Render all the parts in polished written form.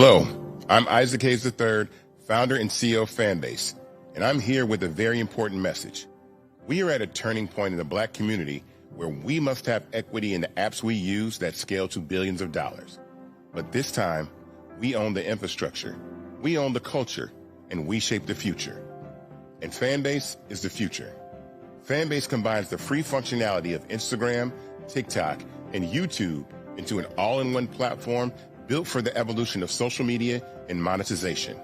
Hello, I'm Isaac Hayes III, founder and CEO of Fanbase, and I'm here with a very important message. We are at a turning point in the Black community where we must have equity in the apps we use that scale to billions of dollars. But this time, we own the infrastructure, we own the culture, and we shape the future. And Fanbase is the future. Fanbase combines the free functionality of Instagram, TikTok, and YouTube into an all-in-one platform built for the evolution of social media and monetization.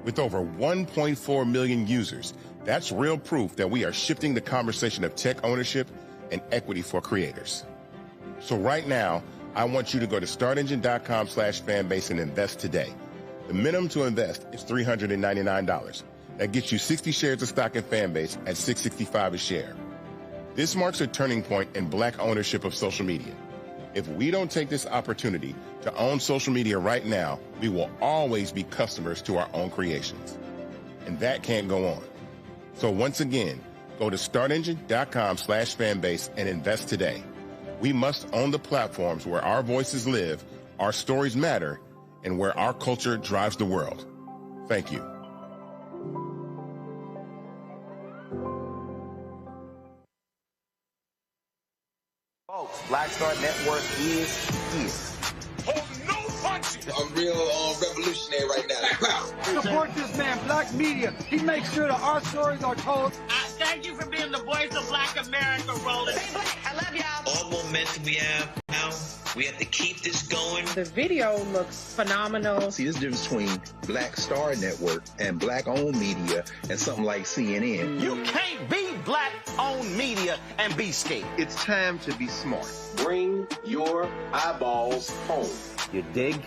With over 1.4 million users, that's real proof that we are shifting the conversation of tech ownership and equity for creators. So right now, I want you to go to startengine.com/fanbase and invest today. The minimum to invest is $399. That gets you 60 shares of stock in Fanbase at $665 a share. This marks a turning point in Black ownership of social media. If we don't take this opportunity to own social media right now, we will always be customers to our own creations. And that can't go on. So once again, go to startengine.com/fanbase and invest today. We must own the platforms where our voices live, our stories matter, and where our culture drives the world. Thank you. Folks, Black Star Network is here. Hold no punches! I'm real revolutionary right now. Support this man, Black Media. He makes sure that our stories are told. Thank you for being the voice of Black America, Roland. Stay Black. I love y'all. All momentum we have now, we have to keep this going. The video looks phenomenal. See, there's a difference between Black Star Network and Black-owned media and something like CNN. You can't be Black-owned media and be scared. It's time to be smart. Bring your eyeballs home. You dig?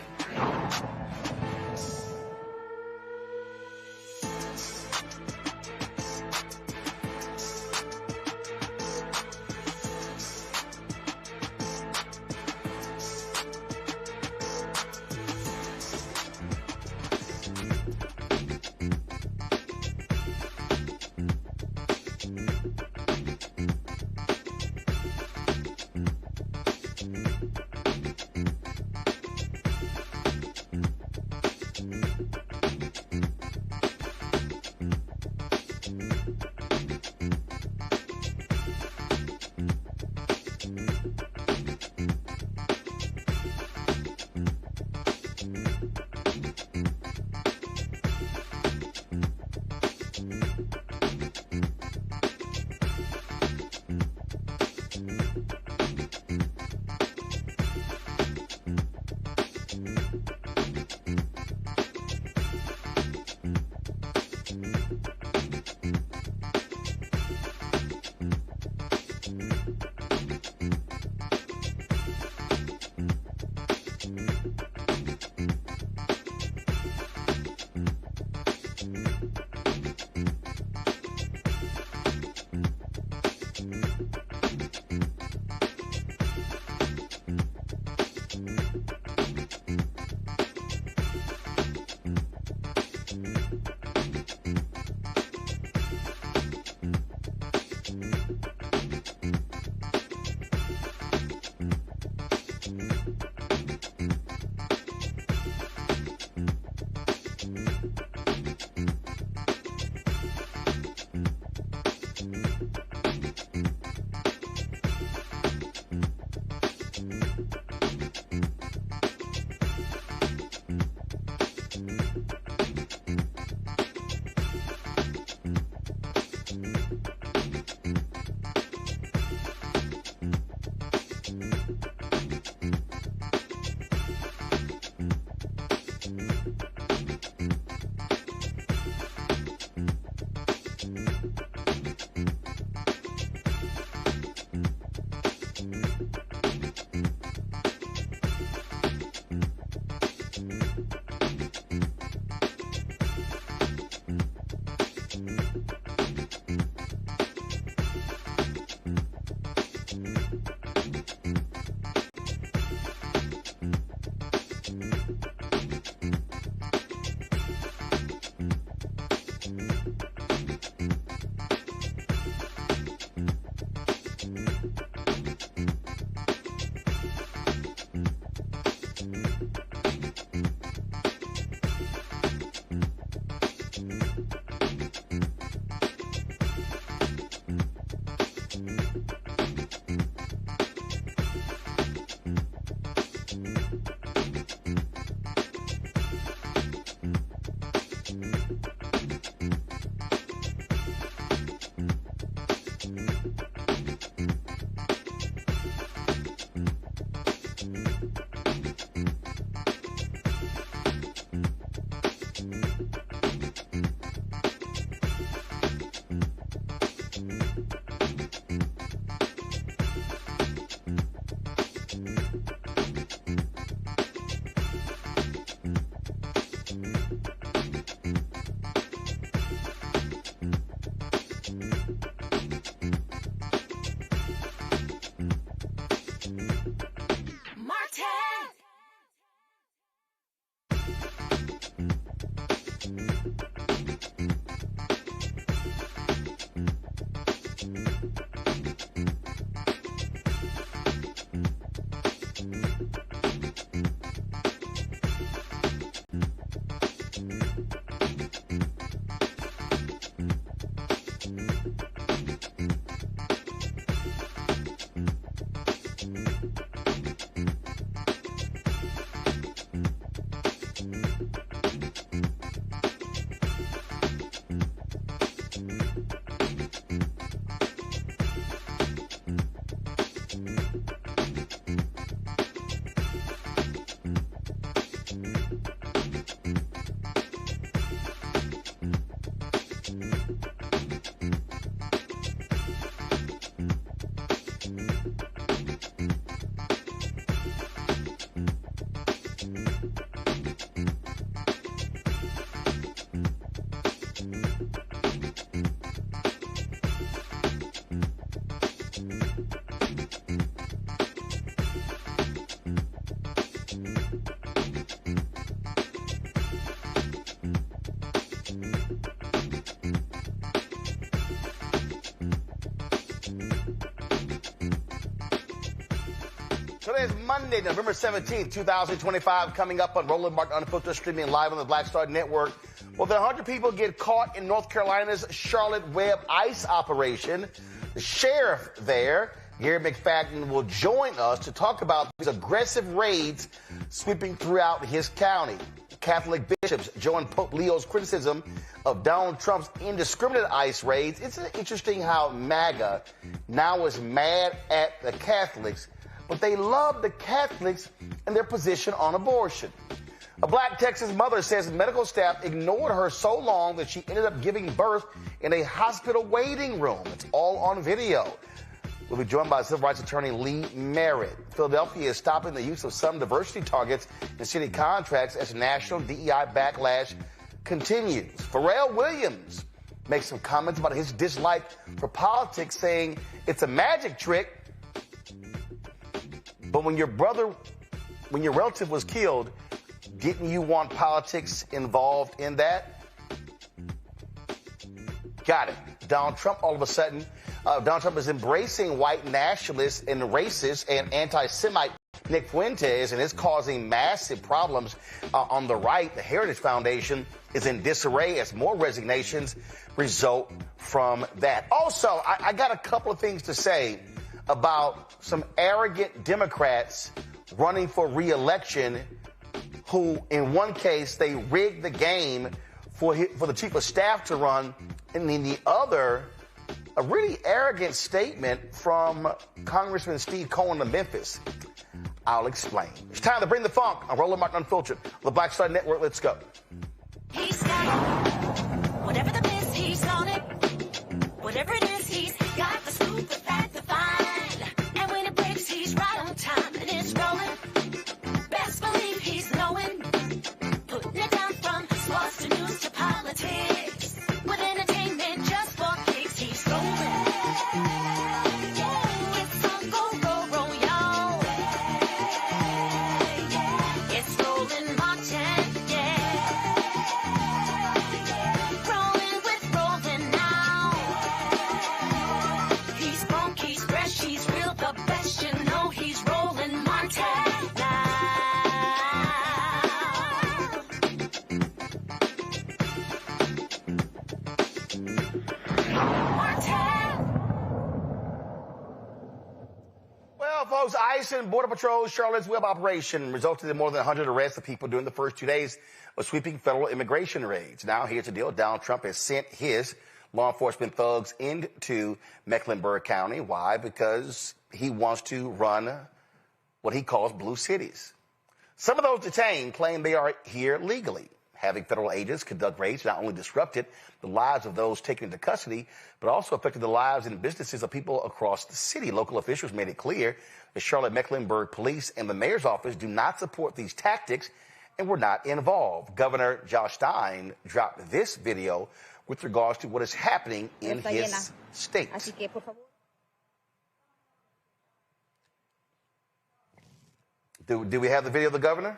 Today is Monday, November 17th, 2025, coming up on Roland Martin Unfiltered, streaming live on the Black Star Network. Well, the 100 people get caught in North Carolina's Charlotte Web ICE operation. The sheriff there, Garry McFadden, will join us to talk about these aggressive raids sweeping throughout his county. Catholic bishops join Pope Leo's criticism of Donald Trump's indiscriminate ICE raids. It's interesting how MAGA now is mad at the Catholics, but they love the Catholics and their position on abortion. A black Texas mother says medical staff ignored her so long that she ended up giving birth in a hospital waiting room. It's all on video. We'll be joined by civil rights attorney Lee Merritt. Philadelphia is stopping the use of some diversity targets in city contracts as national DEI backlash continues. Pharrell Williams makes some comments about his dislike for politics, saying it's a magic trick, but when your relative was killed, didn't you want politics involved in that? Got it. Donald Trump, all of a sudden, Donald Trump is embracing white nationalists and racist and anti-Semite Nick Fuentes, and it's causing massive problems on the right. The Heritage Foundation is in disarray as more resignations result from that. Also, I got a couple of things to say about some arrogant Democrats running for re-election who, in one case, they rigged the game for the chief of staff to run, and in the other, a really arrogant statement from Congressman Steve Cohen of Memphis. I'll explain. It's time to bring the funk on Roland Martin Unfiltered, the Black Star Network. Let's go. He's got it. Whatever the miss, he's on it. Whatever it is, he's got the scoop, the fact, the find. And when it breaks, he's right on time and it's rolling. Best believe he's knowing. Putting it down from sports to news to politics. With entertainment just for kicks, he's rolling. It's on go, y'all. It's Roland Martin, yeah. ICE and Border Patrol's Charlotte's Web operation resulted in more than 100 arrests of people during the first 2 days of sweeping federal immigration raids. Now, here's the deal. Donald Trump has sent his law enforcement thugs into Mecklenburg County. Why? Because he wants to run what he calls blue cities. Some of those detained claim they are here legally. Having federal agents conduct raids not only disrupted the lives of those taken into custody, but also affected the lives and businesses of people across the city. Local officials made it clear the Charlotte Mecklenburg Police and the mayor's office do not support these tactics and were not involved. Governor Josh Stein dropped this video with regards to what is happening in his state. Do we have the video of the governor?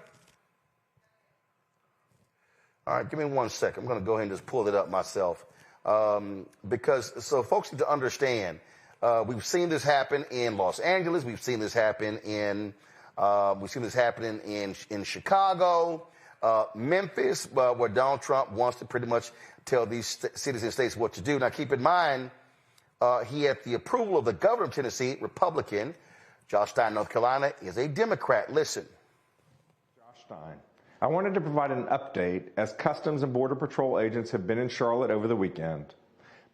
All right, give me 1 second. I'm going to go ahead and just pull it up myself. So folks need to understand, we've seen this happen in Los Angeles. We've seen this happen in Chicago, Memphis, where Donald Trump wants to pretty much tell these cities and states what to do. Now, keep in mind, he had the approval of the governor of Tennessee, Republican. Josh Stein, North Carolina, is a Democrat. Listen. Josh Stein. I wanted to provide an update as Customs and Border Patrol agents have been in Charlotte over the weekend.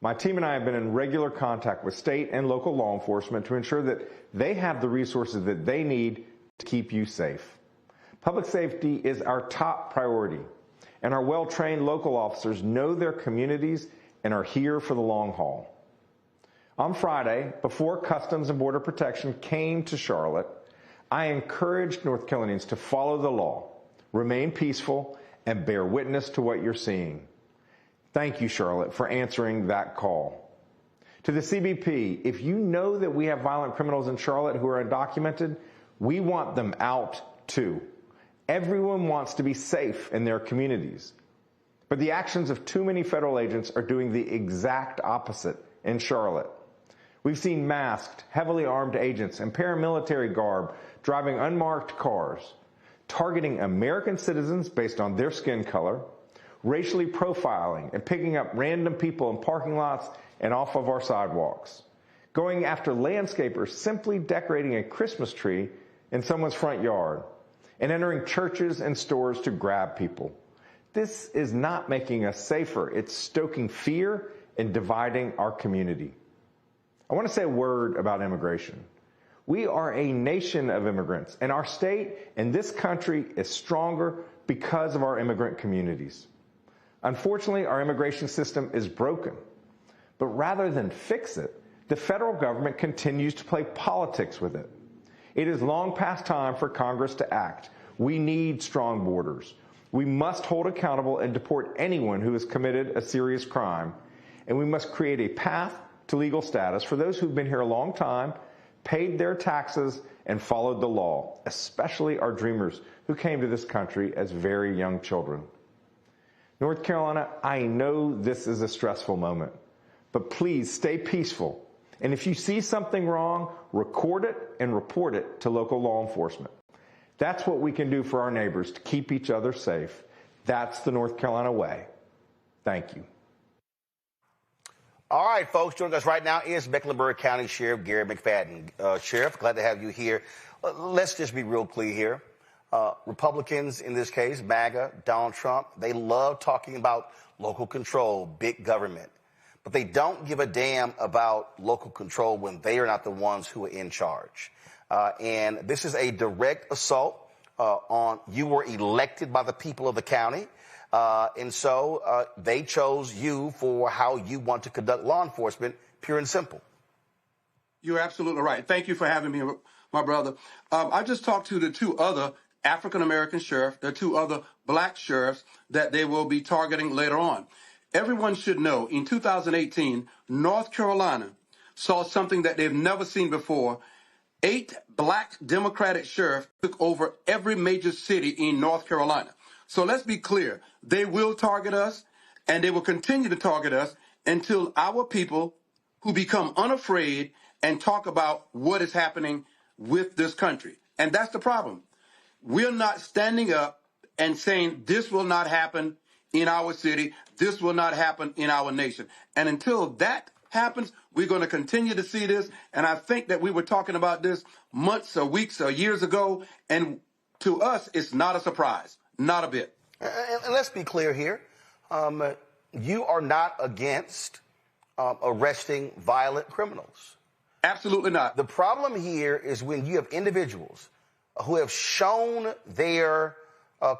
My team and I have been in regular contact with state and local law enforcement to ensure that they have the resources that they need to keep you safe. Public safety is our top priority, and our well-trained local officers know their communities and are here for the long haul. On Friday, before Customs and Border Protection came to Charlotte, I encouraged North Carolinians to follow the law, remain peaceful, and bear witness to what you're seeing. Thank you, Charlotte, for answering that call. To the CBP, if you know that we have violent criminals in Charlotte who are undocumented, we want them out too. Everyone wants to be safe in their communities. But the actions of too many federal agents are doing the exact opposite in Charlotte. We've seen masked, heavily armed agents and paramilitary garb driving unmarked cars, targeting American citizens based on their skin color, racially profiling and picking up random people in parking lots and off of our sidewalks, going after landscapers simply decorating a Christmas tree in someone's front yard, and entering churches and stores to grab people. This is not making us safer. It's stoking fear and dividing our community. I want to say a word about immigration. We are a nation of immigrants, and our state and this country is stronger because of our immigrant communities. Unfortunately, our immigration system is broken. But rather than fix it, the federal government continues to play politics with it. It is long past time for Congress to act. We need strong borders. We must hold accountable and deport anyone who has committed a serious crime. And we must create a path to legal status for those who've been here a long time, paid their taxes, and followed the law, especially our dreamers who came to this country as very young children. North Carolina, I know this is a stressful moment, but please stay peaceful. And if you see something wrong, record it and report it to local law enforcement. That's what we can do for our neighbors to keep each other safe. That's the North Carolina way. Thank you. All right, folks, joining us right now is Mecklenburg County Sheriff Garry McFadden. Sheriff, glad to have you here. Let's just be real clear here. Republicans, in this case, MAGA, Donald Trump, they love talking about local control, big government. But they don't give a damn about local control when they are not the ones who are in charge. And this is a direct assault on you were elected by the people of the county. And so they chose you for how you want to conduct law enforcement, pure and simple. You're absolutely right. Thank you for having me, my brother. I just talked to the two other African-American sheriffs, the two other black sheriffs that they will be targeting later on. Everyone should know in 2018, North Carolina saw something that they've never seen before. 8 black Democratic sheriffs took over every major city in North Carolina. So let's be clear. They will target us, and they will continue to target us until our people who become unafraid and talk about what is happening with this country. And that's the problem. We're not standing up and saying this will not happen in our city, this will not happen in our nation. And until that happens, we're going to continue to see this. And I think that we were talking about this months or weeks or years ago. And to us, it's not a surprise. Not a bit. And let's be clear here. You are not against arresting violent criminals. Absolutely not. The problem here is when you have individuals who have shown their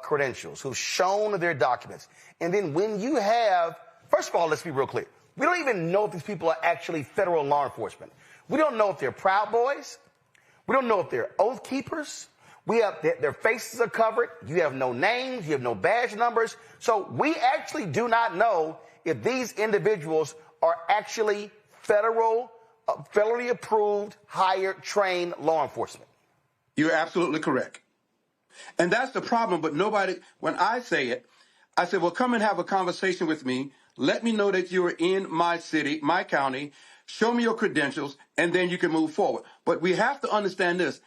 credentials, who've shown their documents, and then when you have, first of all, let's be real clear. We don't even know if these people are actually federal law enforcement. We don't know if they're Proud Boys. We don't know if they're Oath Keepers. We have their faces are covered. You have no names. You have no badge numbers. So we actually do not know if these individuals are actually federally approved, hired, trained law enforcement. You're absolutely correct. And that's the problem. But nobody, when I say it, I say, well, come and have a conversation with me. Let me know that you're in my city, my county. Show me your credentials, and then you can move forward. But we have to understand this.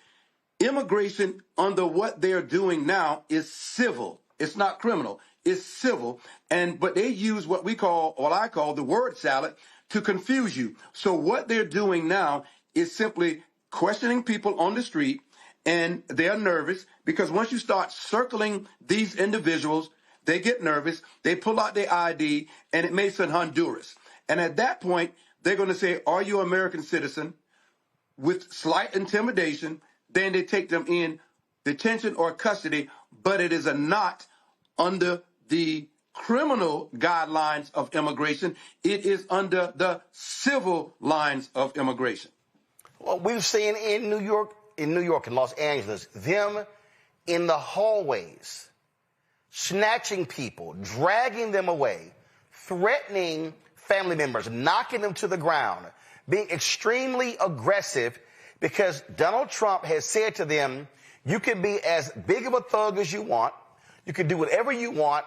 Immigration under what they're doing now is civil. It's not criminal. It's civil. But they use what I call the word salad to confuse you. So what they're doing now is simply questioning people on the street, and they're nervous because once you start circling these individuals, they get nervous. They pull out their ID, and it makes it Honduras. And at that point, they're going to say, are you an American citizen? With slight intimidation, then they take them in detention or custody, but it is not under the criminal guidelines of immigration. It is under the civil lines of immigration. Well, we've seen in New York and Los Angeles, them in the hallways, snatching people, dragging them away, threatening family members, knocking them to the ground, being extremely aggressive because Donald Trump has said to them, you can be as big of a thug as you want. You can do whatever you want.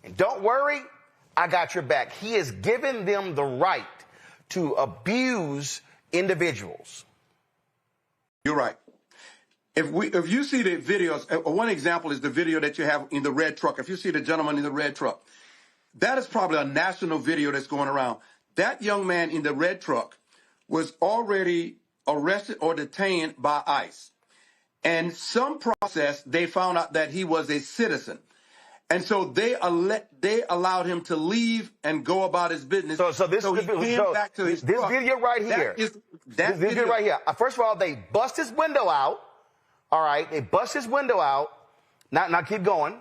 And don't worry, I got your back. He has given them the right to abuse individuals. You're right. If you see the videos, one example is the video that you have in the red truck. If you see the gentleman in the red truck, that is probably a national video that's going around. That young man in the red truck was already arrested or detained by ICE. And some process, they found out that he was a citizen. And so they allowed him to leave and go about his business. So this video right here. This video right here. First of all, they bust his window out. All right, they bust his window out. Now keep going.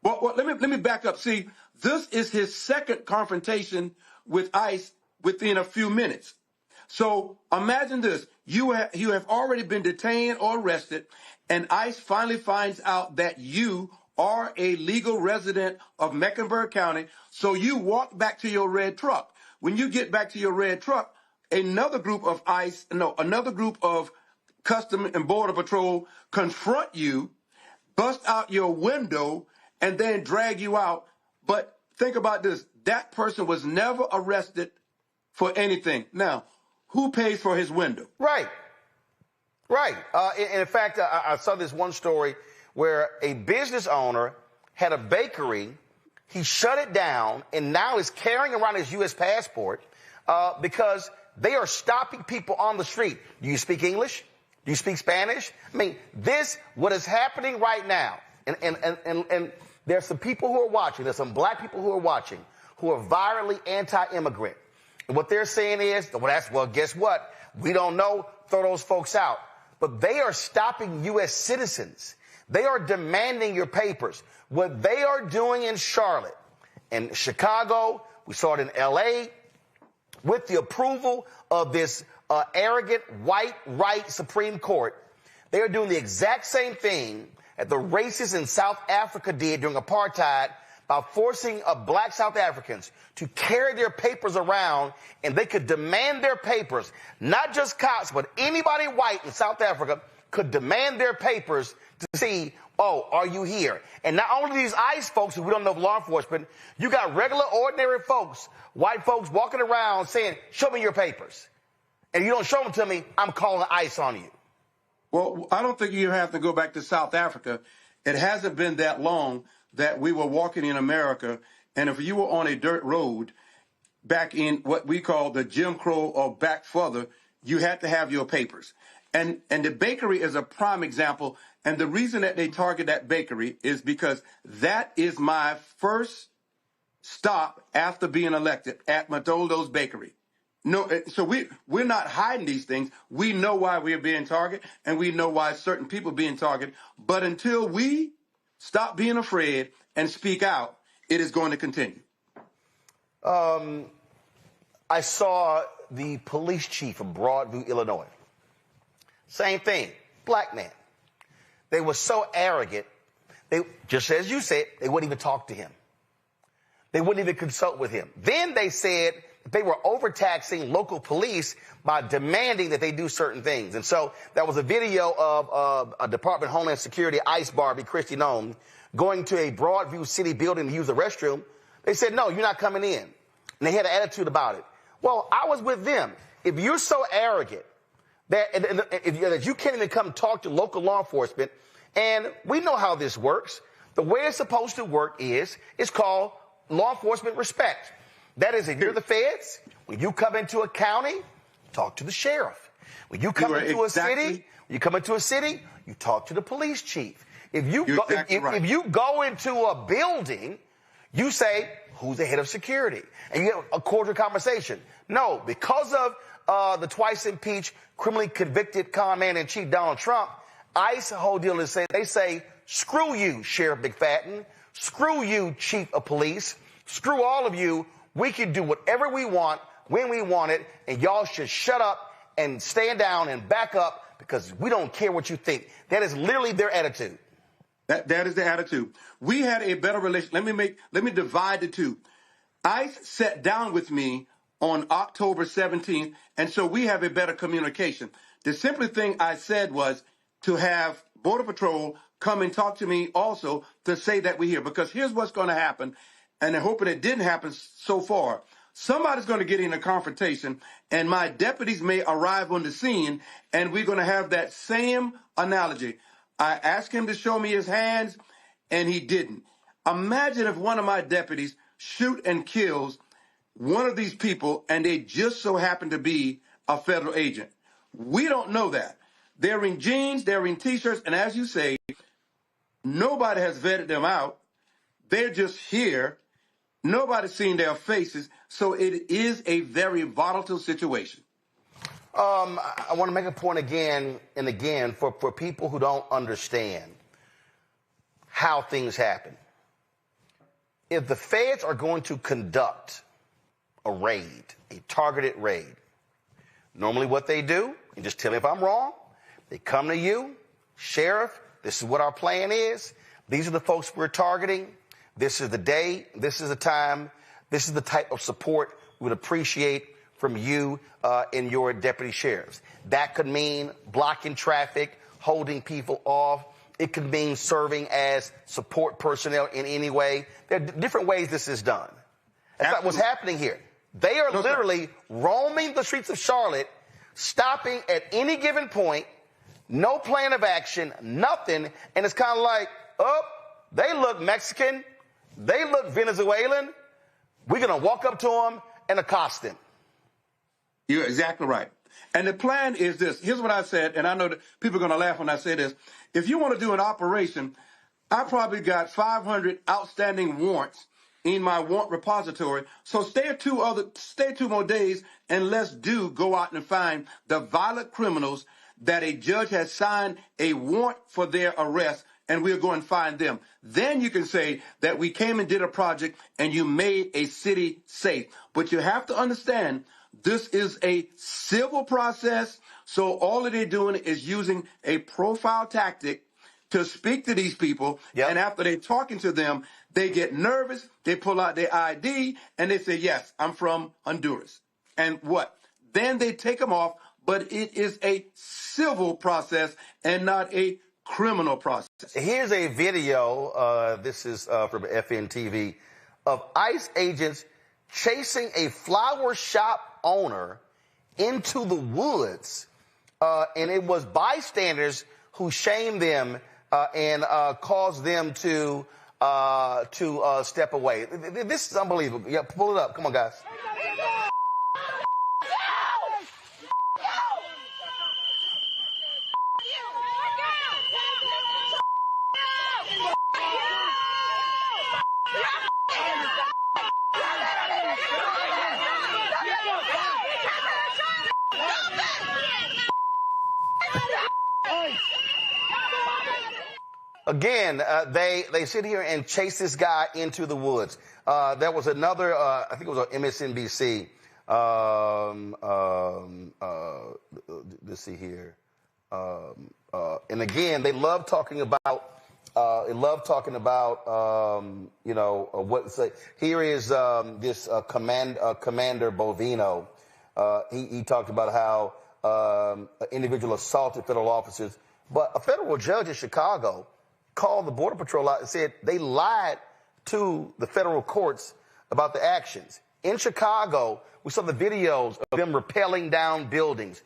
Well, let me back up. See, this is his second confrontation with ICE within a few minutes. So imagine this. You have already been detained or arrested, and ICE finally finds out that you are a legal resident of Mecklenburg County, so you walk back to your red truck. When you get back to your red truck, another group of Custom and Border Patrol confront you, bust out your window, and then drag you out. But think about this. That person was never arrested for anything. Now, who pays for his window? Right. In fact, I saw this one story where a business owner had a bakery. He shut it down and now is carrying around his U.S. passport because they are stopping people on the street. Do you speak English? Do you speak Spanish? I mean, what is happening right now, and there's some people who are watching, there's some black people who are watching, who are virally anti-immigrant. And what they're saying is, well, guess what? We don't know, throw those folks out. But they are stopping U.S. citizens. They are demanding your papers. What they are doing in Charlotte and Chicago, we saw it in L.A., with the approval of this arrogant white right Supreme Court, they are doing the exact same thing that the racists in South Africa did during apartheid by forcing black South Africans to carry their papers around, and they could demand their papers. Not just cops, but anybody white in South Africa could demand their papers to see, are you here? And not only these ICE folks who we don't know law enforcement, you got regular, ordinary folks, white folks walking around saying, show me your papers. And you don't show them to me, I'm calling ICE on you. Well, I don't think you have to go back to South Africa. It hasn't been that long that we were walking in America, and if you were on a dirt road, back in what we call the Jim Crow or back further, you had to have your papers. And the bakery is a prime example. And the reason that they target that bakery is because that is my first stop after being elected at Matoldo's Bakery. No, so we're not hiding these things. We know why we're being targeted, and we know why certain people are being targeted. But until we stop being afraid and speak out, it is going to continue. I saw the police chief of Broadview, Illinois. Same thing, black man. They were so arrogant, they, just as you said, they wouldn't even talk to him. They wouldn't even consult with him. Then they said they were overtaxing local police by demanding that they do certain things. And so there was a video of a Department of Homeland Security ICE Barbie, Christy Nome, going to a Broadview city building to use the restroom. They said, no, you're not coming in. And they had an attitude about it. Well, I was with them. If you're so arrogant that you can't even come talk to local law enforcement, and we know how this works. The way it's supposed to work is, it's called law enforcement respect. That is, if you're the feds, when you come into a county, talk to the sheriff. When you come into a city, you talk to the police chief. If you go into a building, you say, who's the head of security? And you have a cordial conversation. No, because of the twice impeached, criminally convicted con man in chief Donald Trump, ICE, the whole deal is they say, screw you, Sheriff McFadden. Screw you, chief of police. Screw all of you. We can do whatever we want, when we want it, and y'all should shut up and stand down and back up because we don't care what you think. That is literally their attitude. That is the attitude. We had a better relation. Let me divide the two. ICE sat down with me on October 17th, and so we have a better communication. The simple thing I said was to have Border Patrol come and talk to me also to say that we're here. Because here's what's going to happen, and I'm hoping it didn't happen so far. Somebody's going to get in a confrontation, and my deputies may arrive on the scene, and we're going to have that same analogy. I asked him to show me his hands, and he didn't. Imagine if one of my deputies shoot and kills one of these people, and they just so happen to be a federal agent. We don't know that. They're in jeans, they're in T-shirts, and as you say, nobody has vetted them out. They're just here. Nobody's seen their faces, so it is a very volatile situation. I want to make a point again and again for people who don't understand how things happen. If the feds are going to conduct a raid, a targeted raid, normally what they do, and just tell me if I'm wrong, they come to you, Sheriff, this is what our plan is. These are the folks we're targeting. This is the day. This is the time. This is the type of support we would appreciate from you and your deputy sheriffs. That could mean blocking traffic, holding people off. It could mean serving as support personnel in any way. There are different ways this is done. That's not what's happening here. They are literally roaming the streets of Charlotte, stopping at any given point, no plan of action, nothing, and it's kind of like, oh, they look Mexican, they look Venezuelan, we're going to walk up to them and accost them. You're exactly right. And the plan is this. Here's what I said, and I know that people are going to laugh when I say this. If you want to do an operation, I probably got 500 outstanding warrants in my warrant repository. So stay 2 more days, and let's go out and find the violent criminals that a judge has signed a warrant for their arrest, and we'll go and find them. Then you can say that we came and did a project and you made a city safe. But you have to understand, this is a civil process, so all that they're doing is using a profile tactic to speak to these people, and after they're talking to them, they get nervous, they pull out their ID, and they say, yes, I'm from Honduras. And what? Then they take them off, but it is a civil process and not a criminal process. Here's a video, this is from FNTV, of ICE agents chasing a flower shop owner into the woods, and it was bystanders who shamed them and caused them to step away. This is unbelievable. Yeah, pull it up. Come on, guys. Again, they sit here and chase this guy into the woods. There was another, I think it was on MSNBC. Let's see here. And again, they love talking about. You know, what say. Here is this Commander Bovino. He talked about how an individual assaulted federal officers, but a federal judge in Chicago called the Border Patrol out and said they lied to the federal courts about the actions. In Chicago, we saw the videos of them rappelling down buildings,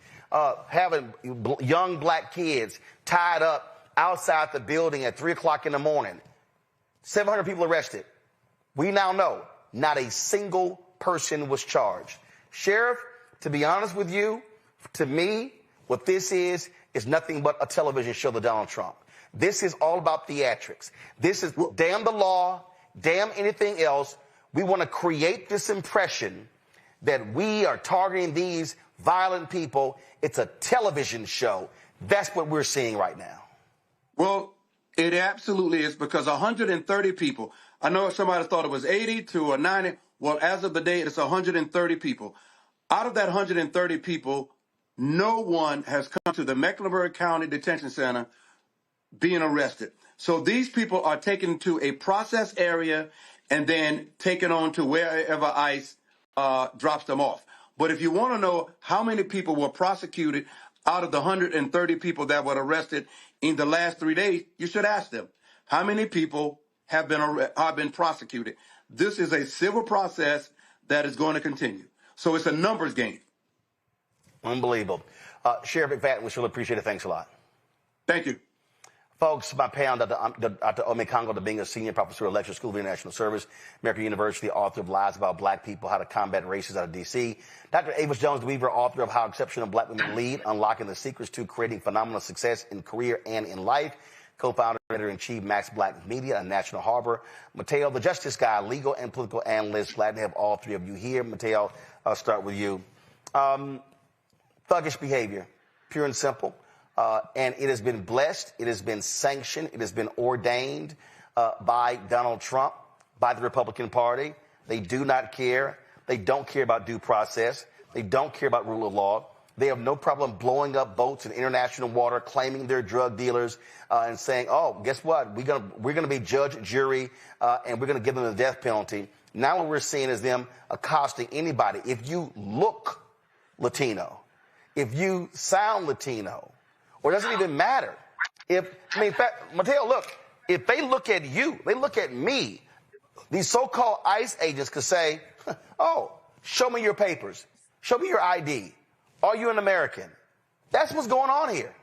having young black kids tied up outside the building at 3 o'clock in the morning. 700 people arrested. We now know not a single person was charged. Sheriff, to be honest with you, to me, what this is nothing but a television show to Donald Trump. This is all about theatrics. This is damn the law, damn anything else. We want to create this impression that we are targeting these violent people. It's a television show. That's what we're seeing right now. Well, it absolutely is, because 130 people. I know somebody thought it was 80 to 90. Well, as of the day, it's 130 people. Out of that 130 people, no one has come to the Mecklenburg County Detention Center being arrested. So these people are taken to a process area and then taken on to wherever ICE drops them off. But if you want to know how many people were prosecuted out of the 130 people that were arrested in the last 3 days, you should ask them, how many people have been prosecuted? This is a civil process that is going to continue. So it's a numbers game. Unbelievable. Sheriff McFadden, we sure appreciate it. Thanks a lot. Thank you. Folks, my pay on Dr. Ome Congo to being a senior professor at Lecture School of International Service, American University, author of Lies About Black People, How to Combat Racism out of D.C. Dr. Avis Jones-DeWeaver, author of How Exceptional Black Women Lead, Unlocking the Secrets to Creating Phenomenal Success in Career and in Life. Co-founder, editor-in-chief, Max Black Media and National Harbor. Mateo, the Justice Guy, legal and political analyst. Glad to have all three of you here. Mateo, I'll start with you. Thuggish behavior, pure and simple. And it has been blessed, it has been sanctioned, it has been ordained by Donald Trump, by the Republican Party. They do not care. They don't care about due process. They don't care about rule of law. They have no problem blowing up boats in international water, claiming they're drug dealers, and saying, oh, guess what? We're gonna be judge, jury, and we're going to give them the death penalty. Now what we're seeing is them accosting anybody. If you look Latino, if you sound Latino, or it doesn't even matter. In fact, Mateo, look, if they look at you, they look at me, these so-called ICE agents could say, oh, show me your papers. Show me your ID. Are you an American? That's what's going on here.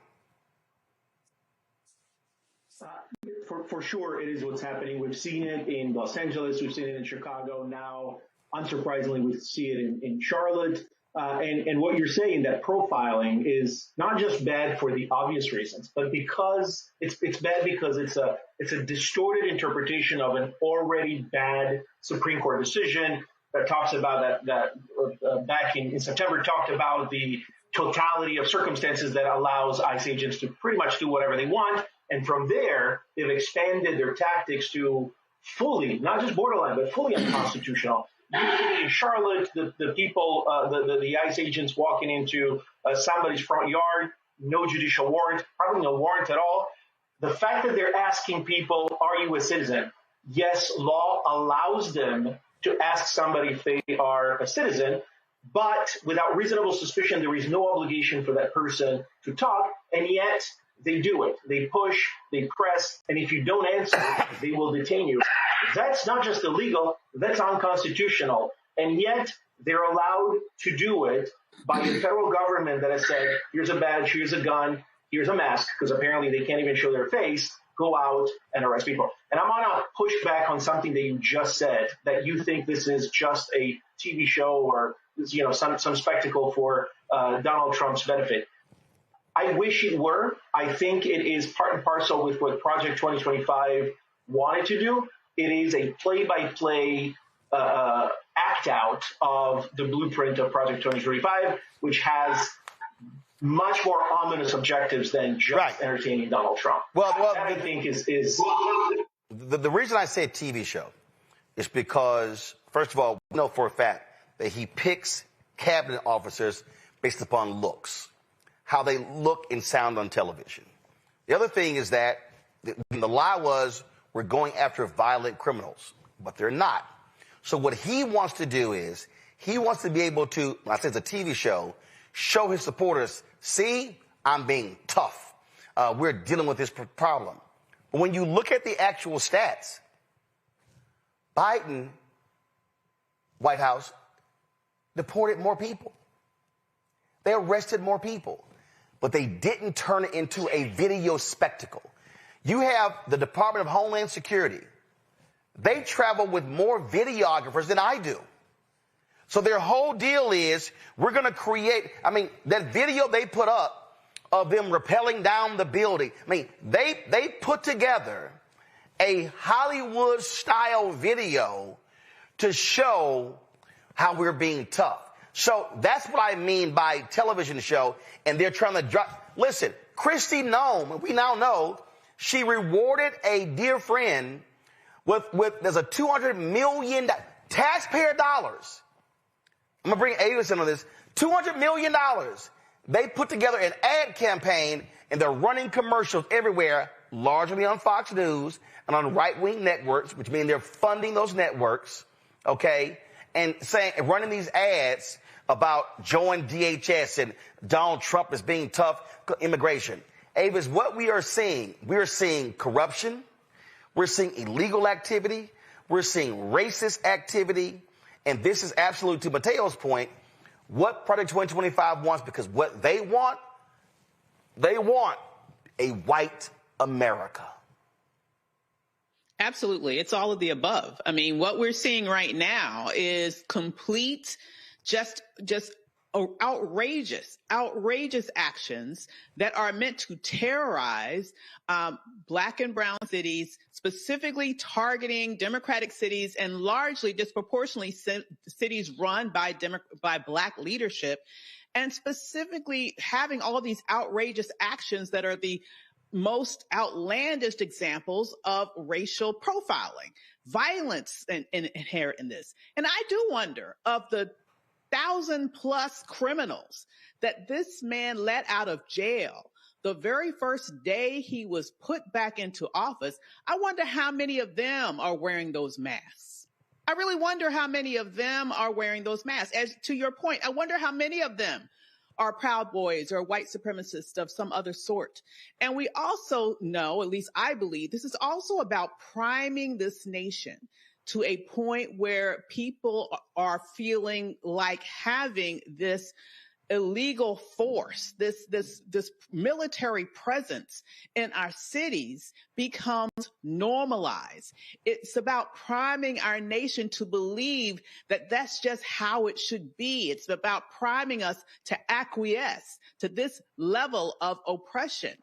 For sure, it is what's happening. We've seen it in Los Angeles. We've seen it in Chicago. Now, unsurprisingly, we see it in Charlotte. And what you're saying, that profiling is not just bad for the obvious reasons, but because it's bad because it's a distorted interpretation of an already bad Supreme Court decision that talks about that back in September talked about the totality of circumstances that allows ICE agents to pretty much do whatever they want. And from there, they've expanded their tactics to fully, not just borderline, but fully unconstitutional. Usually in Charlotte, the people, the ICE agents walking into somebody's front yard, no judicial warrant, probably no warrant at all. The fact that they're asking people, are you a citizen? Yes, law allows them to ask somebody if they are a citizen, but without reasonable suspicion, there is no obligation for that person to talk, and yet they do it. They push, they press, and if you don't answer, they will detain you. That's not just illegal, that's unconstitutional. And yet they're allowed to do it by the federal government that has said, here's a badge, here's a gun, here's a mask, because apparently they can't even show their face, go out and arrest people. And I want to push back on something that you just said, that you think this is just a TV show or some spectacle for Donald Trump's benefit. I wish it were. I think it is part and parcel with what Project 2025 wanted to do. It is a play-by-play act out of the blueprint of Project 2025, which has much more ominous objectives than just entertaining Donald Trump. Well, that I think is the reason I say TV show is because, first of all, we know for a fact that he picks cabinet officers based upon looks, how they look and sound on television. The other thing is that the lie was we're going after violent criminals, but they're not. So what he wants to do is he wants to be able to, when I say it's a TV show, show his supporters, see, I'm being tough. We're dealing with this problem. But when you look at the actual stats, Biden, White House, deported more people. They arrested more people, but they didn't turn it into a video spectacle. You have the Department of Homeland Security. They travel with more videographers than I do. So their whole deal is we're going to create, that video they put up of them rappelling down the building. They put together a Hollywood-style video to show how we're being tough. So that's what I mean by television show, and they're trying to drop. Listen, Kristi Noem, we now know, she rewarded a dear friend with there's a $200 million taxpayer dollars. I'm going to bring Avis in on this. $200 million. They put together an ad campaign, and they're running commercials everywhere, largely on Fox News and on right-wing networks, which means they're funding those networks, okay, and running these ads about join DHS and Donald Trump is being tough, immigration. Avis, what we are seeing corruption, we're seeing illegal activity, we're seeing racist activity, and this is absolute, to Mateo's point, what Project 2025 wants, because what they want a white America. Absolutely. It's all of the above. What we're seeing right now is complete, just outrageous actions that are meant to terrorize Black and brown cities, specifically targeting Democratic cities and largely disproportionately cities run by Black leadership, and specifically having all these outrageous actions that are the most outlandish examples of racial profiling, violence inherent in this. And I do wonder, of the 1,000+ criminals that this man let out of jail the very first day he was put back into office, I wonder how many of them are wearing those masks. I really wonder how many of them are wearing those masks. As to your point, I wonder how many of them are Proud Boys or white supremacists of some other sort. And we also know, at least I believe, this is also about priming this nation to a point where people are feeling like having this illegal force, this military presence in our cities becomes normalized. It's about priming our nation to believe that that's just how it should be. It's about priming us to acquiesce to this level of oppression.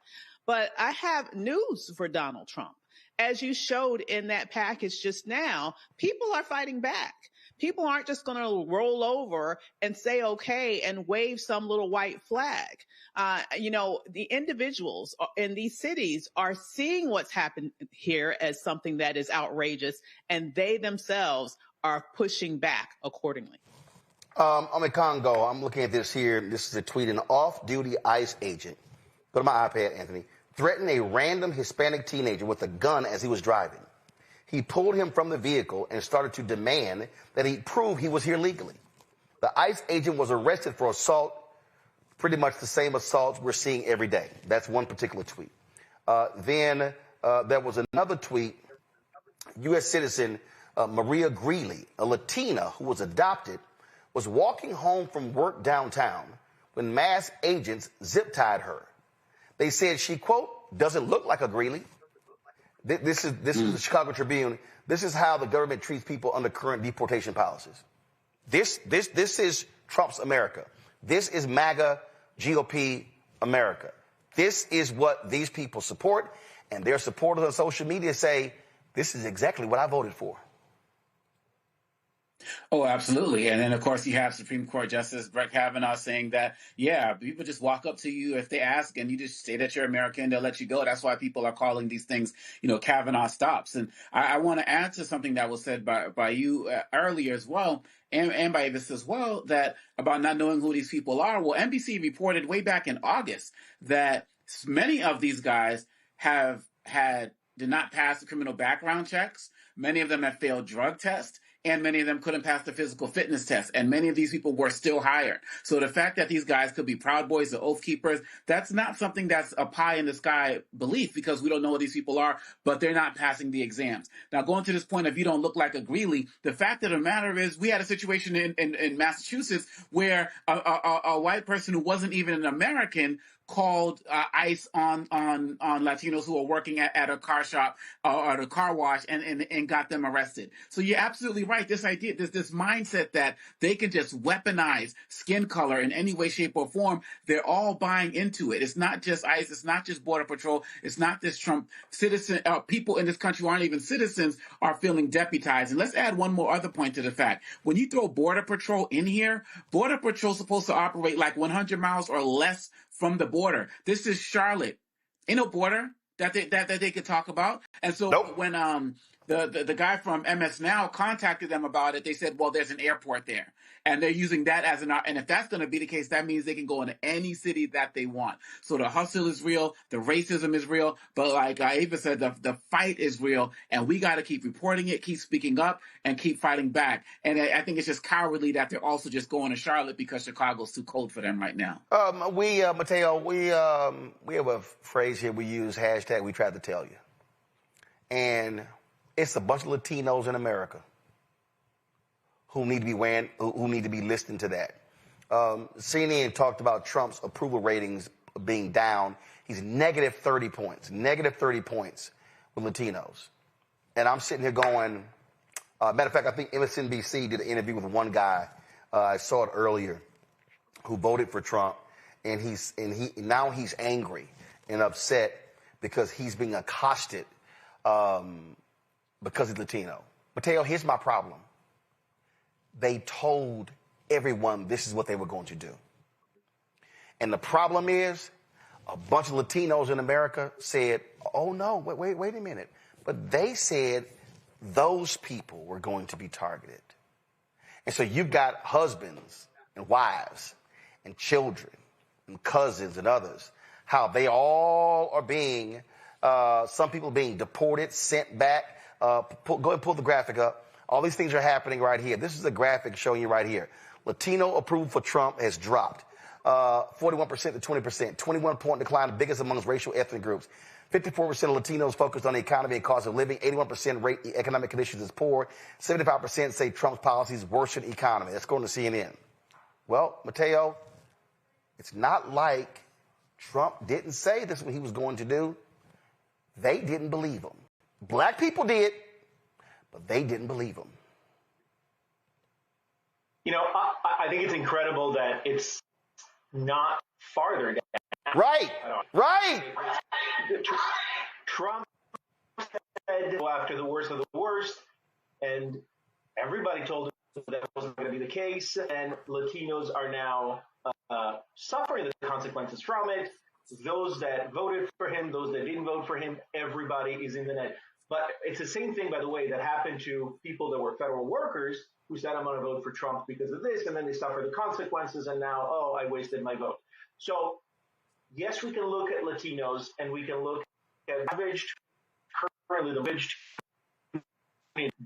But I have news for Donald Trump. As you showed in that package just now, people are fighting back. People aren't just going to roll over and say, okay, and wave some little white flag. The individuals in these cities are seeing what's happened here as something that is outrageous, and they themselves are pushing back accordingly. I'm in Congo. I'm looking at this here. This is a tweet. An off-duty ICE agent, go to my iPad, Anthony, threatened a random Hispanic teenager with a gun as he was driving. He pulled him from the vehicle and started to demand that he prove he was here legally. The ICE agent was arrested for assault, pretty much the same assaults we're seeing every day. That's one particular tweet. Then there was another tweet. U.S. citizen Maria Greeley, a Latina who was adopted, was walking home from work downtown when masked agents zip-tied her. They said she, quote, doesn't look like a Greeley. This is the Chicago Tribune. This is how the government treats people under current deportation policies. This is Trump's America. This is MAGA GOP America. This is what these people support, and their supporters on social media say this is exactly what I voted for. Oh, absolutely. And then, of course, you have Supreme Court Justice Brett Kavanaugh saying that, yeah, people just walk up to you if they ask and you just say that you're American, they'll let you go. That's why people are calling these things, Kavanaugh stops. And I want to add to something that was said by you earlier as well, and by Avis as well, that about not knowing who these people are. Well, NBC reported way back in August that many of these guys did not pass the criminal background checks. Many of them have failed drug tests. And many of them couldn't pass the physical fitness test. And many of these people were still hired. So the fact that these guys could be Proud Boys or Oath Keepers, that's not something that's a pie in the sky belief, because we don't know who these people are, but they're not passing the exams. Now, going to this point of you don't look like a Greeley, the fact of the matter is we had a situation in Massachusetts where a white person who wasn't even an American called ICE on Latinos who are working at a car shop or at a car wash and got them arrested. So you're absolutely right. This idea, this mindset that they can just weaponize skin color in any way, shape, or form, they're all buying into it. It's not just ICE. It's not just Border Patrol. It's not this Trump citizen. People in this country who aren't even citizens are feeling deputized. And let's add one more other point to the fact. When you throw Border Patrol in here, Border Patrol is supposed to operate like 100 miles or less from the border. This is Charlotte. Ain't no border that they could talk about. And so when the guy from MS Now contacted them about it, they said, well, there's an airport there. And they're using that as and if that's going to be the case, that means they can go into any city that they want. So the hustle is real, the racism is real, but like Ava said, the fight is real, and we got to keep reporting it, keep speaking up, and keep fighting back. And I think it's just cowardly that they're also just going to Charlotte because Chicago's too cold for them right now. Mateo, we have a phrase here we use, hashtag we tried to tell you. And it's a bunch of Latinos in America who need to be listening to that. CNN talked about Trump's approval ratings being down. He's negative 30 points with Latinos. And I'm sitting here going, matter of fact, I think MSNBC did an interview with one guy, I saw it earlier, who voted for Trump, and now he's angry and upset because he's being accosted because he's Latino. Mateo, here's my problem. They told everyone this is what they were going to do. And the problem is, a bunch of Latinos in America said, oh no, wait a minute. But they said those people were going to be targeted. And so you've got husbands and wives and children and cousins and others, how they all are being, some people being deported, sent back. Go ahead and pull the graphic up. All these things are happening right here. This is a graphic showing you right here. Latino approval for Trump has dropped 41% to 20%, 21-point decline, the biggest amongst racial ethnic groups. 54% of Latinos focused on the economy and cost of living. 81% rate economic conditions as poor. 75% say Trump's policies worsen the economy. That's going to CNN. Well, Mateo, it's not like Trump didn't say this is what he was going to do. They didn't believe him. Black people did, but they didn't believe him. You know, I think it's incredible that it's not farther down. Right. Trump said after the worst of the worst, and everybody told him that wasn't going to be the case, and Latinos are now suffering the consequences from it. Those that voted for him, those that didn't vote for him, everybody is in the net. But it's the same thing, by the way, that happened to people that were federal workers who said, I'm going to vote for Trump because of this, and then they suffer the consequences, and now, I wasted my vote. So, yes, we can look at Latinos, and we can look at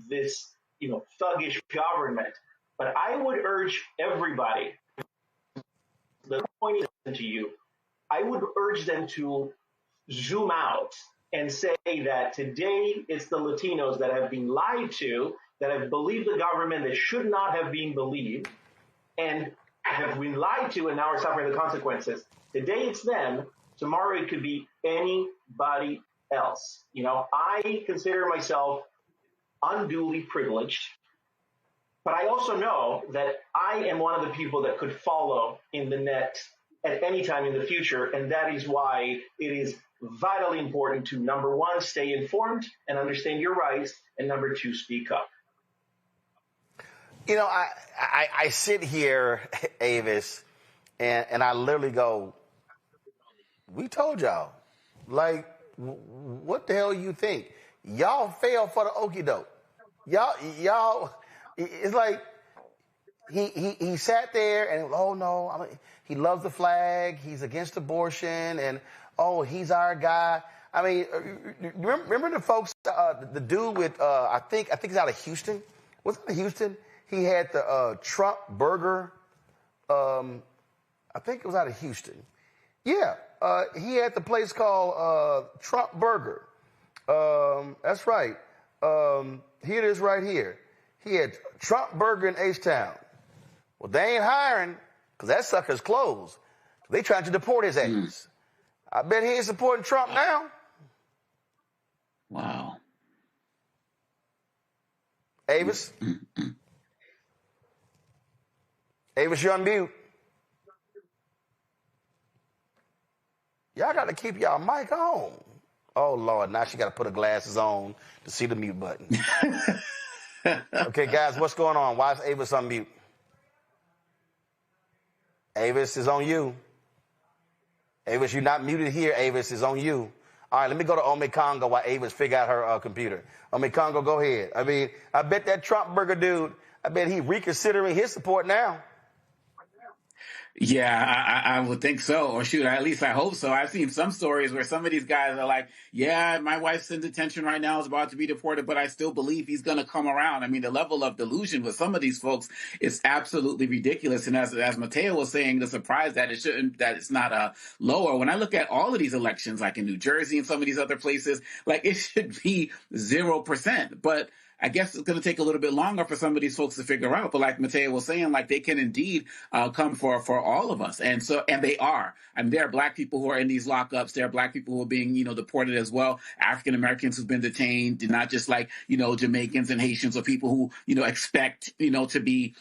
this, thuggish government. But I would urge everybody, the point is to you, I would urge them to zoom out and say that today it's the Latinos that have been lied to, that have believed the government that should not have been believed, and have been lied to and now are suffering the consequences. Today it's them. Tomorrow it could be anybody else. I consider myself unduly privileged, but I also know that I am one of the people that could follow in the net at any time in the future, and that is why it is vitally important to, number one, stay informed and understand your rights, and number two, speak up. You know, I sit here, Avis, and I literally go, we told y'all. Like, what the hell you think? Y'all fell for the okie doke. Y'all, it's like he sat there and, oh no, he loves the flag, he's against abortion, and oh, he's our guy. I mean, remember the folks, the dude with, I think he's out of Houston. Was it Houston? He had the Trump burger. I think it was out of Houston. Yeah, he had the place called Trump Burger. That's right. Here it is right here. He had Trump Burger in H-Town. Well, they ain't hiring because that sucker's closed. They trying to deport his ass. I bet he ain't supporting Trump now. Wow. Avis? Avis, you're on mute. Y'all got to keep y'all mic on. Oh, Lord, now she got to put her glasses on to see the mute button. Okay, guys, what's going on? Why is Avis on mute? Avis is on you. Avis, you're not muted here. Avis is on you. All right, let me go to Ome Congo while Avis figure out her computer. Ome Congo, go ahead. I mean, I bet that Trump burger dude, I bet he reconsidering his support now. Yeah, I would think so. Or shoot, at least I hope so. I've seen some stories where some of these guys are like, yeah, my wife's in detention right now, is about to be deported, but I still believe he's going to come around. I mean, the level of delusion with some of these folks is absolutely ridiculous. And as Mateo was saying, the surprise that it's not lower. When I look at all of these elections, like in New Jersey and some of these other places, like it should be 0%. But I guess it's going to take a little bit longer for some of these folks to figure out. But like Mateo was saying, like they can indeed come for all of us. And they are. I mean, there are black people who are in these lockups. There are black people who are being, deported as well. African Americans who've been detained, not just like, Jamaicans and Haitians or people who, expect, to be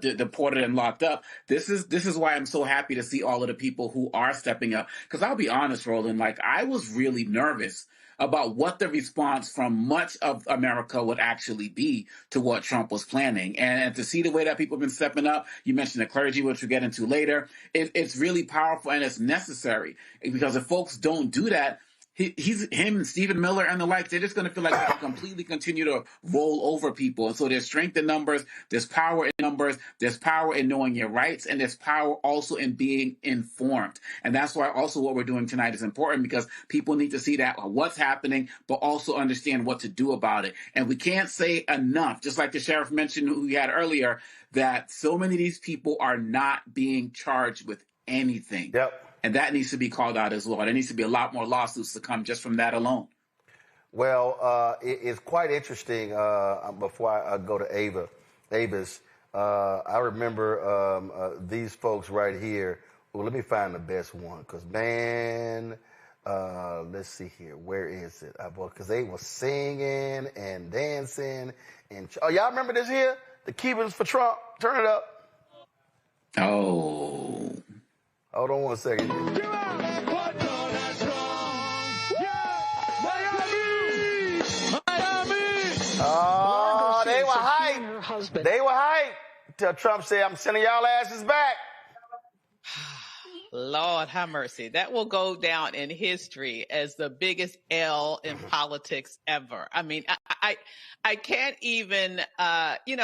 deported and locked up. This is why I'm so happy to see all of the people who are stepping up. Because I'll be honest, Roland, like I was really nervous about what the response from much of America would actually be to what Trump was planning. And to see the way that people have been stepping up, you mentioned the clergy, which we'll get into later, it's really powerful and it's necessary. Because if folks don't do that, him and Stephen Miller and the like, they're just going to feel like they can completely continue to roll over people. And so there's strength in numbers, there's power in numbers, there's power in knowing your rights, and there's power also in being informed. And that's why also what we're doing tonight is important, because people need to see that what's happening, but also understand what to do about it. And we can't say enough, just like the sheriff mentioned who we had earlier, that so many of these people are not being charged with anything. Yep. And that needs to be called out as well. There needs to be a lot more lawsuits to come just from that alone. Well, it's quite interesting. Before I go to Avis, I remember these folks right here. Well, let me find the best one, because, man, let's see here. Where is it? Because they were singing and dancing. Oh, y'all remember this here? The Cubans for Trump. Turn it up. Oh. Hold on one second. Oh, they were hyped. They were hyped till Trump said, I'm sending y'all asses back. Lord have mercy. That will go down in history as the biggest L in politics ever. I mean, I can't even,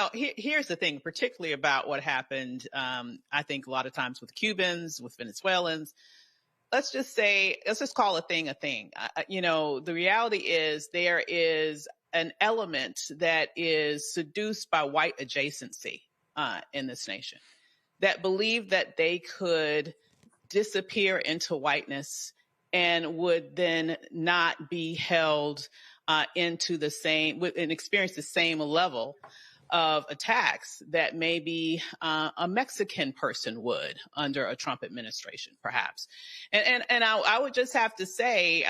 here's the thing, particularly about what happened, I think a lot of times with Cubans, with Venezuelans. Let's just call a thing a thing. The reality is there is an element that is seduced by white adjacency in this nation that believe that they could disappear into whiteness and would then not be held into the same and experience the same level of attacks that maybe a Mexican person would under a Trump administration, perhaps. And I would just have to say,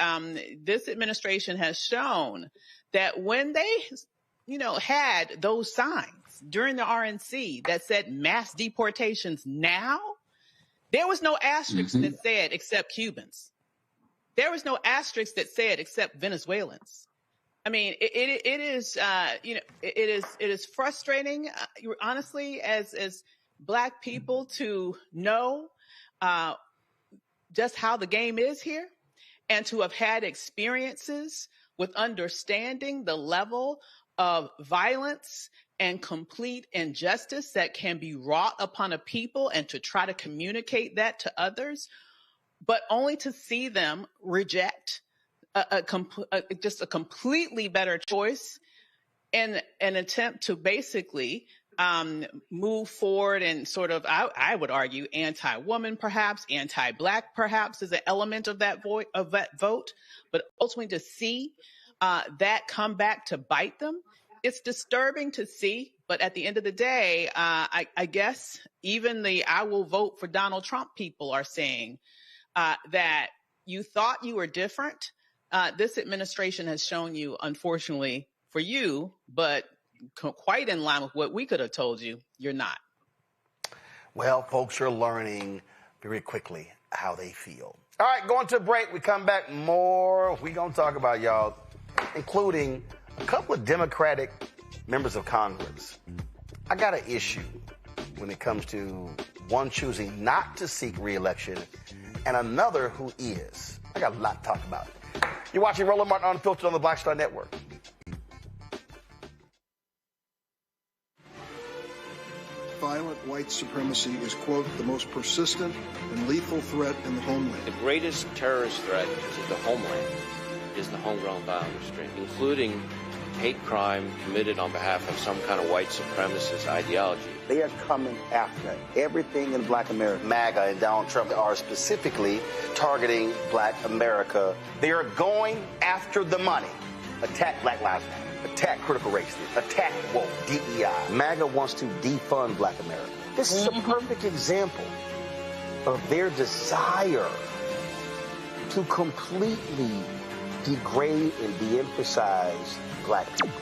this administration has shown that when they, had those signs during the RNC that said mass deportations now, there was no asterisk that said except Cubans. there was no asterisk that said except Venezuelans. I mean, it is, it is frustrating, honestly, as Black people to know just how the game is here and to have had experiences with understanding the level of violence and complete injustice that can be wrought upon a people and to try to communicate that to others, but only to see them reject just a completely better choice in an attempt to basically move forward and sort of, I would argue, anti-woman perhaps, anti-Black perhaps is an element of that vote, but ultimately to see that come back to bite them, it's disturbing to see. But at the end of the day, I guess even the I will vote for Donald Trump people are saying that you thought you were different. This administration has shown you, unfortunately for you, but quite in line with what we could have told you, you're not. Well, folks are learning very quickly how they feel. All right, going to a break. We come back more. We're going to talk about, y'all, including a couple of Democratic members of Congress. I got an issue when it comes to one choosing not to seek re-election and another who is. I got a lot to talk about. You're watching Roland Martin Unfiltered on the Black Star Network. Violent white supremacy is, quote, the most persistent and lethal threat in the homeland. The greatest terrorist threat to the homeland is the homegrown violent stream, including hate crime committed on behalf of some kind of white supremacist ideology. They are coming after everything in Black America. MAGA and Donald Trump are specifically targeting Black America. They are going after the money. Attack Black Lives Matter. Attack critical race theory. Attack woke, DEI. MAGA wants to defund Black America. This is a perfect example of their desire to completely degrade and de-emphasize Black people.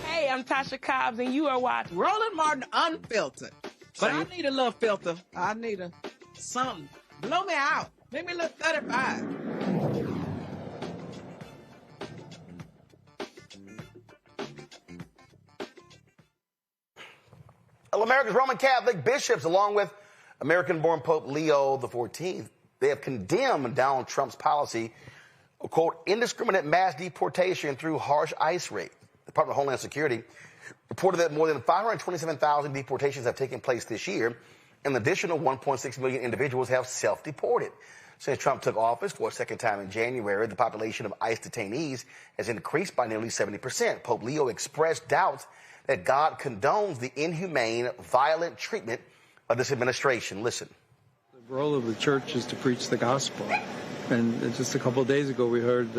Hey, I'm Tasha Cobbs, and you are watching Roland Martin Unfiltered. But I need a little filter. I need something. Blow me out. Make me look 35. Well, America's Roman Catholic bishops, along with American-born Pope Leo XIV, they have condemned Donald Trump's policy of, quote, indiscriminate mass deportation through harsh ICE raid. The Department of Homeland Security reported that more than 527,000 deportations have taken place this year, and an additional 1.6 million individuals have self-deported. Since Trump took office for a second time in January, the population of ICE detainees has increased by nearly 70%. Pope Leo expressed doubts that God condones the inhumane, violent treatment of this administration. Listen. The role of the church is to preach the gospel. And just a couple of days ago, we heard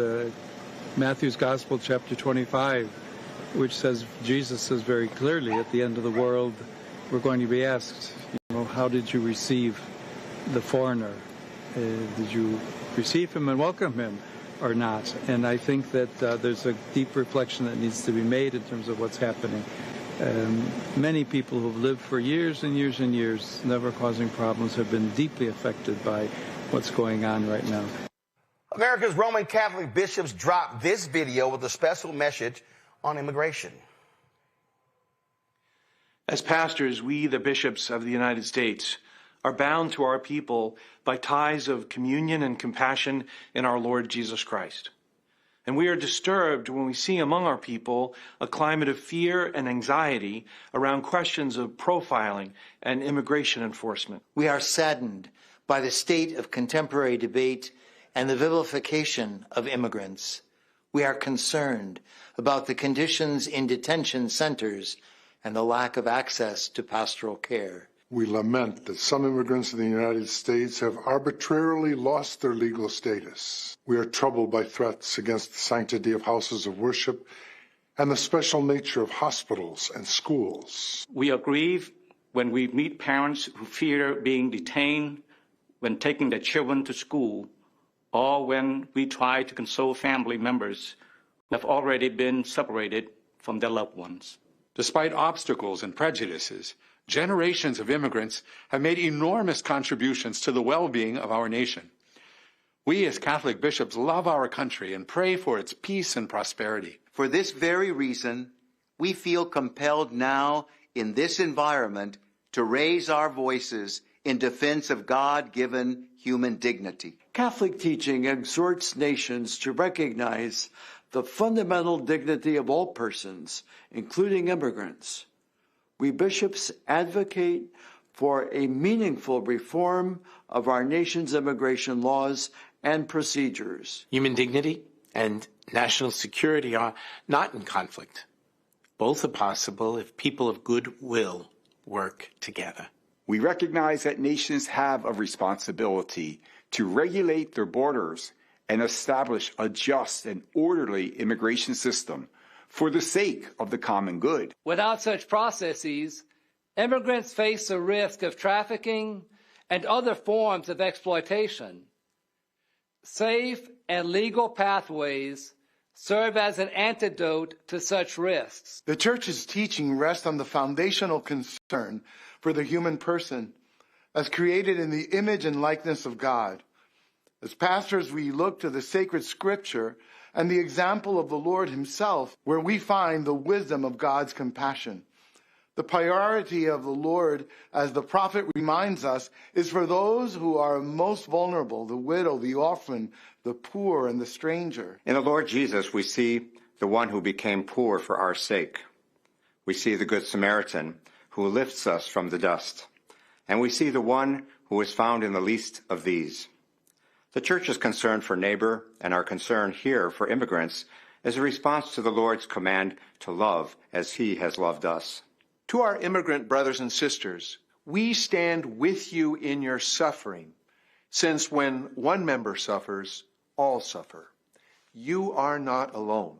Matthew's Gospel, chapter 25, which says, Jesus says very clearly, at the end of the world, we're going to be asked, how did you receive the foreigner? Did you receive him and welcome him or not? And I think that there's a deep reflection that needs to be made in terms of what's happening. Many people who have lived for years and years and years, never causing problems, have been deeply affected by what's going on right now. America's Roman Catholic bishops dropped this video with a special message on immigration. As pastors, we, the bishops of the United States, are bound to our people by ties of communion and compassion in our Lord Jesus Christ. And we are disturbed when we see among our people a climate of fear and anxiety around questions of profiling and immigration enforcement. We are saddened by the state of contemporary debate and the vilification of immigrants. We are concerned about the conditions in detention centers and the lack of access to pastoral care. We lament that some immigrants in the United States have arbitrarily lost their legal status. We are troubled by threats against the sanctity of houses of worship and the special nature of hospitals and schools. We are grieved when we meet parents who fear being detained when taking their children to school, or when we try to console family members who have already been separated from their loved ones. Despite obstacles and prejudices, generations of immigrants have made enormous contributions to the well-being of our nation. We as Catholic bishops love our country and pray for its peace and prosperity. For this very reason, we feel compelled now in this environment to raise our voices in defense of God-given human dignity. Catholic teaching exhorts nations to recognize the fundamental dignity of all persons, including immigrants. We bishops advocate for a meaningful reform of our nation's immigration laws and procedures. Human dignity and national security are not in conflict. Both are possible if people of good will work together. We recognize that nations have a responsibility to regulate their borders and establish a just and orderly immigration system for the sake of the common good. Without such processes, immigrants face the risk of trafficking and other forms of exploitation. Safe and legal pathways serve as an antidote to such risks. The Church's teaching rests on the foundational concern for the human person as created in the image and likeness of God. As pastors, we look to the sacred scripture and the example of the Lord himself, where we find the wisdom of God's compassion. The priority of the Lord, as the prophet reminds us, is for those who are most vulnerable, the widow, the orphan, the poor, and the stranger. In the Lord Jesus, we see the one who became poor for our sake. We see the Good Samaritan who lifts us from the dust. And we see the one who is found in the least of these. The Church's concern for neighbor and our concern here for immigrants is a response to the Lord's command to love as he has loved us. To our immigrant brothers and sisters, we stand with you in your suffering, since when one member suffers, all suffer. You are not alone.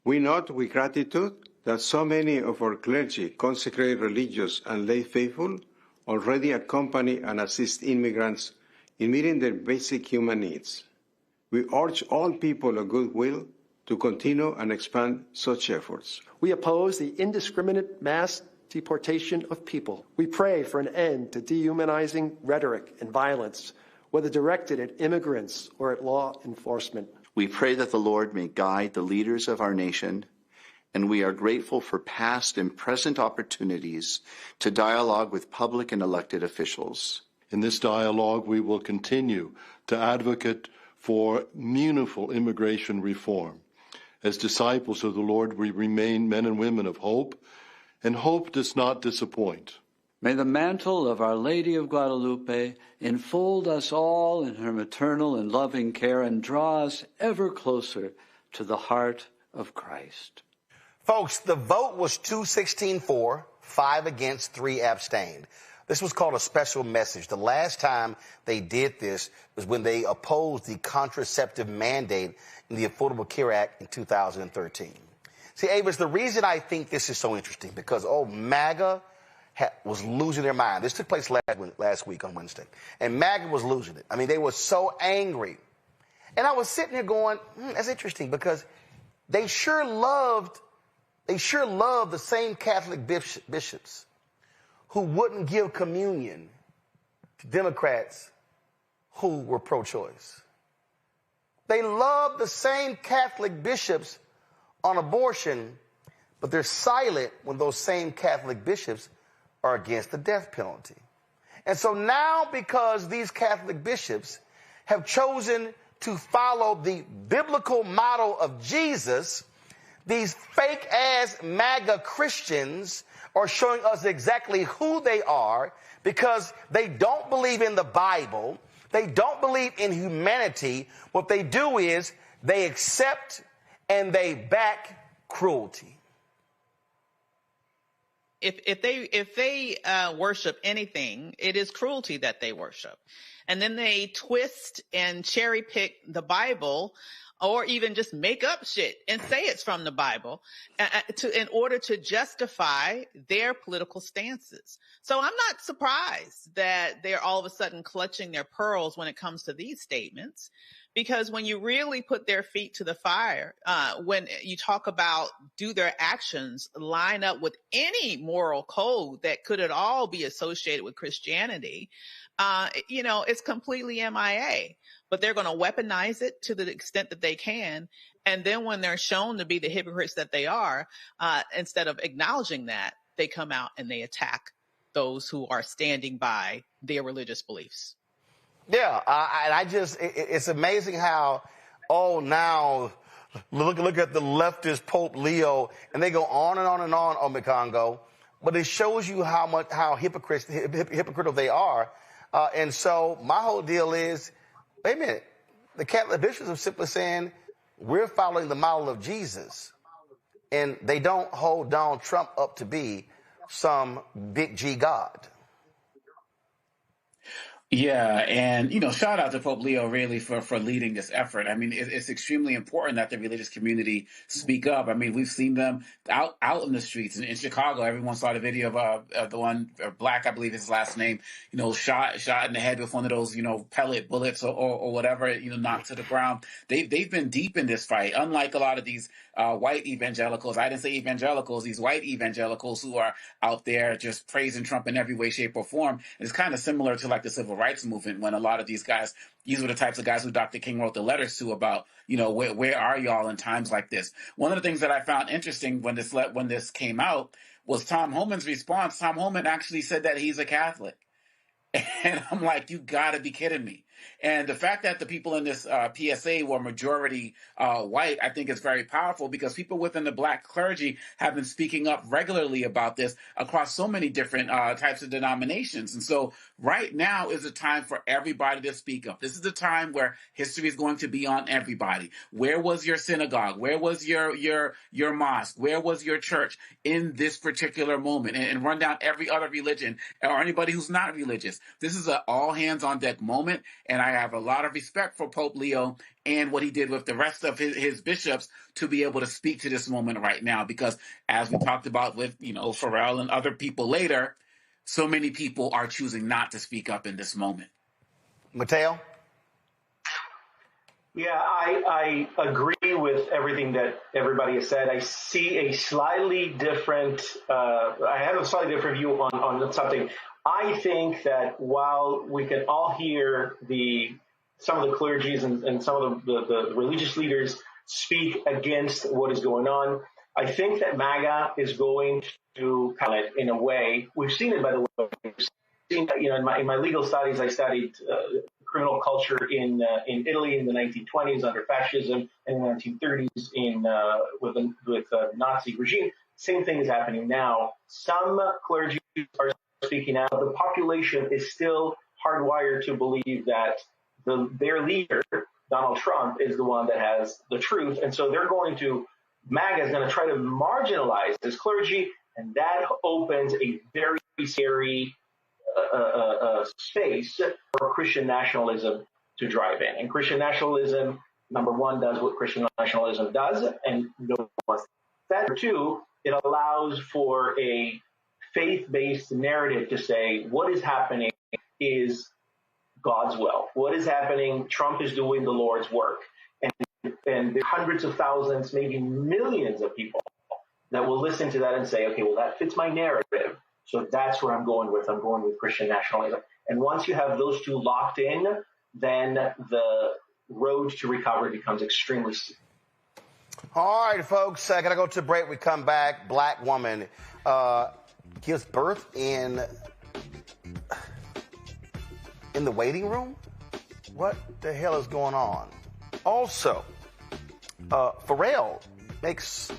We note with gratitude that so many of our clergy, consecrated religious and lay faithful, already accompany and assist immigrants in meeting their basic human needs. We urge all people of goodwill to continue and expand such efforts. We oppose the indiscriminate mass deportation of people. We pray for an end to dehumanizing rhetoric and violence, whether directed at immigrants or at law enforcement. We pray that the Lord may guide the leaders of our nation, and we are grateful for past and present opportunities to dialogue with public and elected officials. In this dialogue, we will continue to advocate for meaningful immigration reform. As disciples of the Lord, we remain men and women of hope, and hope does not disappoint. May the mantle of Our Lady of Guadalupe enfold us all in her maternal and loving care and draw us ever closer to the heart of Christ. Folks, the vote was 216 for, 5 against, 3 abstained. This was called a special message. The last time they did this was when they opposed the contraceptive mandate in the Affordable Care Act in 2013. See, Avis, the reason I think this is so interesting because, MAGA was losing their mind. This took place last week on Wednesday. And MAGA was losing it. I mean, they were so angry. And I was sitting here going, that's interesting because they sure loved the same Catholic bishops who wouldn't give communion to Democrats who were pro-choice. They love the same Catholic bishops on abortion, but they're silent when those same Catholic bishops are against the death penalty. And so now, because these Catholic bishops have chosen to follow the biblical model of Jesus, these fake-ass MAGA Christians are showing us exactly who they are because they don't believe in the Bible. They don't believe in humanity. What they do is they accept and they back cruelty. If they worship anything, it is cruelty that they worship. And then they twist and cherry pick the Bible or even just make up shit and say it's from the Bible in order to justify their political stances. So I'm not surprised that they're all of a sudden clutching their pearls when it comes to these statements, Because when you really put their feet to the fire, when you talk about do their actions line up with any moral code that could at all be associated with Christianity, it's completely MIA. But they're going to weaponize it to the extent that they can. And then when they're shown to be the hypocrites that they are, instead of acknowledging that, they come out and they attack those who are standing by their religious beliefs. Yeah, it's amazing how, now look at the leftist Pope Leo, and they go on and on and on, Omekongo, but it shows you how hypocritical they are. And so my whole deal is, wait a minute, the Catholic bishops are simply saying, we're following the model of Jesus, and they don't hold Donald Trump up to be some big G God. Yeah, and, shout out to Pope Leo really for leading this effort. I mean, it's extremely important that the religious community speak up. I mean, we've seen them out in the streets. In Chicago, everyone saw the video of the one, Black, I believe his last name, shot in the head with one of those, pellet bullets or whatever, knocked to the ground. They've been deep in this fight, unlike a lot of these white evangelicals. I didn't say evangelicals, these white evangelicals who are out there just praising Trump in every way, shape, or form. It's kind of similar to like the civil rights movement, when a lot of these guys, these were the types of guys who Dr. King wrote the letters to about, where are y'all in times like this? One of the things that I found interesting when this came out was Tom Homan's response. Tom Homan actually said that he's a Catholic. And I'm like, you gotta be kidding me. And the fact that the people in this PSA were majority white, I think is very powerful, because people within the Black clergy have been speaking up regularly about this across so many different types of denominations. And so right now is a time for everybody to speak up. This is the time where history is going to be on everybody. Where was your synagogue? Where was your mosque? Where was your church in this particular moment? And run down every other religion or anybody who's not religious. This is an all hands on deck moment. And I have a lot of respect for Pope Leo and what he did with the rest of his bishops to be able to speak to this moment right now. Because as we talked about with, Pharrell and other people later, so many people are choosing not to speak up in this moment. Mateo? Yeah, I agree with everything that everybody has said. I see a slightly different, I have a slightly different view on something. I think that while we can all hear some of the clergies and some of the religious leaders speak against what is going on, I think that MAGA is going to kind of, in a way, we've seen it, by the way. We've seen, in my legal studies, I studied criminal culture in Italy in the 1920s under fascism, and in the 1930s with the Nazi regime. Same thing is happening now. Some clergy are speaking out. The population is still hardwired to believe that their leader, Donald Trump, is the one that has the truth. And so MAGA is going to try to marginalize this clergy, and that opens a very scary space for Christian nationalism to drive in. And Christian nationalism, number one, does what Christian nationalism does, and no one wants that. Number two, it allows for a faith-based narrative to say what is happening is God's will. What is happening? Trump is doing the Lord's work. And there are hundreds of thousands, maybe millions of people that will listen to that and say, okay, well, that fits my narrative. So that's where I'm going with. I'm going with Christian nationalism. And once you have those two locked in, then the road to recovery becomes extremely steep. All right, folks, I got to go to a break. We come back. Black woman gives birth in the waiting room? What the hell is going on? Also, Pharrell makes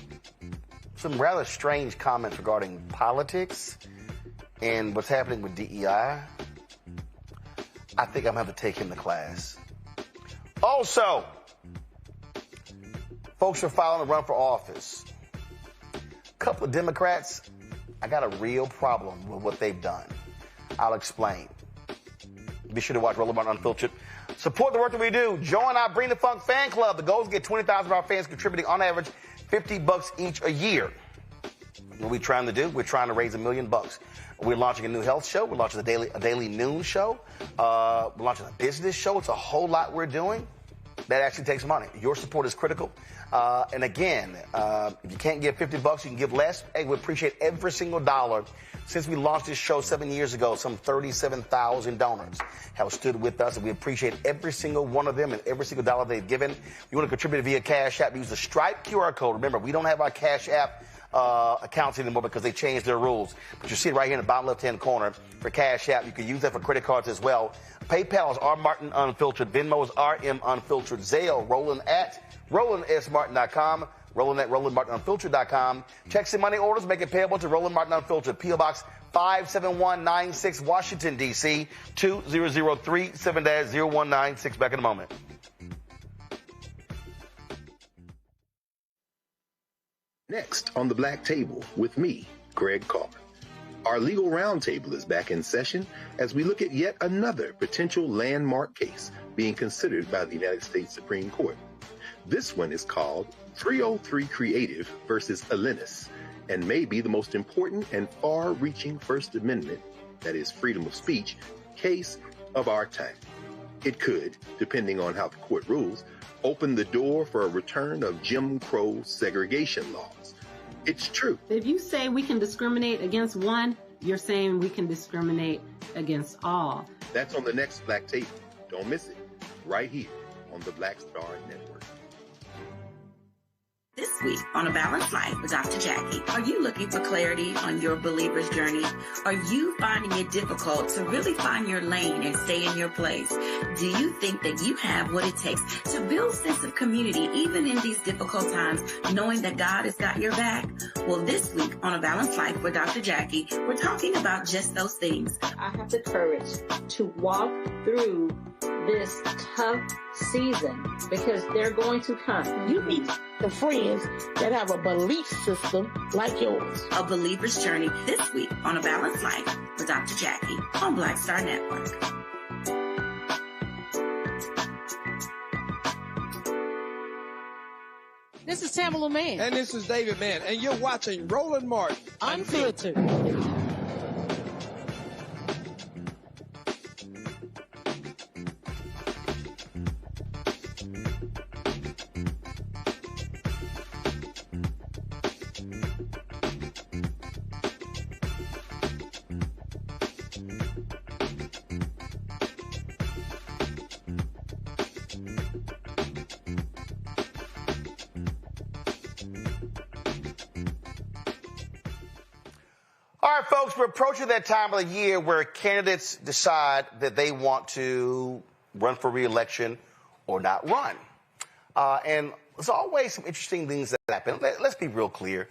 some rather strange comments regarding politics and what's happening with DEI. I think I'm going to have to take him to class. Also, folks are filing a run for office. A couple of Democrats, I got a real problem with what they've done. I'll explain. Be sure to watch Roland Martin Unfiltered. Support the work that we do. Join our Bring the Funk fan club. The goal is to get 20,000 of our fans contributing on average $50 each a year. What are we trying to do? We're trying to raise $1 million. We're launching a new health show. We're launching a daily noon show. We're launching a business show. It's a whole lot we're doing. that actually takes money. Your support is critical. And again, if you can't give $50, you can give less. Hey, we appreciate every single dollar. Since we launched this show 7 years ago, some 37,000 donors have stood with us, and we appreciate every single one of them and every single dollar they've given. If you want to contribute via Cash App, use the Stripe QR code. Remember, we don't have our Cash App accounts anymore because they changed their rules. But you see it right here in the bottom left-hand corner for Cash App. You can use that for credit cards as well. PayPal is R. Martin Unfiltered. Venmo is RM Unfiltered. Zelle, Roland at RolandSMartin.com. Roland at RolandMartinUnfiltered.com. Checks and money orders make it payable to Roland Martin Unfiltered. P.O. Box 57196, Washington, D.C. 20037-0196. Back in a moment. Next on the Black Table with me, Greg Carr. Our legal roundtable is back in session as we look at yet another potential landmark case being considered by the United States Supreme Court. This one is called 303 Creative versus Alennis, and may be the most important and far-reaching First Amendment, that is freedom of speech, case of our time. It could, depending on how the court rules, open the door for a return of Jim Crow segregation laws. It's true. If you say we can discriminate against one, you're saying we can discriminate against all. That's on the next Black Table. Don't miss it. Right here on the Black Star Network. This week on A Balanced Life with Dr. Jackie, are you looking for clarity on your believer's journey? Are you finding it difficult to really find your lane and stay in your place? Do you think that you have what it takes to build a sense of community even in these difficult times, knowing that God has got your back? Well, this week on A Balanced Life with Dr. Jackie, we're talking about just those things. I have the courage to walk through this tough season because they're going to come. You need the friends that have a belief system like yours. A believer's journey this week on A Balanced Life with Dr. Jackie on Black Star Network. This is Tamala Mann. And this is David Mann. And you're watching Roland Martin Unfiltered. All right, folks, we're approaching that time of the year where candidates decide that they want to run for re-election or not run. And there's always some interesting things that happen. Let's be real clear.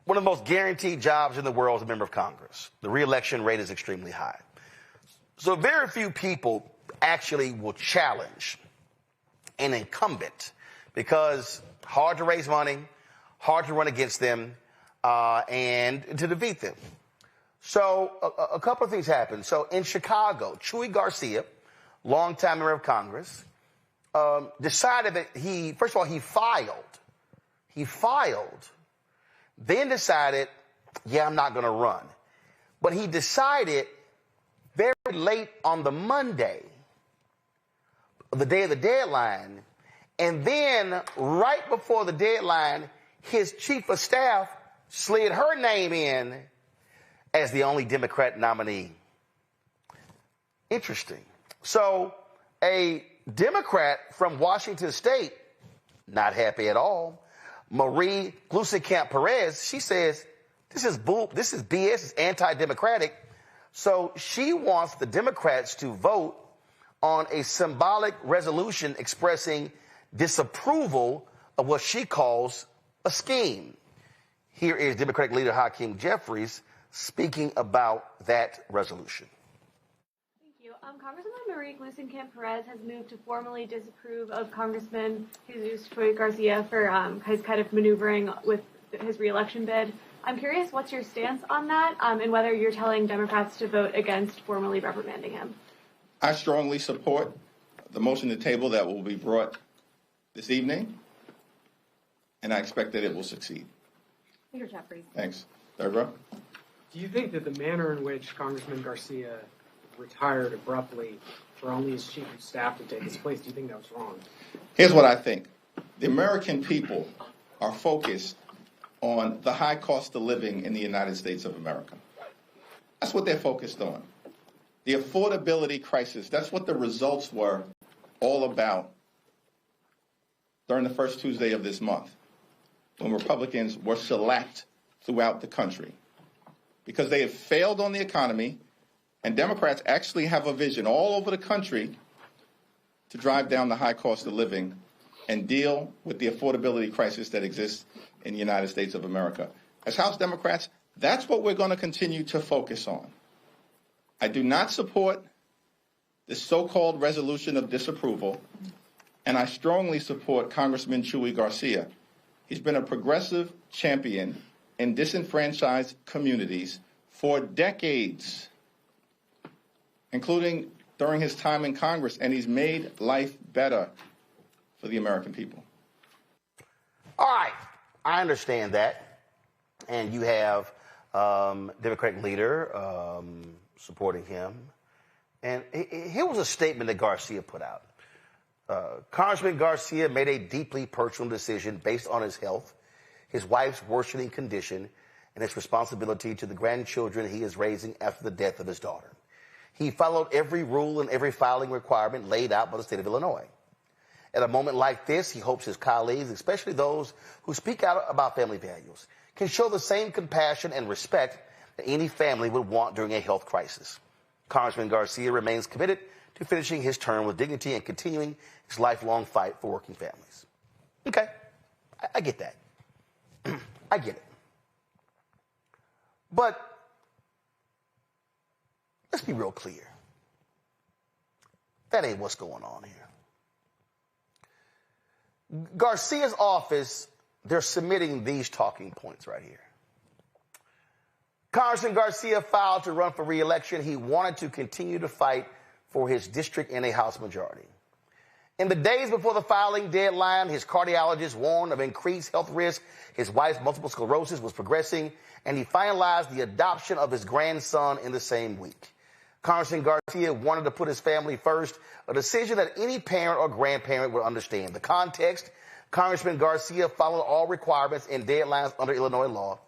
One of the most guaranteed jobs in the world is a member of Congress. The re-election rate is extremely high. So very few people actually will challenge an incumbent because hard to raise money, hard to run against them, and to defeat them. So a couple of things happened. So in Chicago, Chuy Garcia, longtime member of Congress, decided that first of all, he filed, then decided, yeah, I'm not going to run. But he decided very late on the Monday, the day of the deadline, and then right before the deadline, his chief of staff slid her name in as the only Democrat nominee. Interesting. So a Democrat from Washington State, not happy at all, Marie Gluesenkamp Perez, she says, this is BS, it's anti-democratic. So she wants the Democrats to vote on a symbolic resolution expressing disapproval of what she calls a scheme. Here is Democratic leader Hakeem Jeffries speaking about that resolution. Thank you. Congresswoman Marie Gluesenkamp Perez has moved to formally disapprove of Congressman Jesus Chuy Garcia for his kind of maneuvering with his reelection bid. I'm curious, what's your stance on that, and whether you're telling Democrats to vote against formally reprimanding him? I strongly support the motion to table that will be brought this evening, and I expect that it will succeed. Leader Jeffries. Thanks. Third row. Do you think that the manner in which Congressman Garcia retired abruptly for only his chief of staff to take his place. Do you think that was wrong? Here's what I think. The American people are focused on the high cost of living in the United States of America. That's what they're focused on. The affordability crisis, that's what the results were all about during the first Tuesday of this month, when Republicans were select throughout the country. Because they have failed on the economy, and Democrats actually have a vision all over the country to drive down the high cost of living and deal with the affordability crisis that exists in the United States of America. As House Democrats, that's what we're going to continue to focus on. I do not support this so-called resolution of disapproval, and I strongly support Congressman Chuy Garcia. He's been a progressive champion in disenfranchised communities for decades, including during his time in Congress, and he's made life better for the American people. All right, I understand that. And you have Democratic leader supporting him. And here was a statement that Garcia put out. Congressman Garcia made a deeply personal decision based on his health, his wife's worsening condition, and his responsibility to the grandchildren he is raising after the death of his daughter. He followed every rule and every filing requirement laid out by the state of Illinois. At a moment like this, he hopes his colleagues, especially those who speak out about family values, can show the same compassion and respect that any family would want during a health crisis. Congressman Garcia remains committed to finishing his term with dignity and continuing his lifelong fight for working families. Okay, I get that. I get it. But let's be real clear. That ain't what's going on here. Garcia's office, they're submitting these talking points right here. Congressman Garcia filed to run for re-election. He wanted to continue to fight for his district in a House majority. In the days before the filing deadline, his cardiologist warned of increased health risk. His wife's multiple sclerosis was progressing, and he finalized the adoption of his grandson in the same week. Congressman Garcia wanted to put his family first, a decision that any parent or grandparent would understand. The context, Congressman Garcia followed all requirements and deadlines under Illinois law.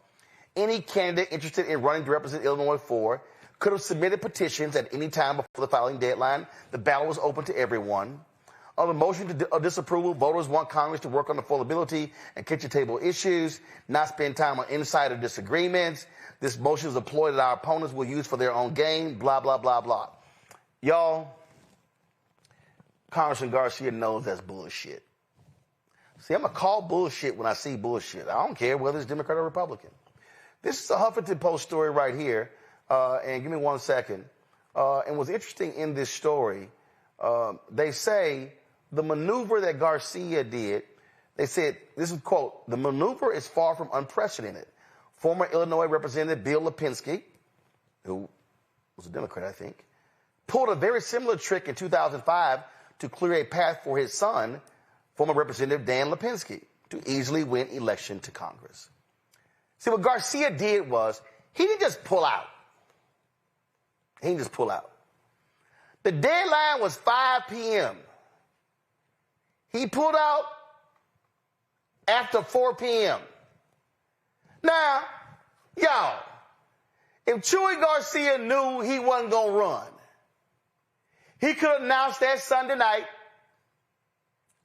Any candidate interested in running to represent Illinois 4 could have submitted petitions at any time before the filing deadline. The ballot was open to everyone. On the motion of disapproval, voters want Congress to work on affordability and kitchen table issues, not spend time on insider disagreements. This motion is a ploy that our opponents will use for their own gain, blah, blah, blah, blah. Y'all, Congressman Garcia knows that's bullshit. See, I'm going to call bullshit when I see bullshit. I don't care whether it's Democrat or Republican. This is a Huffington Post story right here. And give me 1 second. And what's interesting in this story, they say the maneuver that Garcia did, they said, this is a quote, the maneuver is far from unprecedented. Former Illinois Representative Bill Lipinski, who was a Democrat, I think, pulled a very similar trick in 2005 to clear a path for his son, former Representative Dan Lipinski, to easily win election to Congress. See, what Garcia did was, he didn't just pull out. He didn't just pull out. The deadline was 5 p.m. He pulled out after 4 p.m. Now, y'all, if Chuy Garcia knew he wasn't going to run, he could have announced that Sunday night,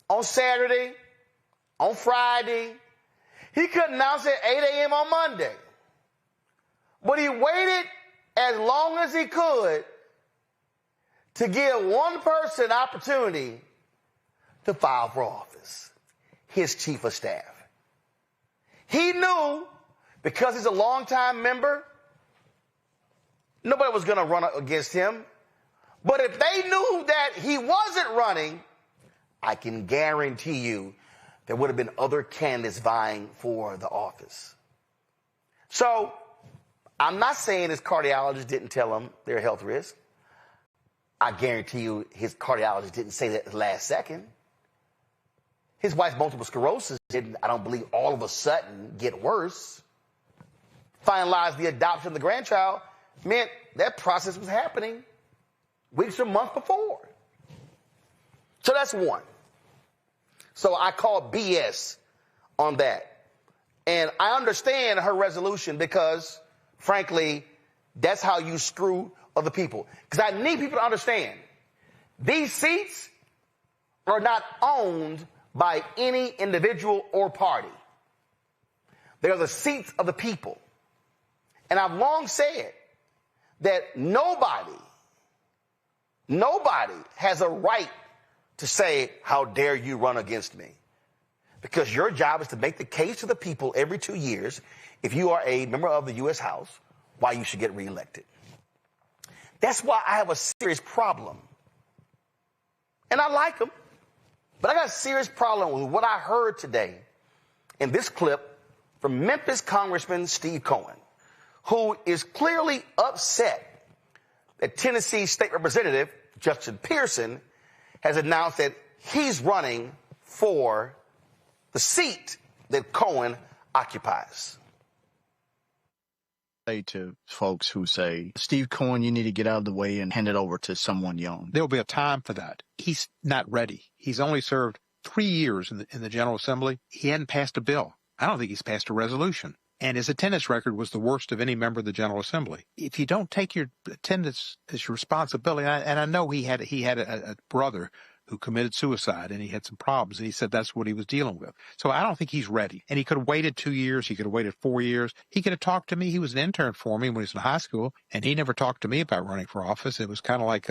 on Saturday, on Friday. He could announce it at 8 a.m. on Monday. But he waited as long as he could to give one person an opportunity to file for office, his chief of staff. He knew, because he's a longtime member, nobody was going to run against him. But if they knew that he wasn't running, I can guarantee you there would have been other candidates vying for the office. So I'm not saying his cardiologist didn't tell him their health risk. I guarantee you his cardiologist didn't say that at the last second. His wife's multiple sclerosis didn't, I don't believe, all of a sudden get worse. Finalize the adoption of the grandchild meant that process was happening weeks or months before. So that's one. So I call BS on that. And I understand her resolution because, frankly, that's how you screw other people. Because I need people to understand these seats are not owned by any individual or party. They are the seats of the people. And I've long said that nobody has a right to say, how dare you run against me? Because your job is to make the case to the people every 2 years, if you are a member of the U.S. House, why you should get reelected. That's why I have a serious problem. And I like them, but I got a serious problem with what I heard today in this clip from Memphis Congressman Steve Cohen, who is clearly upset that Tennessee State Representative Justin Pearson has announced that he's running for the seat that Cohen occupies. Say to folks who say, Steve Cohen, you need to get out of the way and hand it over to someone young. There'll be a time for that. He's not ready. He's only served 3 years in the General Assembly. He hadn't passed a bill. I don't think he's passed a resolution. And his attendance record was the worst of any member of the General Assembly. If you don't take your attendance as your responsibility, and I know he had a brother who committed suicide, and he had some problems, and he said that's what he was dealing with. So I don't think he's ready. And he could have waited 2 years. He could have waited 4 years. He could have talked to me. He was an intern for me when he was in high school, and he never talked to me about running for office. It was kind of like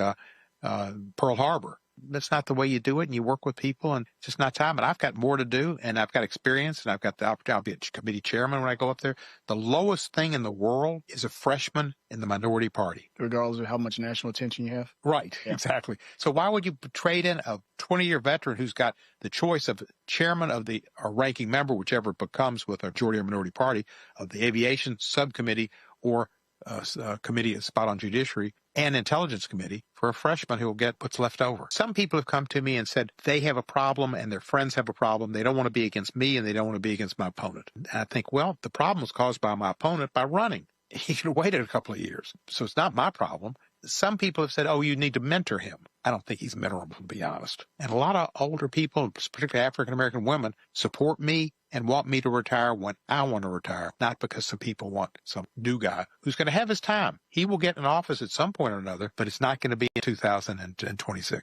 Pearl Harbor. That's not the way you do it, and you work with people, and it's just not time. And I've got more to do, and I've got experience, and I've got the opportunity. I'll be a committee chairman when I go up there. The lowest thing in the world is a freshman in the minority party. Regardless of how much national attention you have? Right, yeah. Exactly. So why would you trade in a 20-year veteran who's got the choice of chairman of the or ranking member, whichever it becomes with a majority or minority party, of the aviation subcommittee or committee, a spot on judiciary, and intelligence committee for a freshman who will get what's left over. Some people have come to me and said they have a problem and their friends have a problem. They don't want to be against me and they don't want to be against my opponent. And I think, well, the problem was caused by my opponent by running. He should have waited a couple of years. So it's not my problem. Some people have said, oh, you need to mentor him. I don't think he's mentorable, to be honest. And a lot of older people, particularly African-American women, support me and want me to retire when I want to retire, not because some people want some new guy who's going to have his time. He will get in office at some point or another, but it's not going to be in 2026.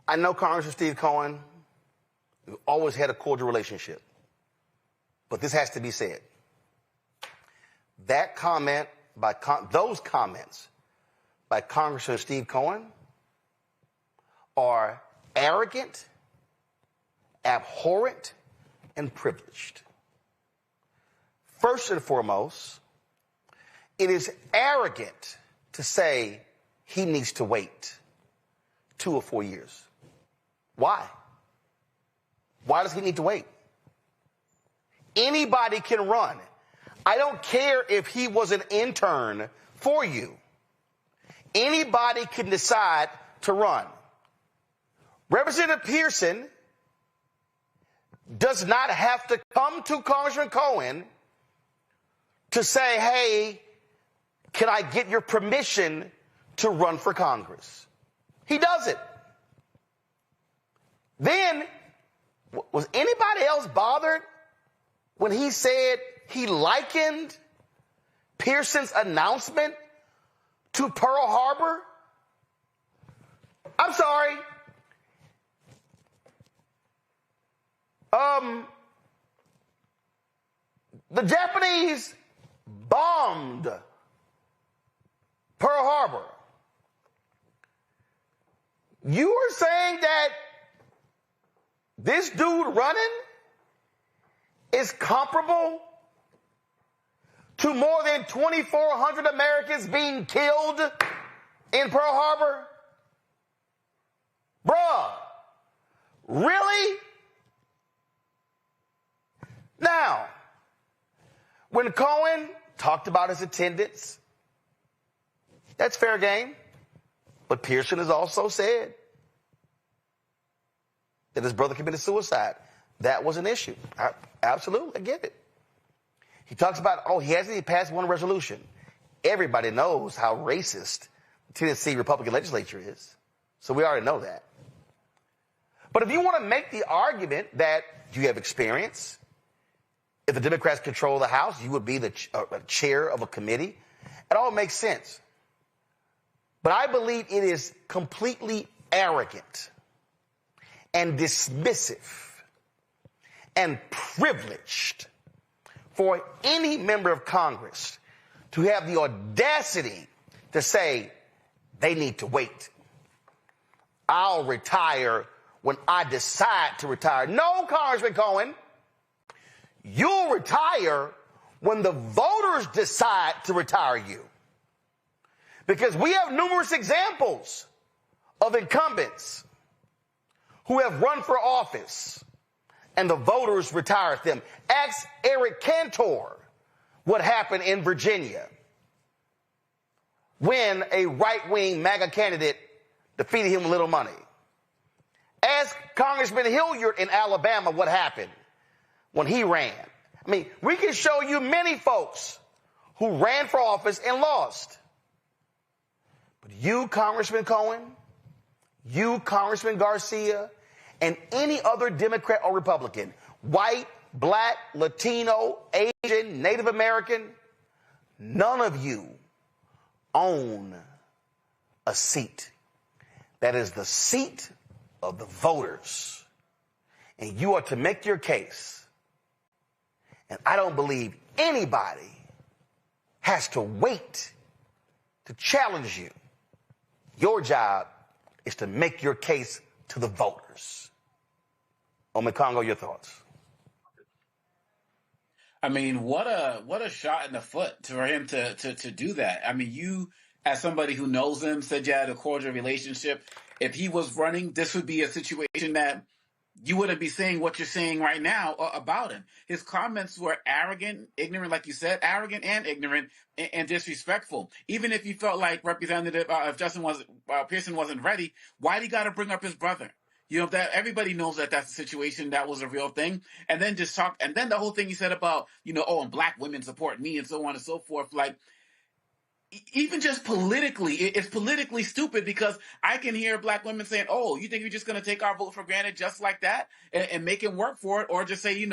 I know Congressman Steve Cohen. We've always had a cordial relationship. But this has to be said. That comment by those comments by Congressman Steve Cohen are arrogant, abhorrent, and privileged. First and foremost, it is arrogant to say he needs to wait 2 or 4 years. Why? Why does he need to wait? Anybody can run. I don't care if he was an intern for you. Anybody can decide to run. Representative Pearson does not have to come to Congressman Cohen to say, hey, can I get your permission to run for Congress? He does it. Then, was anybody else bothered when he said he likened Pearson's announcement to Pearl Harbor? I'm sorry. The Japanese bombed Pearl Harbor. You are saying that this dude running is comparable to more than 2,400 Americans being killed in Pearl Harbor? Bruh, really? Now, when Cohen talked about his attendance, that's fair game. But Pearson has also said that his brother committed suicide. That was an issue. Absolutely, I get it. He talks about, oh, he hasn't even passed one resolution. Everybody knows how racist the Tennessee Republican legislature is. So we already know that. But if you want to make the argument that you have experience, if the Democrats control the House, you would be the chair of a committee, it all makes sense. But I believe it is completely arrogant and dismissive and privileged for any member of Congress to have the audacity to say they need to wait. I'll retire when I decide to retire. No, Congressman Cohen, you'll retire when the voters decide to retire you. Because we have numerous examples of incumbents who have run for office and the voters retired them. Ask Eric Cantor what happened in Virginia when a right-wing MAGA candidate defeated him with little money. Ask Congressman Hilliard in Alabama what happened when he ran. I mean, we can show you many folks who ran for office and lost. But you, Congressman Cohen, you, Congressman Garcia, and any other Democrat or Republican, white, black, Latino, Asian, Native American, none of you own a seat. That is the seat of the voters. And you are to make your case. And I don't believe anybody has to wait to challenge you. Your job is to make your case to the voters. Omen Congo, your thoughts? I mean, what a shot in the foot for him to do that. I mean, you, as somebody who knows him, said you had a cordial relationship. If he was running, this would be a situation that you wouldn't be saying what you're saying right now about him. His comments were arrogant, ignorant, like you said, arrogant and ignorant and disrespectful. Even if you felt like Representative, if Pearson wasn't ready, why do you got to bring up his brother? You know, that everybody knows that that's a situation, that was a real thing. And then and then the whole thing he said about, oh, and black women support me and so on and so forth. Like, even just politically, it's politically stupid, because I can hear black women saying, oh, you think you're just going to take our vote for granted just like that and make him work for it? Or just say,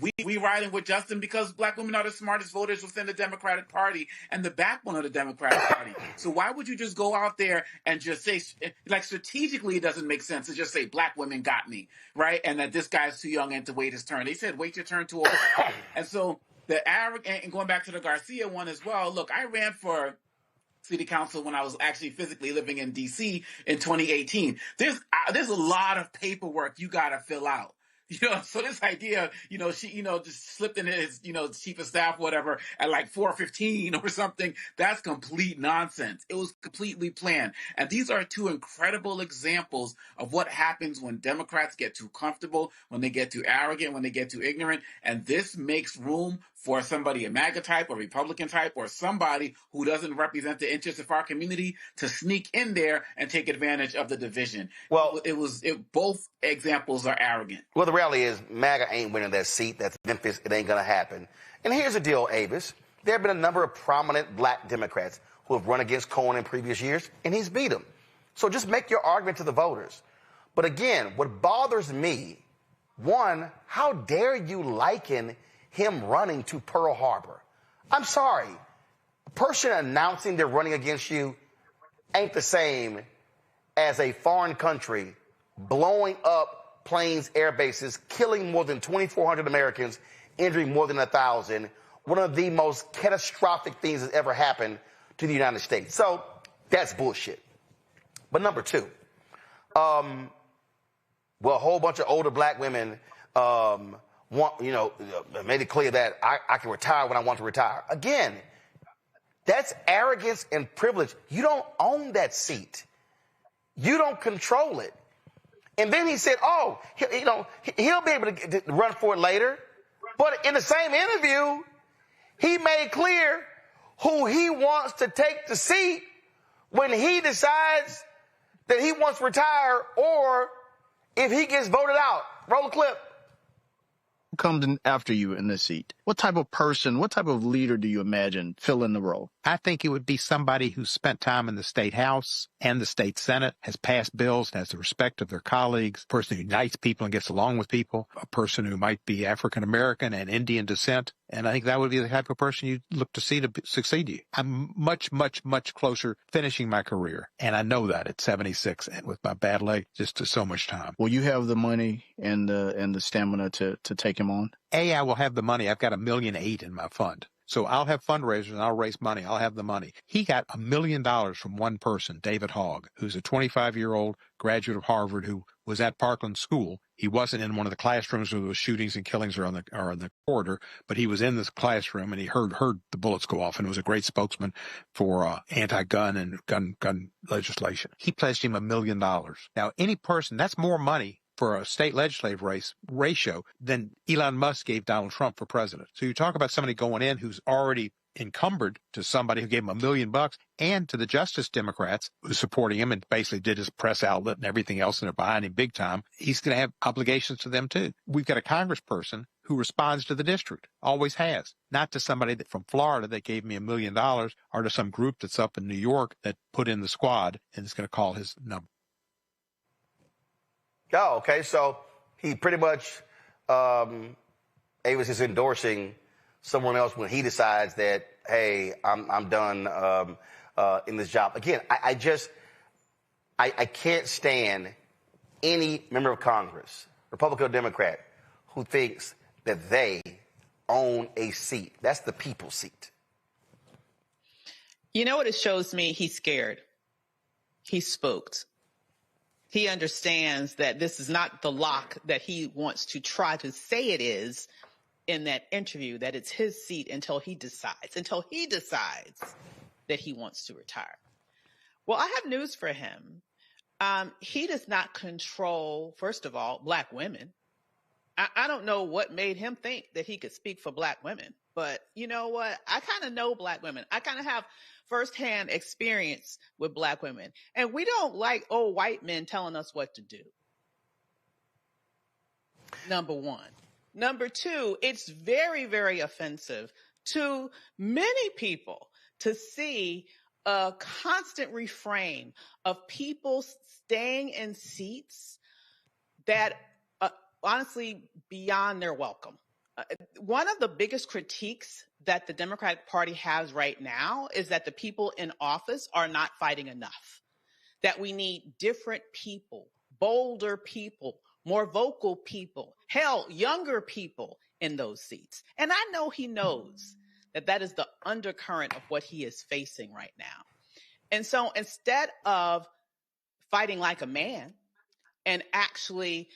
we riding with Justin because black women are the smartest voters within the Democratic Party and the backbone of the Democratic Party. So why would you just go out there and just say, like, strategically, it doesn't make sense to just say black women got me, right? And that this guy's too young and to wait his turn. They said, wait your turn to old. And so and going back to the Garcia one as well, look, I ran for city council when I was actually physically living in D.C. in 2018. There's a lot of paperwork you got to fill out. So this idea, she, just slipped in his, chief of staff, whatever, at like 4:15 or something. That's complete nonsense. It was completely planned. And these are two incredible examples of what happens when Democrats get too comfortable, when they get too arrogant, when they get too ignorant. And this makes room for somebody, a MAGA type or Republican type, or somebody who doesn't represent the interests of our community, to sneak in there and take advantage of the division. Well, both examples are arrogant. Well, the reality is MAGA ain't winning that seat. That's Memphis. It ain't going to happen. And here's the deal, Avis. There have been a number of prominent black Democrats who have run against Cohen in previous years, and he's beat them. So just make your argument to the voters. But again, what bothers me, one, how dare you liken him running to Pearl Harbor? I'm sorry. A person announcing they're running against you ain't the same as a foreign country blowing up planes, air bases, killing more than 2,400 Americans, injuring more than 1,000. One of the most catastrophic things that's ever happened to the United States. So that's bullshit. But number two, a whole bunch of older black women made it clear that I can retire when I want to retire. Again, that's arrogance and privilege. You don't own that seat. You don't control it. And then he said, he'll be able to run for it later. But in the same interview, he made clear who he wants to take the seat when he decides that he wants to retire, or if he gets voted out. Roll the clip. Who comes in after you in this seat? What type of person, what type of leader do you imagine filling the role? I think it would be somebody who spent time in the state house and the state senate, has passed bills, and has the respect of their colleagues, a person who unites people and gets along with people, a person who might be African American and Indian descent. And I think that would be the type of person you'd look to see to succeed you. I'm much, much, much closer finishing my career. And I know that at 76 and with my bad leg, just so much time. Will you have the money and the stamina to take him on? I will have the money. I've got $1.8 million in my fund. So I'll have fundraisers and I'll raise money. I'll have the money. He got $1 million from one person, David Hogg, who's a 25-year-old graduate of Harvard who was at Parkland School. He wasn't in one of the classrooms where the shootings and killings are on the corridor, but he was in this classroom and he heard the bullets go off and was a great spokesman for anti-gun and gun legislation. He pledged him $1 million. Now, any person, that's more money for a state legislative race ratio than Elon Musk gave Donald Trump for president. So you talk about somebody going in who's already encumbered to somebody who gave him $1 million and to the Justice Democrats who's supporting him and basically did his press outlet and everything else and they're behind him big time. He's going to have obligations to them too. We've got a congressperson who responds to the district, always has, not to somebody that from Florida that gave me $1 million or to some group that's up in New York that put in the squad and is going to call his number. Oh, okay. So he pretty much Avis is endorsing someone else when he decides that, hey, I'm done in this job. Again, I can't stand any member of Congress, Republican or Democrat, who thinks that they own a seat. That's the people's seat. You know what it shows me? He's scared. He's spooked. He understands that this is not the lock that he wants to try to say it is in that interview, that it's his seat until he decides that he wants to retire. Well, I have news for him. He does not control, first of all, Black women. I don't know what made him think that he could speak for Black women, but you know what? I kind of know Black women. I kind of have firsthand experience with Black women. And we don't like old white men telling us what to do. Number one. Number two, it's very, very offensive to many people to see a constant refrain of people staying in seats that honestly beyond their welcome. One of the biggest critiques that the Democratic Party has right now is that the people in office are not fighting enough, that we need different people, bolder people, more vocal people, hell, younger people in those seats. And I know he knows that that is the undercurrent of what he is facing right now. And so instead of fighting like a man and actually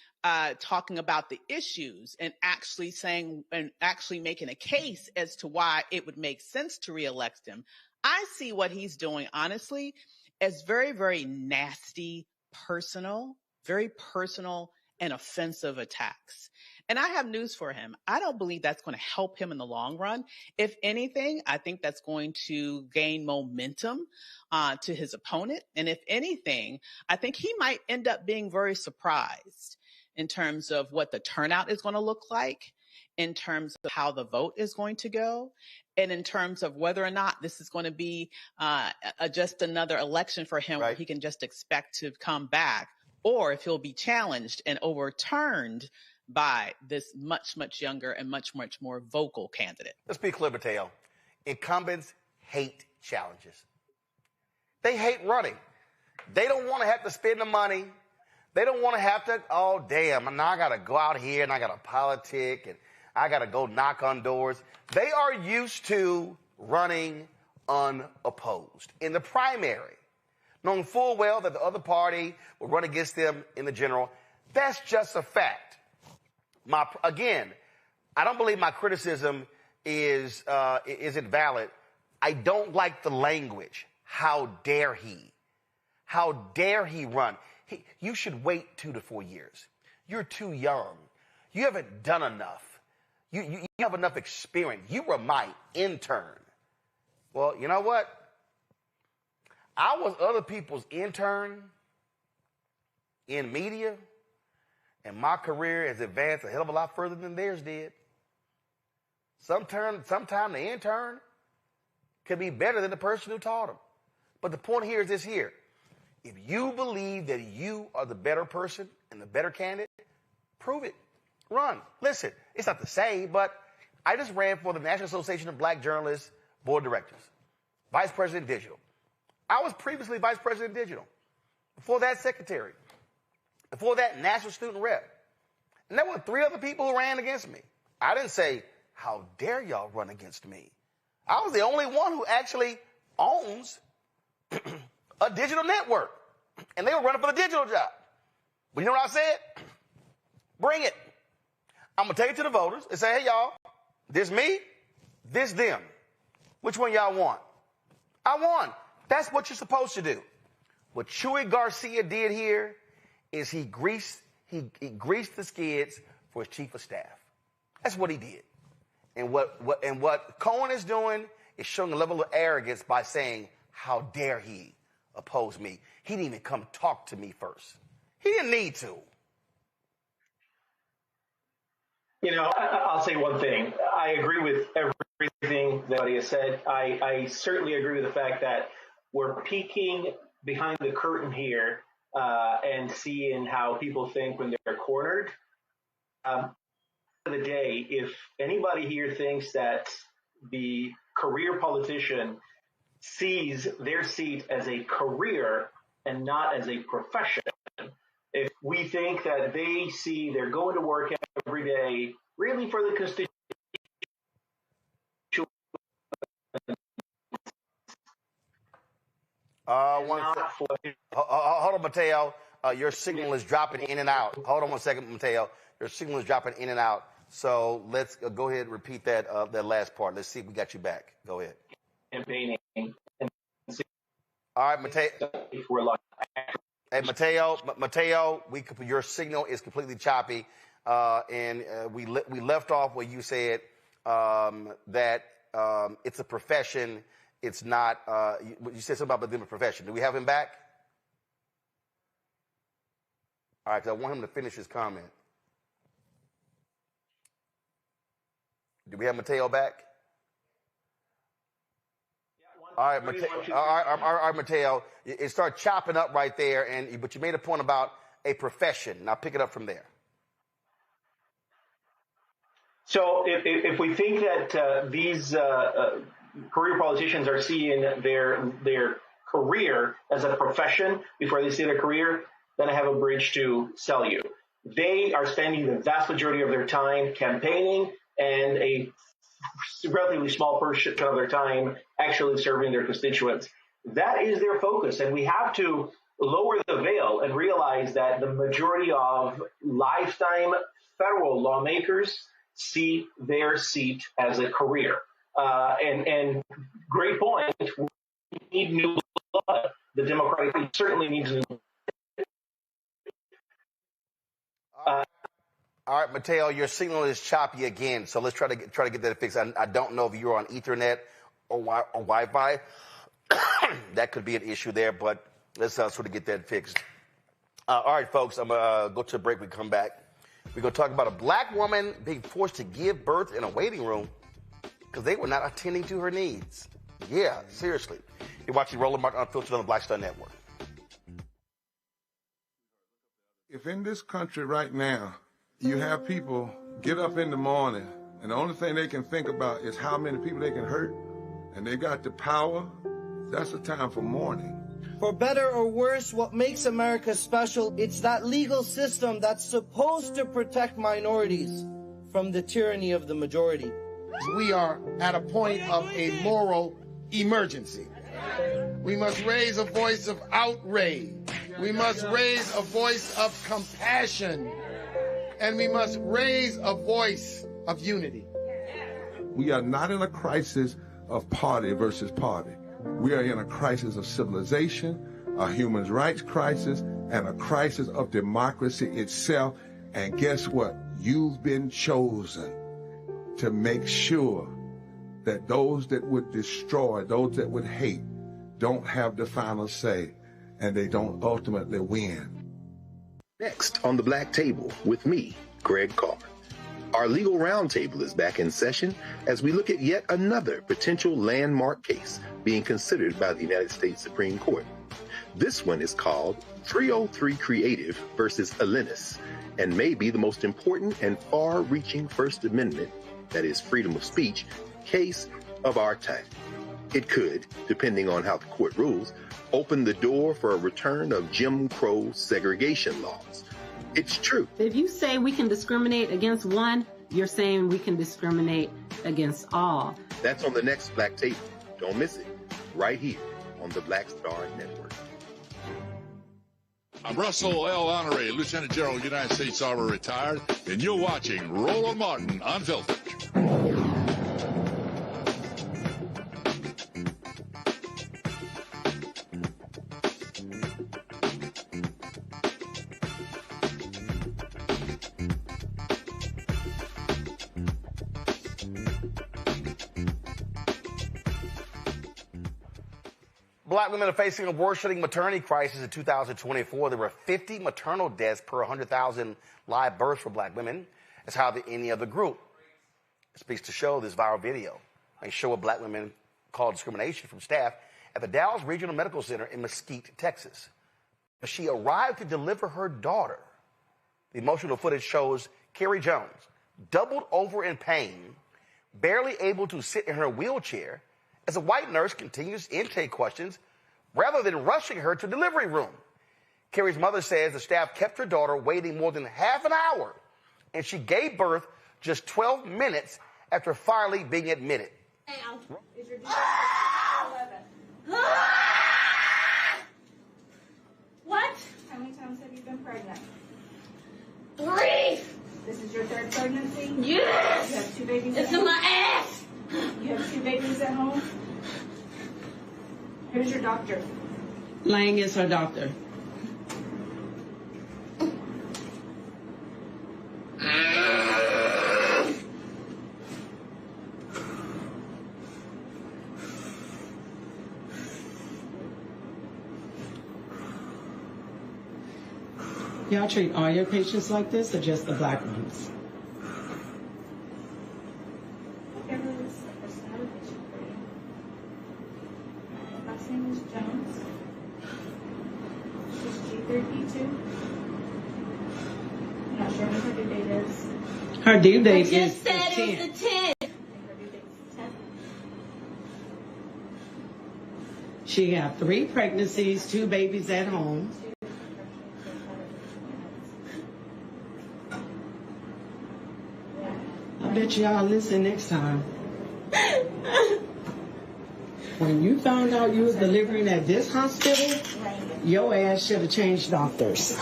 talking about the issues and actually saying and actually making a case as to why it would make sense to reelect him, I see what he's doing, honestly, as very, very nasty, very personal and offensive attacks. And I have news for him. I don't believe that's going to help him in the long run. If anything, I think that's going to gain momentum to his opponent. And if anything, I think he might end up being very surprised in terms of what the turnout is going to look like, in terms of how the vote is going to go, and in terms of whether or not this is going to be just another election for him where he can just expect to come back, or if he'll be challenged and overturned by this much, much younger and much, much more vocal candidate. Let's be clear, Mateo. Incumbents hate challenges. They hate running. They don't want to have to spend the money. They don't want to have to, oh, damn, now I got to go out here and I got to politic and I got to go knock on doors. They are used to running unopposed in the primary, knowing full well that the other party will run against them in the general. That's just a fact. Again, I don't believe my criticism isn't valid. I don't like the language. How dare he? How dare he run? You should wait 2 to 4 years. You're too young. You haven't done enough. You have enough experience. You were my intern. Well, you know what? I was other people's intern in media. And my career has advanced a hell of a lot further than theirs did. Sometime the intern could be better than the person who taught them. But the point here is this here. If you believe that you are the better person and the better candidate, prove it. Run. Listen, it's not the same, but I just ran for the National Association of Black Journalists Board of Directors, Vice President Digital. I was previously Vice President Digital. Before that, Secretary. Before that, National Student Rep. And there were 3 other people who ran against me. I didn't say, how dare y'all run against me? I was the only one who actually owns a digital network. And they were running for the digital job. But you know what I said? Bring it. I'm going to take it to the voters and say, hey, y'all, this me, this them. Which one y'all want? I won. That's what you're supposed to do. What Chuy Garcia did here is he greased the skids for his chief of staff. That's what he did. And what Cohen is doing is showing a level of arrogance by saying, how dare he oppose me? He didn't even come talk to me first. He didn't need to. You know, I'll say one thing. I agree with everything that he has said. I certainly agree with the fact that we're peeking behind the curtain here and seeing how people think when they're cornered. At the end of the day, if anybody here thinks that the career politician sees their seat as a career and not as a profession, if we think that they see they're going to work every day really for the constitution. Hold on, Mateo. Your signal is dropping in and out. Hold on 1 second, Mateo. Your signal is dropping in and out. So let's go ahead and repeat that last part. Let's see if we got you back. Go ahead. Campaigning. All right, Mateo. Hey, Mateo, your signal is completely choppy, and we left off where you said that it's a profession. It's not. You said something about them a profession. Do we have him back? All right, because I want him to finish his comment. Do we have Mateo back? All right, Mateo, it started chopping up right there, but you made a point about a profession. Now pick it up from there. So if we think that these career politicians are seeing their career as a profession before they see their career, then I have a bridge to sell you. They are spending the vast majority of their time campaigning and a relatively small portion of their time actually serving their constituents. That is their focus, and we have to lower the veil and realize that the majority of lifetime federal lawmakers see their seat as a career. And great point, we need new blood. The Democratic Party certainly needs new blood. All right, Mateo, your signal is choppy again, so let's try to get that fixed. I don't know if you're on Ethernet or Wi-Fi. That could be an issue there, but let's sort of get that fixed. All right, folks, I'm going to go to a break. We come back. We're going to talk about a black woman being forced to give birth in a waiting room because they were not attending to her needs. Yeah, seriously. You're watching Roland Martin Unfiltered on the Black Star Network. If in this country right now, you have people get up in the morning, and the only thing they can think about is how many people they can hurt, and they got the power, that's the time for mourning. For better or worse, what makes America special, it's that legal system that's supposed to protect minorities from the tyranny of the majority. We are at a point of a moral emergency. We must raise a voice of outrage. We must raise a voice of compassion. And we must raise a voice of unity. We are not in a crisis of party versus party. We are in a crisis of civilization, a human rights crisis, and a crisis of democracy itself. And guess what? You've been chosen to make sure that those that would destroy, those that would hate, don't have the final say, and they don't ultimately win. Next on the Black Table with me, Greg Carr. Our legal roundtable is back in session as we look at yet another potential landmark case being considered by the United States Supreme Court. This one is called 303 Creative versus Alennis, and may be the most important and far-reaching First Amendment, that is freedom of speech, case of our time. It could, depending on how the court rules, open the door for a return of Jim Crow segregation laws. It's true. If you say we can discriminate against one, you're saying we can discriminate against all. That's on the next Black Table. Don't miss it. Right here on the Black Star Network. I'm Russell L. Honoré, Lieutenant General, United States Army, retired, and you're watching Roland Martin Unfiltered. Black women are facing a worsening maternity crisis in 2024. There were 50 maternal deaths per 100,000 live births for black women. That's higher than any other group. It speaks to show this viral video. They show what black women call discrimination from staff at the Dallas Regional Medical Center in Mesquite, Texas. She arrived to deliver her daughter. The emotional footage shows Carrie Jones, doubled over in pain, barely able to sit in her wheelchair, as a white nurse continues intake questions rather than rushing her to the delivery room. Carrie's mother says the staff kept her daughter waiting more than half an hour, and she gave birth just 12 minutes after finally being admitted. Is your What? How many times have you been pregnant? 3. This is your third pregnancy? Yes! You have 2 babies It's at home? in my ass! You have 2 babies at home? Who's your doctor? Lang is her doctor. Y'all treat all your patients like this or just the black ones? Last name is Jones. She's G3P2. I'm not sure what her due date is. Her due date I is just said it was the 10th. Her due date is 10. She had 3 pregnancies, 2 babies at home. I bet y'all listen next time. When you found out you was delivering at this hospital, your ass should have changed doctors.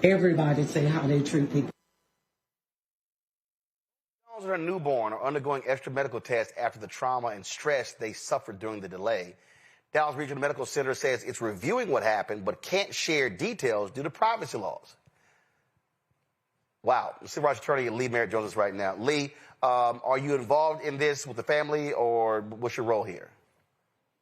Everybody say how they treat people. Jones and her newborn are undergoing extra medical tests after the trauma and stress they suffered during the delay. Dallas Regional Medical Center says it's reviewing what happened but can't share details due to privacy laws. Wow. Civil rights attorney Lee Merritt joins us right now. Lee, are you involved in this with the family, or what's your role here?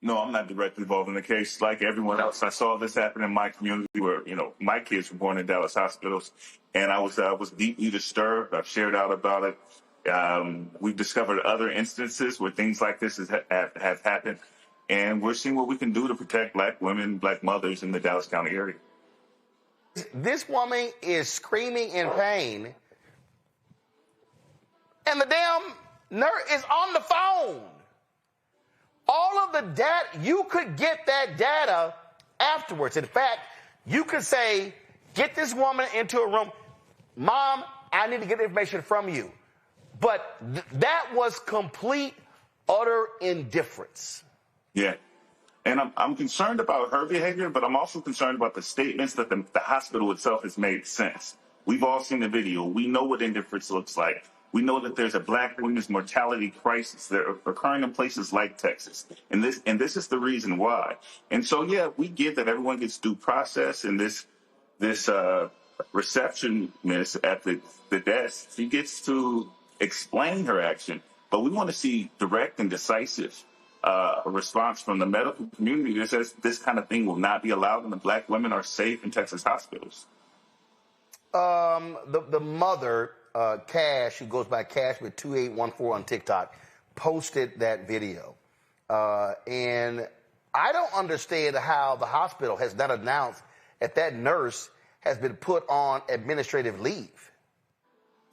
No, I'm not directly involved in the case. Like everyone else, I saw this happen in my community where, my kids were born in Dallas hospitals, and I was deeply disturbed. I've shared out about it. We've discovered other instances where things like this have happened, and we're seeing what we can do to protect black women, black mothers in the Dallas County area. This woman is screaming in pain, and the damn nurse is on the phone. All of the data, you could get that data afterwards. In fact, you could say, get this woman into a room. Mom, I need to get information from you. But that was complete, utter indifference. Yeah. And I'm concerned about her behavior, but I'm also concerned about the statements that the hospital itself has made since. We've all seen the video. We know what indifference looks like. We know that there's a black women's mortality crisis that are occurring in places like Texas. And this is the reason why. And so, yeah, we get that everyone gets due process, and this receptionist at the desk, she gets to explain her action. But we want to see direct and decisive response from the medical community that says this kind of thing will not be allowed and the black women are safe in Texas hospitals. The mother, Cash, who goes by Cash with 2814 on TikTok, posted that video. And I don't understand how the hospital has not announced that nurse has been put on administrative leave.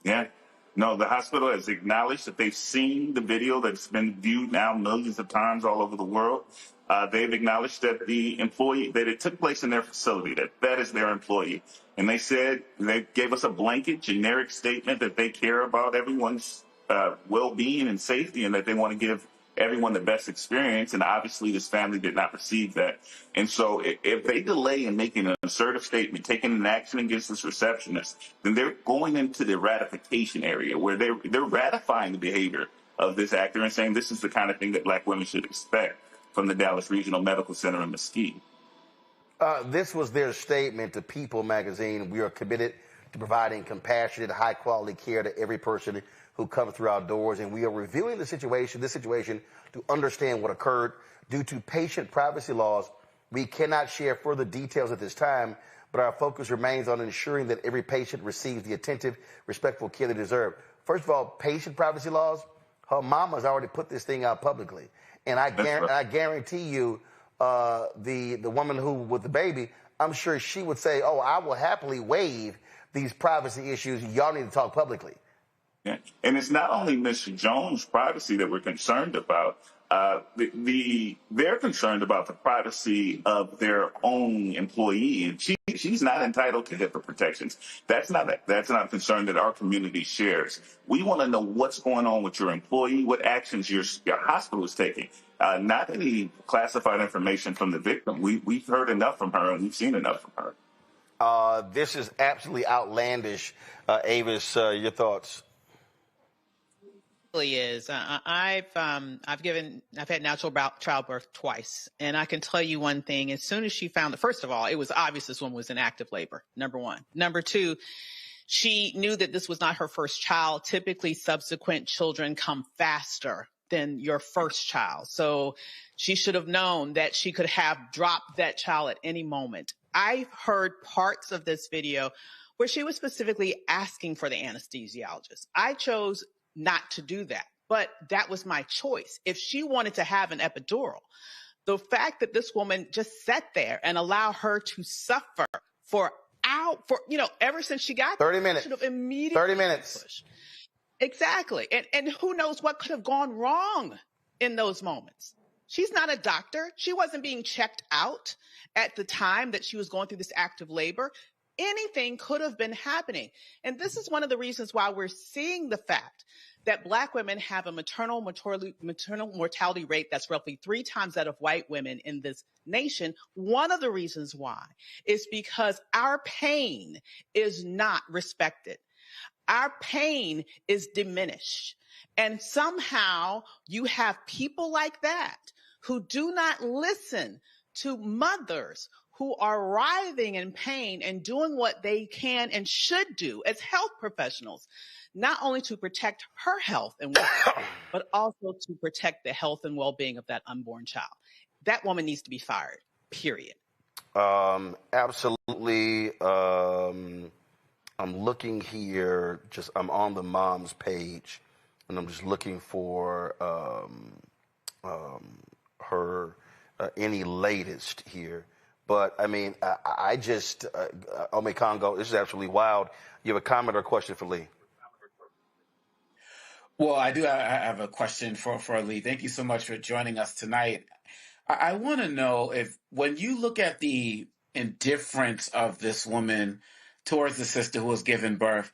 Yeah. No, the hospital has acknowledged that they've seen the video that's been viewed now millions of times all over the world. They've acknowledged that the employee, that it took place in their facility, that is their employee. And they said, they gave us a blanket, generic statement that they care about everyone's well-being and safety and that they want to give everyone the best experience. And obviously this family did not receive that. And so if they delay in making an assertive statement, taking an action against this receptionist, then they're going into the ratification area where they're ratifying the behavior of this actor and saying this is the kind of thing that black women should expect from the Dallas Regional Medical Center in Mesquite. This was their statement to People magazine. We are committed to providing compassionate, high-quality care to every person who comes through our doors, and we are reviewing this situation to understand what occurred. Due to patient privacy laws, we cannot share further details at this time, but our focus remains on ensuring that every patient receives the attentive, respectful care they deserve. First of all, patient privacy laws, her mama's already put this thing out publicly. And I guarantee you, the woman who with the baby, I'm sure she would say, oh, I will happily waive these privacy issues. Y'all need to talk publicly. Yeah. And it's not only Ms. Jones' privacy that we're concerned about. They're concerned about the privacy of their own employee, and she's not entitled to HIPAA protections. That's not a concern that our community shares. We want to know what's going on with your employee, what actions your hospital is taking. Not any classified information from the victim. We've heard enough from her, and we've seen enough from her. This is absolutely outlandish. Avis, your thoughts? Is I've had natural childbirth twice, and I can tell you one thing: as soon as she found it, first of all, it was obvious this woman was in active labor. Number one. Number two, she knew that this was not her first child. Typically, subsequent children come faster than your first child, so she should have known that she could have dropped that child at any moment. I've heard parts of this video where she was specifically asking for the anesthesiologist. I chose not to do that, but that was my choice. If she wanted to have an epidural, the fact that this woman just sat there and allowed her to suffer ever since she got 30 minutes, should have immediately 30 minutes. Pushed. Exactly. And who knows what could have gone wrong in those moments. She's not a doctor. She wasn't being checked out at the time that she was going through this active labor. Anything could have been happening. And this is one of the reasons why we're seeing the fact that Black women have a maternal mortality rate that's roughly 3 times that of white women in this nation. One of the reasons why is because our pain is not respected. Our pain is diminished. And somehow you have people like that who do not listen to mothers who are writhing in pain and doing what they can and should do as health professionals, not only to protect her health and well-being, but also to protect the health and well-being of that unborn child. That woman needs to be fired, period. Absolutely. I'm looking here, I'm on the mom's page, and I'm just looking for her any latest here. But, I mean, Ome Congo, this is absolutely wild. You have a comment or a question for Lee? Well, I have a question for Lee. Thank you so much for joining us tonight. I want to know if, when you look at the indifference of this woman towards the sister who was given birth,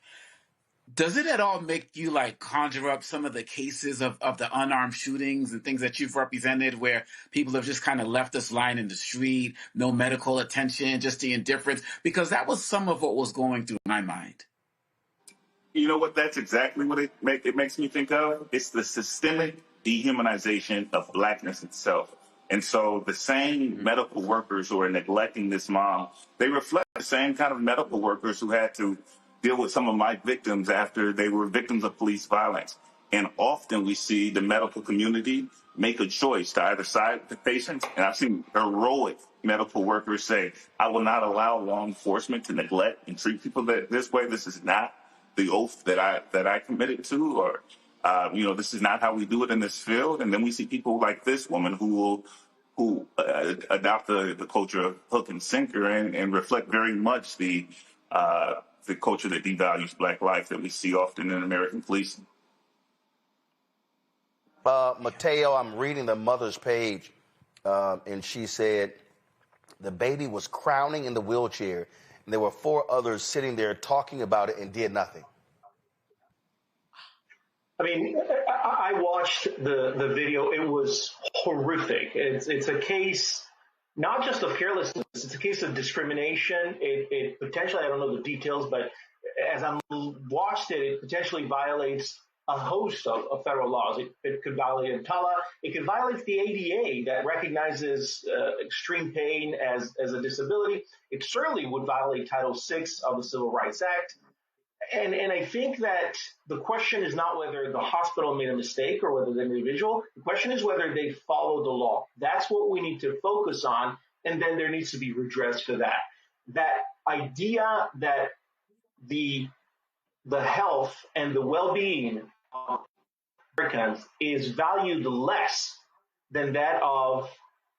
does it at all make you conjure up some of the cases of the unarmed shootings and things that you've represented where people have just kind of left us lying in the street, no medical attention, just the indifference? Because that was some of what was going through my mind. You know what? That's exactly what it makes me think of. It's the systemic dehumanization of Blackness itself. And so the same medical workers who are neglecting this mom, they reflect the same kind of medical workers who had to deal with some of my victims after they were victims of police violence. And often we see the medical community make a choice to either side with the patients. And I've seen heroic medical workers say, I will not allow law enforcement to neglect and treat people this way. This is not the oath that I committed to, or, this is not how we do it in this field. And then we see people like this woman who adopt the culture of hook and sinker and reflect very much the culture that devalues Black life that we see often in American policing. Mateo, I'm reading the mother's page, and she said the baby was crowning in the wheelchair, and there were 4 others sitting there talking about it and did nothing. I mean, I watched the video. It was horrific. It's a case not just of carelessness. It's a case of discrimination. It potentially, I don't know the details, but as I watched it, it potentially violates a host of federal laws. It could violate EMTALA. It could violate the ADA that recognizes extreme pain as a disability. It certainly would violate Title VI of the Civil Rights Act. And I think that the question is not whether the hospital made a mistake or whether the individual. The question is whether they follow the law. That's what we need to focus on, and then there needs to be redress for that. That idea that the health and the well-being of Americans is valued less than that of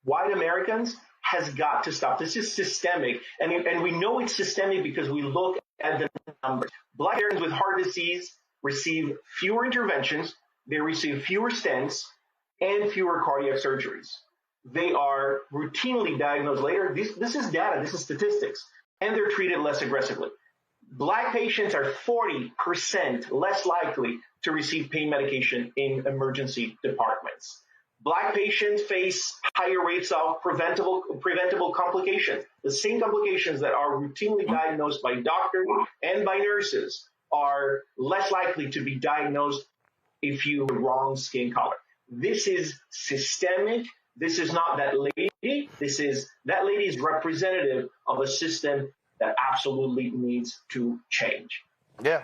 white Americans has got to stop. This is systemic, and we know it's systemic because we look at the numbers. Black Americans with heart disease receive fewer interventions, they receive fewer stents, and fewer cardiac surgeries. They are routinely diagnosed later. This is data, this is statistics, and they're treated less aggressively. Black patients are 40% less likely to receive pain medication in emergency departments. Black patients face higher rates of preventable complications. The same complications that are routinely diagnosed by doctors and by nurses are less likely to be diagnosed if you have the wrong skin color. This is systemic. This is not that lady. That lady is representative of a system that absolutely needs to change. Yeah,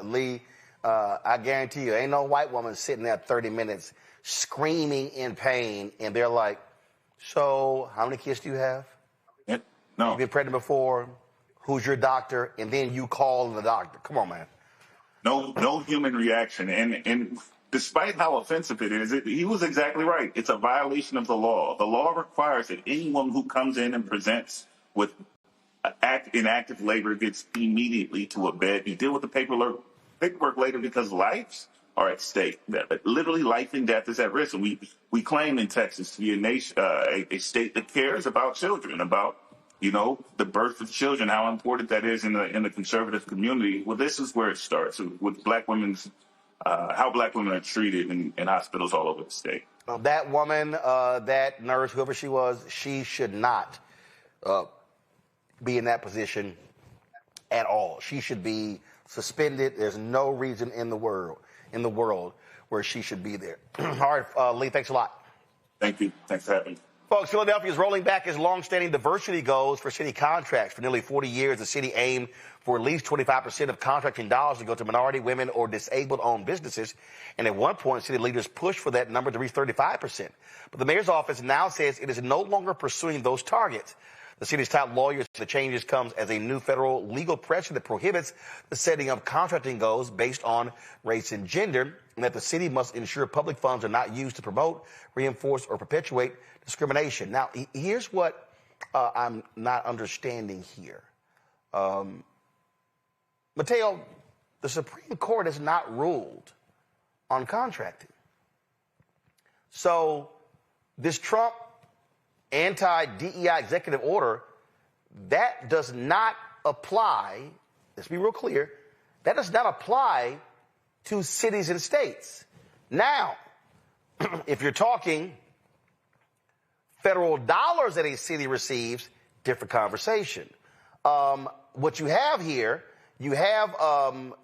Lee, I guarantee you, ain't no white woman sitting there 30 minutes screaming in pain, and they're like, so how many kids do you have? No. You've been pregnant before? Who's your doctor? And then you call the doctor. Come on, man. No human reaction. And despite how offensive it is, he was exactly right. It's a violation of the law. The law requires that anyone who comes in and presents with inactive labor gets immediately to a bed. You deal with the paperwork later because lives are at stake. Literally, life and death is at risk. And we claim in Texas to be a state that cares about children, about the birth of children, how important that is in the conservative community. Well, this is where it starts with Black women's how Black women are treated in hospitals all over the state. That woman, that nurse, whoever she was, she should not be in that position at all. She should be suspended. There's no reason in the world where she should be there. All right, Lee, thanks a lot. Thank you. Thanks for having me. Folks, Philadelphia is rolling back its long-standing diversity goals for city contracts. For nearly 40 years, the city aimed for at least 25% of contracting dollars to go to minority, women, or disabled-owned businesses. And at one point, city leaders pushed for that number to reach 35%. But the mayor's office now says it is no longer pursuing those targets. The city's top lawyers say the changes comes as a new federal legal precedent that prohibits the setting of contracting goals based on race and gender, and that the city must ensure public funds are not used to promote, reinforce, or perpetuate discrimination. Now, here's what I'm not understanding here. Mateo, the Supreme Court has not ruled on contracting. So this Trump anti-DEI executive order, that does not apply, let's be real clear, that does not apply to cities and states. Now, if you're talking federal dollars that a city receives, different conversation. What you have here, you have,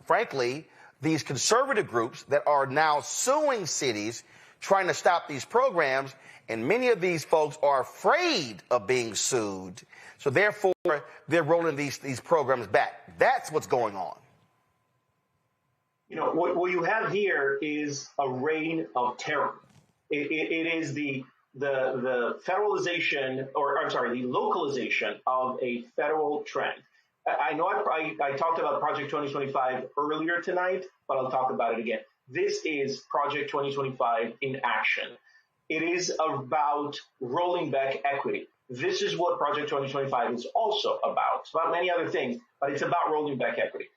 frankly, these conservative groups that are now suing cities, trying to stop these programs, and many of these folks are afraid of being sued. So therefore, they're rolling these programs back. That's what's going on. What you have here is a reign of terror. It is the federalization, the localization of a federal trend. I know I talked about Project 2025 earlier tonight, but I'll talk about it again. This is Project 2025 in action. It is about rolling back equity. This is what Project 2025 is also about. It's about many other things, but it's about rolling back equity.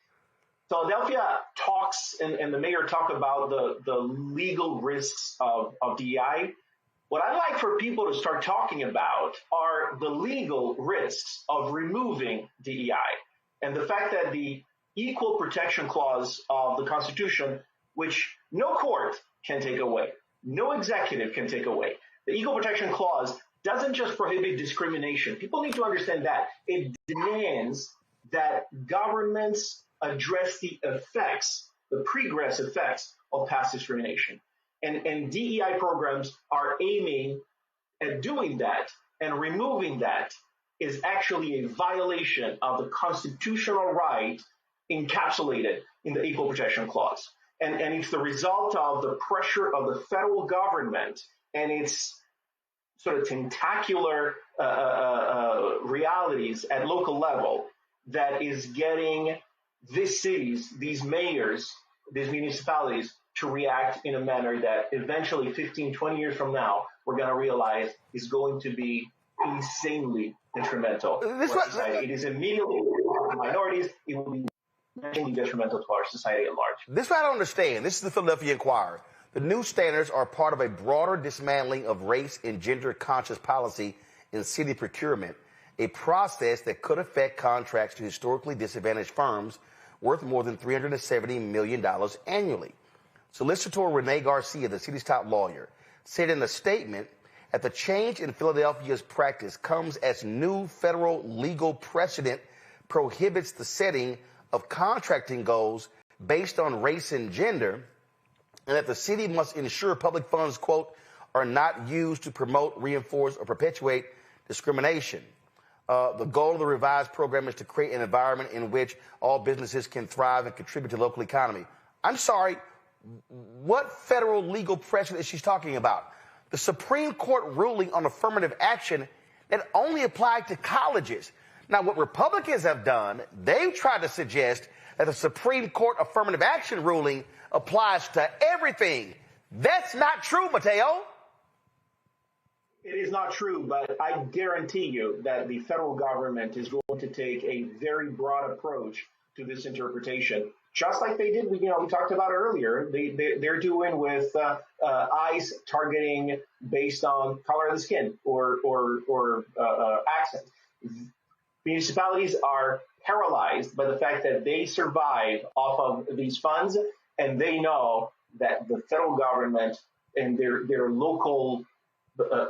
Philadelphia talks, and the mayor talk about the legal risks of DEI. What I'd like for people to start talking about are the legal risks of removing DEI and the fact that the Equal Protection Clause of the Constitution, which no court can take away, no executive can take away. The Equal Protection Clause doesn't just prohibit discrimination. People need to understand that. It demands that governments address the effects, the pregress effects of past discrimination. And DEI programs are aiming at doing that, and removing that is actually a violation of the constitutional right encapsulated in the Equal Protection Clause. And it's the result of the pressure of the federal government and its sort of tentacular realities at local level that is getting these cities, these mayors, these municipalities to react in a manner that eventually 15, 20 years from now, we're going to realize is going to be insanely detrimental to our society. It is immediately to minorities. It will be insanely detrimental to our society at large. This is what I don't understand. This is the Philadelphia Inquirer. The new standards are part of a broader dismantling of race and gender-conscious policy in city procurement, a process that could affect contracts to historically disadvantaged firms worth more than $370 million annually. Solicitor Renee Garcia, the city's top lawyer, said in a statement that the change in Philadelphia's practice comes as new federal legal precedent prohibits the setting of contracting goals based on race and gender, and that the city must ensure public funds, quote, are not used to promote, reinforce, or perpetuate discrimination. The goal of the revised program is to create an environment in which all businesses can thrive and contribute to the local economy. I'm sorry, what federal legal precedent is she talking about? The Supreme Court ruling on affirmative action that only applied to colleges. Now, what Republicans have done, they've tried to suggest that the Supreme Court affirmative action ruling applies to everything. That's not true, Mateo. It is not true, but I guarantee you that the federal government is going to take a very broad approach to this interpretation, just like they did. We talked about earlier. They're doing with ICE targeting based on color of the skin or accent. Municipalities are paralyzed by the fact that they survive off of these funds, and they know that the federal government and their local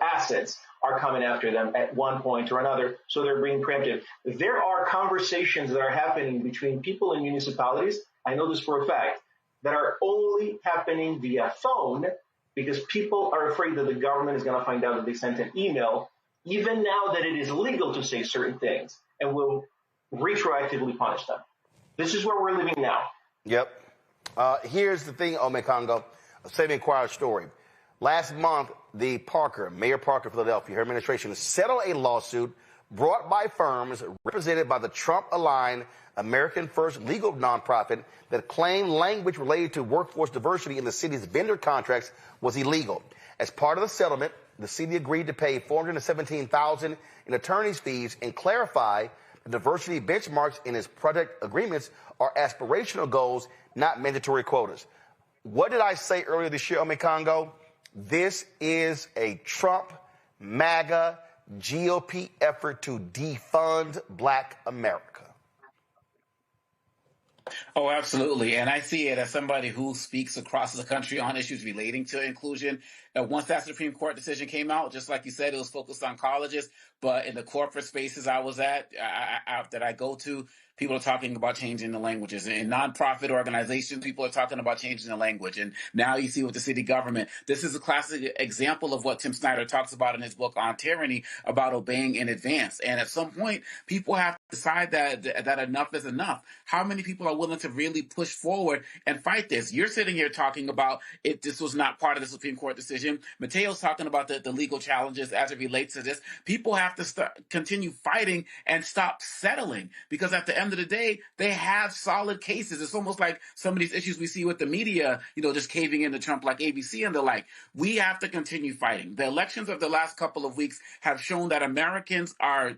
assets are coming after them at one point or another, so they're being preemptive. There are conversations that are happening between people in municipalities, I know this for a fact, that are only happening via phone because people are afraid that the government is going to find out that they sent an email, even now that it is legal to say certain things, and will retroactively punish them. This is where we're living now. Yep. Here's the thing, Ome Congo, a Saving Inquirer story. Last month, Mayor Parker of Philadelphia, her administration settled a lawsuit brought by firms represented by the Trump-aligned American First legal nonprofit that claimed language related to workforce diversity in the city's vendor contracts was illegal. As part of the settlement, the city agreed to pay $417,000 in attorney's fees and clarify the diversity benchmarks in its project agreements are aspirational goals, not mandatory quotas. What did I say earlier this year, Ome Congo? This is a Trump, MAGA, GOP effort to defund Black America. Oh, absolutely. And I see it as somebody who speaks across the country on issues relating to inclusion. Once that Supreme Court decision came out, just like you said, it was focused on colleges. But in the corporate spaces I was at, that I go to, people are talking about changing the languages. In nonprofit organizations, people are talking about changing the language. And now you see with the city government, this is a classic example of what Tim Snyder talks about in his book on tyranny, about obeying in advance. And at some point, people have to decide that enough is enough. How many people are willing to really push forward and fight this? You're sitting here talking about it. This was not part of the Supreme Court decision. Mateo's talking about the legal challenges as it relates to this. People have to continue fighting and stop settling, because at the end of the day, they have solid cases. It's almost like some of these issues we see with the media, just caving into Trump, like ABC and the like. We have to continue fighting. The elections of the last couple of weeks have shown that Americans are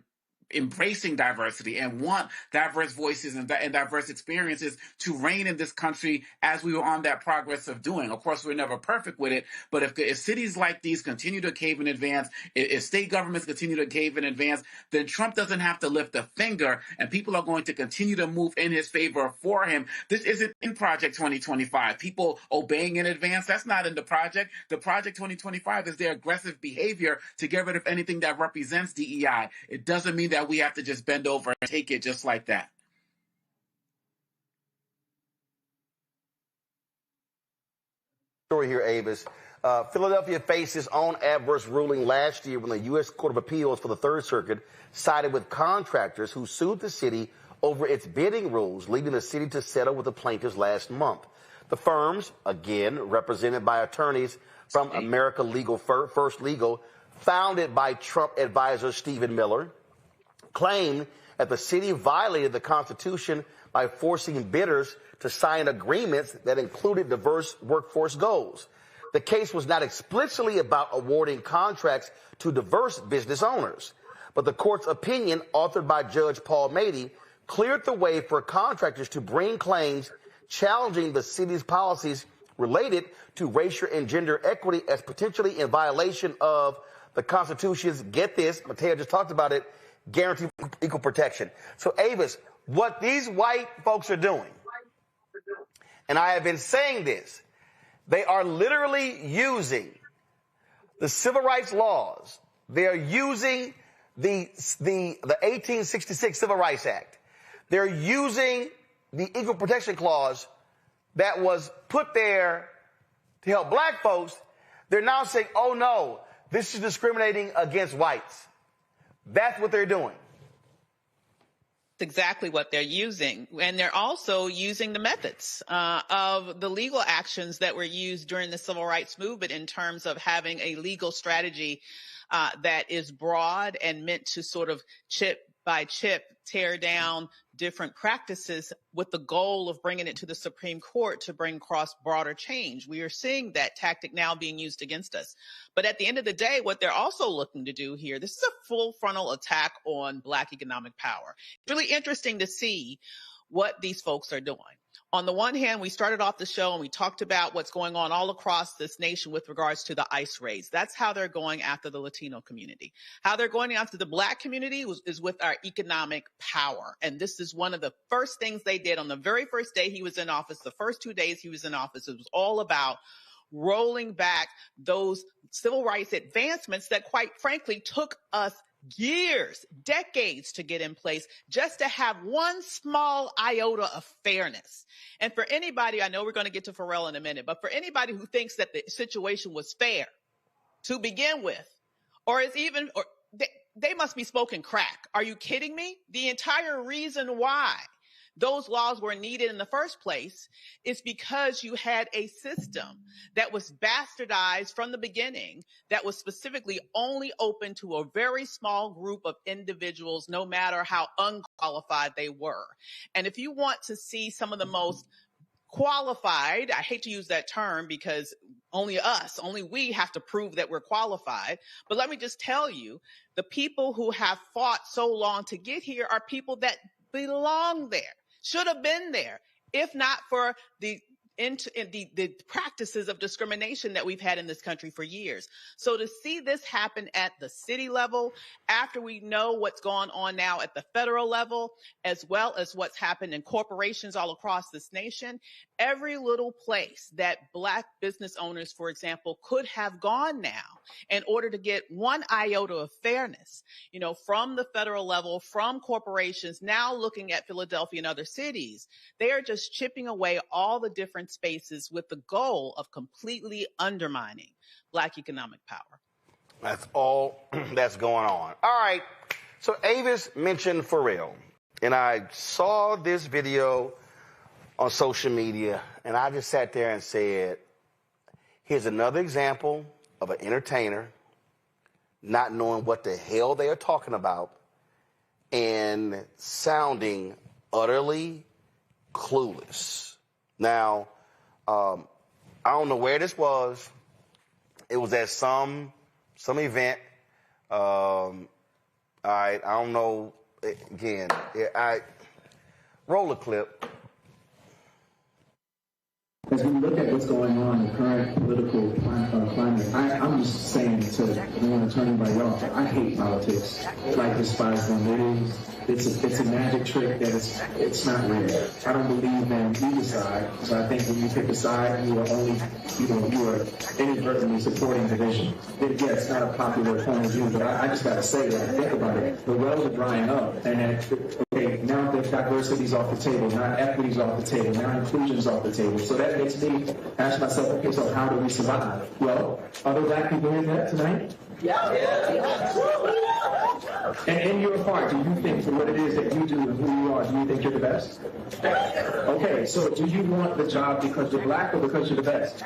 embracing diversity and want diverse voices and diverse experiences to reign in this country, as we were on that progress of doing. Of course, we're never perfect with it, but if cities like these continue to cave in advance, if state governments continue to cave in advance, then Trump doesn't have to lift a finger, and people are going to continue to move in his favor for him. This isn't in Project 2025. People obeying in advance, that's not in the project. The Project 2025 is their aggressive behavior to get rid of anything that represents DEI. It doesn't mean that we have to just bend over and take it just like that. Story here, Avis. Philadelphia faced its own adverse ruling last year when the U.S. Court of Appeals for the Third Circuit sided with contractors who sued the city over its bidding rules, leading the city to settle with the plaintiffs last month. The firms, again represented by attorneys from America Legal First Legal, founded by Trump advisor Stephen Miller, claimed that the city violated the Constitution by forcing bidders to sign agreements that included diverse workforce goals. The case was not explicitly about awarding contracts to diverse business owners, but the court's opinion, authored by Judge Paul Mady, cleared the way for contractors to bring claims challenging the city's policies related to racial and gender equity as potentially in violation of the Constitution's, get this, Mateo just talked about it, guarantee equal protection. So, Avis, what these white folks are doing, and I have been saying this, they are literally using the civil rights laws. They are using the 1866 Civil Rights Act. They're using the Equal Protection Clause that was put there to help black folks. They're now saying, oh no, this is discriminating against whites. That's what they're doing. That's exactly what they're using. And they're also using the methods of the legal actions that were used during the civil rights movement in terms of having a legal strategy that is broad and meant to sort of chip by chip tear down different practices with the goal of bringing it to the Supreme Court to bring across broader change. We are seeing that tactic now being used against us. But at the end of the day, what they're also looking to do here, this is a full frontal attack on Black economic power. It's really interesting to see what these folks are doing. On the one hand, we started off the show and we talked about what's going on all across this nation with regards to the ICE raids. That's how they're going after the Latino community. How they're going after the Black community is with our economic power. And this is one of the first things they did on the very first day he was in office, the first 2 days he was in office. It was all about rolling back those civil rights advancements that, quite frankly, took us years, decades to get in place just to have one small iota of fairness. And for anybody, I know we're going to get to Pharrell in a minute, but for anybody who thinks that the situation was fair to begin with, or is even, or they must be smoking crack. Are you kidding me? The entire reason why those laws were needed in the first place is because you had a system that was bastardized from the beginning, that was specifically only open to a very small group of individuals, no matter how unqualified they were. And if you want to see some of the most qualified, I hate to use that term because only we have to prove that we're qualified. But let me just tell you, the people who have fought so long to get here are people that belong there, should have been there, if not for the practices of discrimination that we've had in this country for years. So to see this happen at the city level, after we know what's going on now at the federal level, as well as what's happened in corporations all across this nation, every little place that Black business owners, for example, could have gone now in order to get one iota of fairness, from the federal level, from corporations, now looking at Philadelphia and other cities. They are just chipping away all the different spaces with the goal of completely undermining Black economic power. That's all that's going on. All right. So Avis mentioned Pharrell, and I saw this video on social media, and I just sat there and said, here's another example of an entertainer not knowing what the hell they are talking about and sounding utterly clueless. Now, I don't know where this was. It was at some event. All right, I don't know. Again, roll a clip. As we look at what's going on in the current political climate, I'm just saying to want to turn anybody off, I hate politics. Like despise them. It's a magic trick that it's not real. I don't believe in either side, because I think when you pick a side, you are only, you are inadvertently supporting division. Yeah, it's not a popular point of view, but I just got to say that. Think about it. The wells are drying up, and now that diversity's off the table, now equity's off the table, now inclusion's off the table. So that makes me ask myself, okay, so how do we survive? Well, are there Black people in there tonight? Yeah. And in your heart, do you think for what it is that you do and who you are, do you think you're the best? Okay, so do you want the job because you're Black or because you're the best?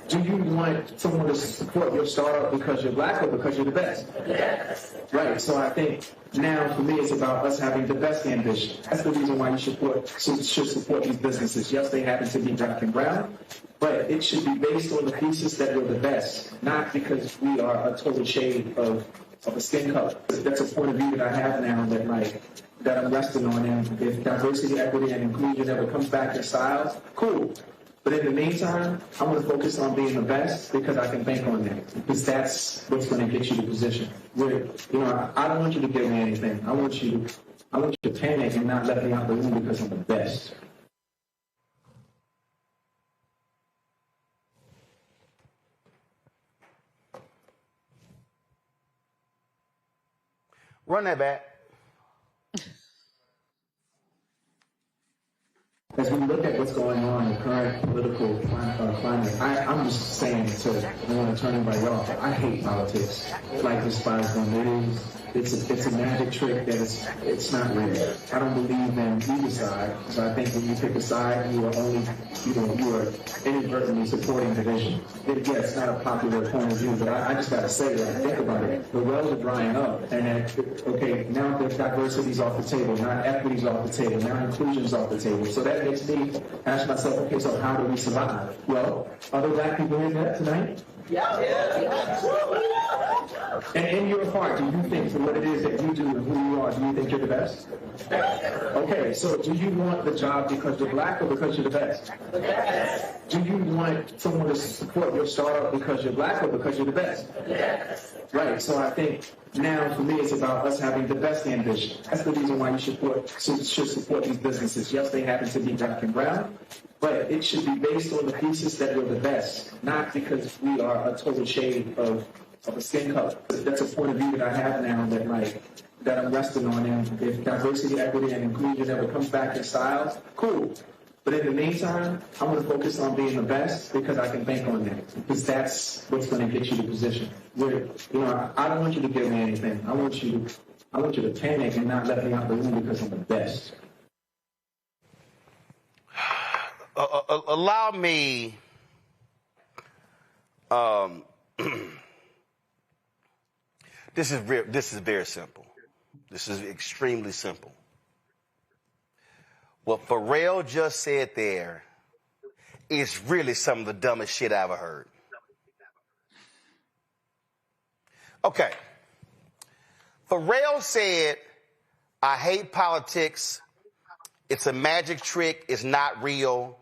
Do you want someone to support your startup because you're Black or because you're the best? Right, so I think now for me it's about us having the best ambition. That's the reason why you should support these businesses. Yes, they happen to be Black and brown, but it should be based on the thesis that we're the best, not because we are a total shade of a skin color. That's a point of view that I have now that I'm resting on. And if diversity, equity, and inclusion ever comes back in style, cool. But in the meantime, I want to focus on being the best because I can bank on that. Because that's what's going to get you the position. I don't want you to give me anything. I want you to panic and not let me out the room because I'm the best. Run that back. As we look at what's going on in the current political climate, I'm just saying to want to turn anybody off, I hate politics. Like despise them. It's a magic trick that it's not real. I don't believe in either side, because I think when you pick a side, you are only, you are inadvertently supporting division. Yeah, it's not a popular point of view, but I just got to say that. Think about it. The wells are drying up, and now that diversity's off the table, now equity's off the table, now inclusion's off the table. So that makes me ask myself, okay, so how do we survive? Well, are there Black people in there tonight? And in your heart, do you think for what it is that you do and who you are, do you think you're the best? Okay, so do you want the job because you're Black or because you're the best? Do you want someone to support your startup because you're Black or because you're the best? Right, so I think now for me it's about us having the best ambition. That's the reason why you should support these businesses. Yes, they happen to be Black and brown, but it should be based on the thesis that we're the best, not because we are a total shade of a skin color. That's a point of view that I have now that I'm resting on. And if diversity, equity, and inclusion ever comes back in style, cool. But in the meantime, I want to focus on being the best because I can bank on that. Because that's what's going to get you the position. I don't want you to give me anything. I want you to panic and not let me out the room because I'm the best. Allow me this is very simple. This is extremely simple. What Pharrell just said there is really some of the dumbest shit I ever heard. Okay. Pharrell said, I hate politics. It's a magic trick. It's not real.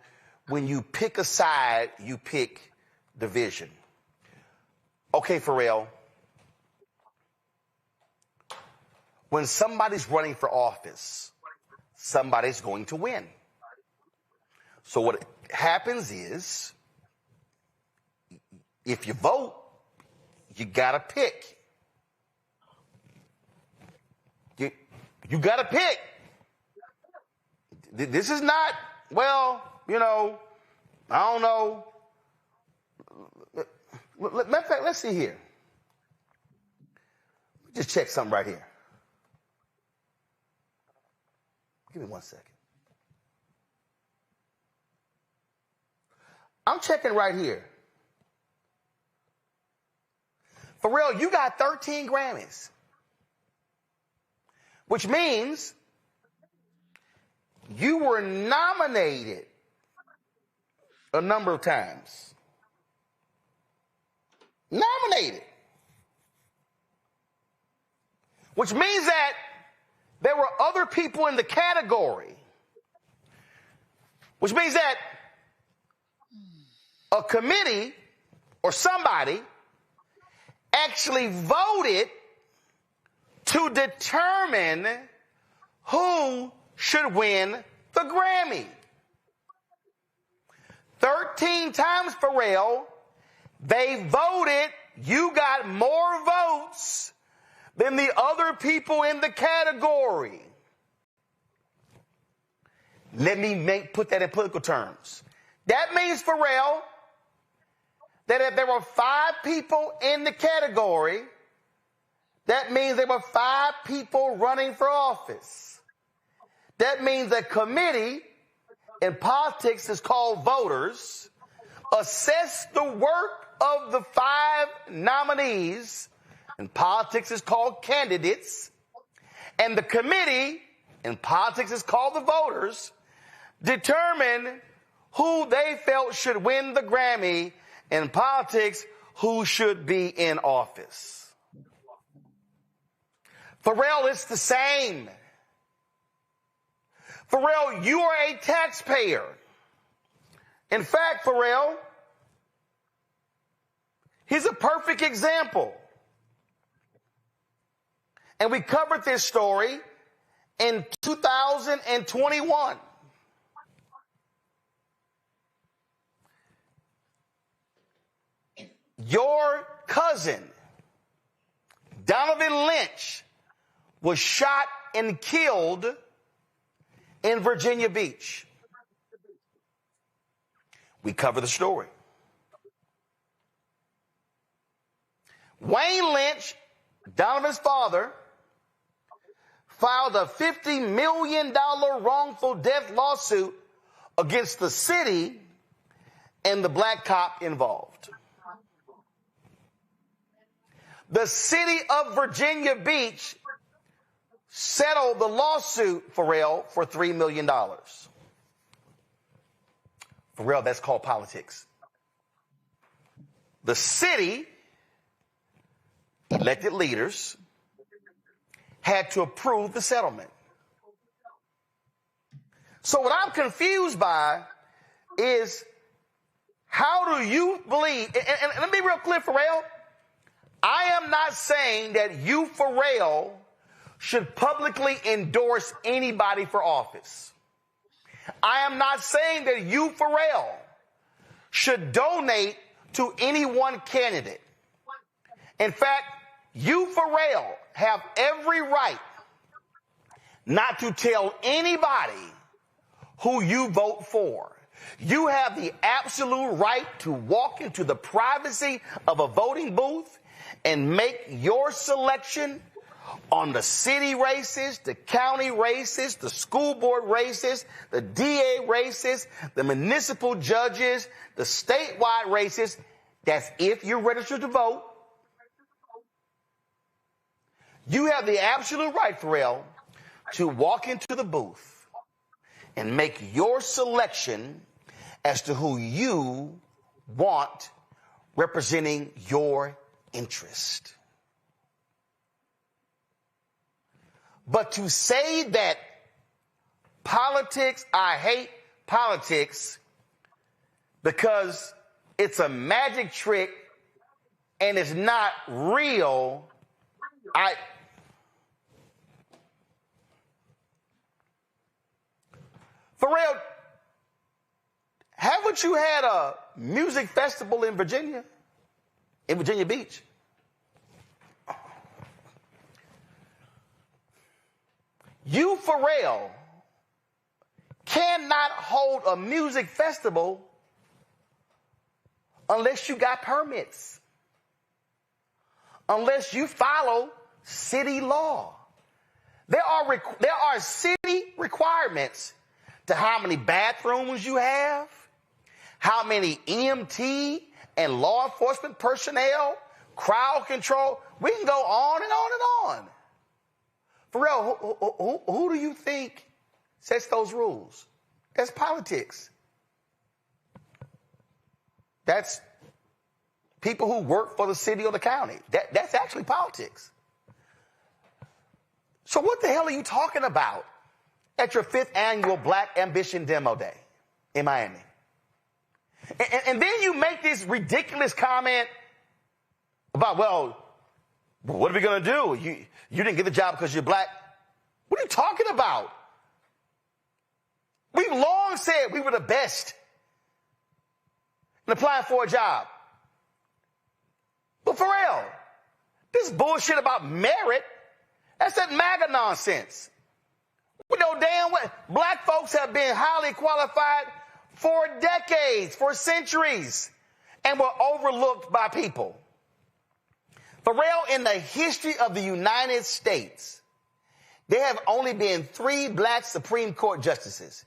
When you pick a side, you pick division. Okay, Pharrell. When somebody's running for office, somebody's going to win. So what happens is, if you vote, you gotta pick. You gotta pick. This is not, well, you know, I don't know. Matter of fact, let's see here. Just check something right here. Give me 1 second. I'm checking right here. Pharrell, you got 13 Grammys, which means you were nominated a number of times. Nominated. Which means that there were other people in the category. Which means that a committee or somebody actually voted to determine who should win the Grammy. 13 times, Pharrell, they voted, you got more votes than the other people in the category. Let me put that in political terms. That means, Pharrell, that if there were 5 people in the category, that means there were 5 people running for office. That means a committee in politics is called voters, assess the work of the 5 nominees, in politics is called candidates, and the committee in politics is called the voters, determine who they felt should win the Grammy, in politics, who should be in office. Pharrell, it's the same. Pharrell, you are a taxpayer. In fact, Pharrell, here's a perfect example. And we covered this story in 2021. Your cousin, Donovan Lynch, was shot and killed in Virginia Beach. We cover the story. Wayne Lynch, Donovan's father, filed a $50 million wrongful death lawsuit against the city and the black cop involved. The city of Virginia Beach settled the lawsuit, Pharrell, for $3 million. Pharrell, that's called politics. The city, elected leaders, had to approve the settlement. So what I'm confused by is, how do you believe, and let me be real clear, Pharrell, I am not saying that you, Pharrell, should publicly endorse anybody for office. I am not saying that you, Pharrell, should donate to any one candidate. In fact, you, Pharrell, have every right not to tell anybody who you vote for. You have the absolute right to walk into the privacy of a voting booth and make your selection on the city races, the county races, the school board races, the DA races, the municipal judges, the statewide races. That's if you're registered to vote. You have the absolute right, Pharrell, to walk into the booth and make your selection as to who you want representing your interest. But to say that politics, I hate politics because it's a magic trick and it's not real, Pharrell, haven't you had a music festival in Virginia Beach? You, Pharrell, cannot hold a music festival unless you got permits, unless you follow city law. There are city requirements to how many bathrooms you have, how many EMT and law enforcement personnel, crowd control. We can go on and on and on. Pharrell, who do you think sets those rules? That's politics. That's people who work for the city or the county. That's actually politics. So what the hell are you talking about at your 5th annual Black Ambition Demo Day in Miami? And then you make this ridiculous comment about, well, what are we going to do? You didn't get the job because you're black. What are you talking about? We've long said we were the best in applying for a job. But Pharrell, this bullshit about merit, that's that MAGA nonsense. We know damn well black folks have been highly qualified for decades, for centuries, and were overlooked by people. Pharrell, in the history of the United States, there have only been 3 black Supreme Court justices.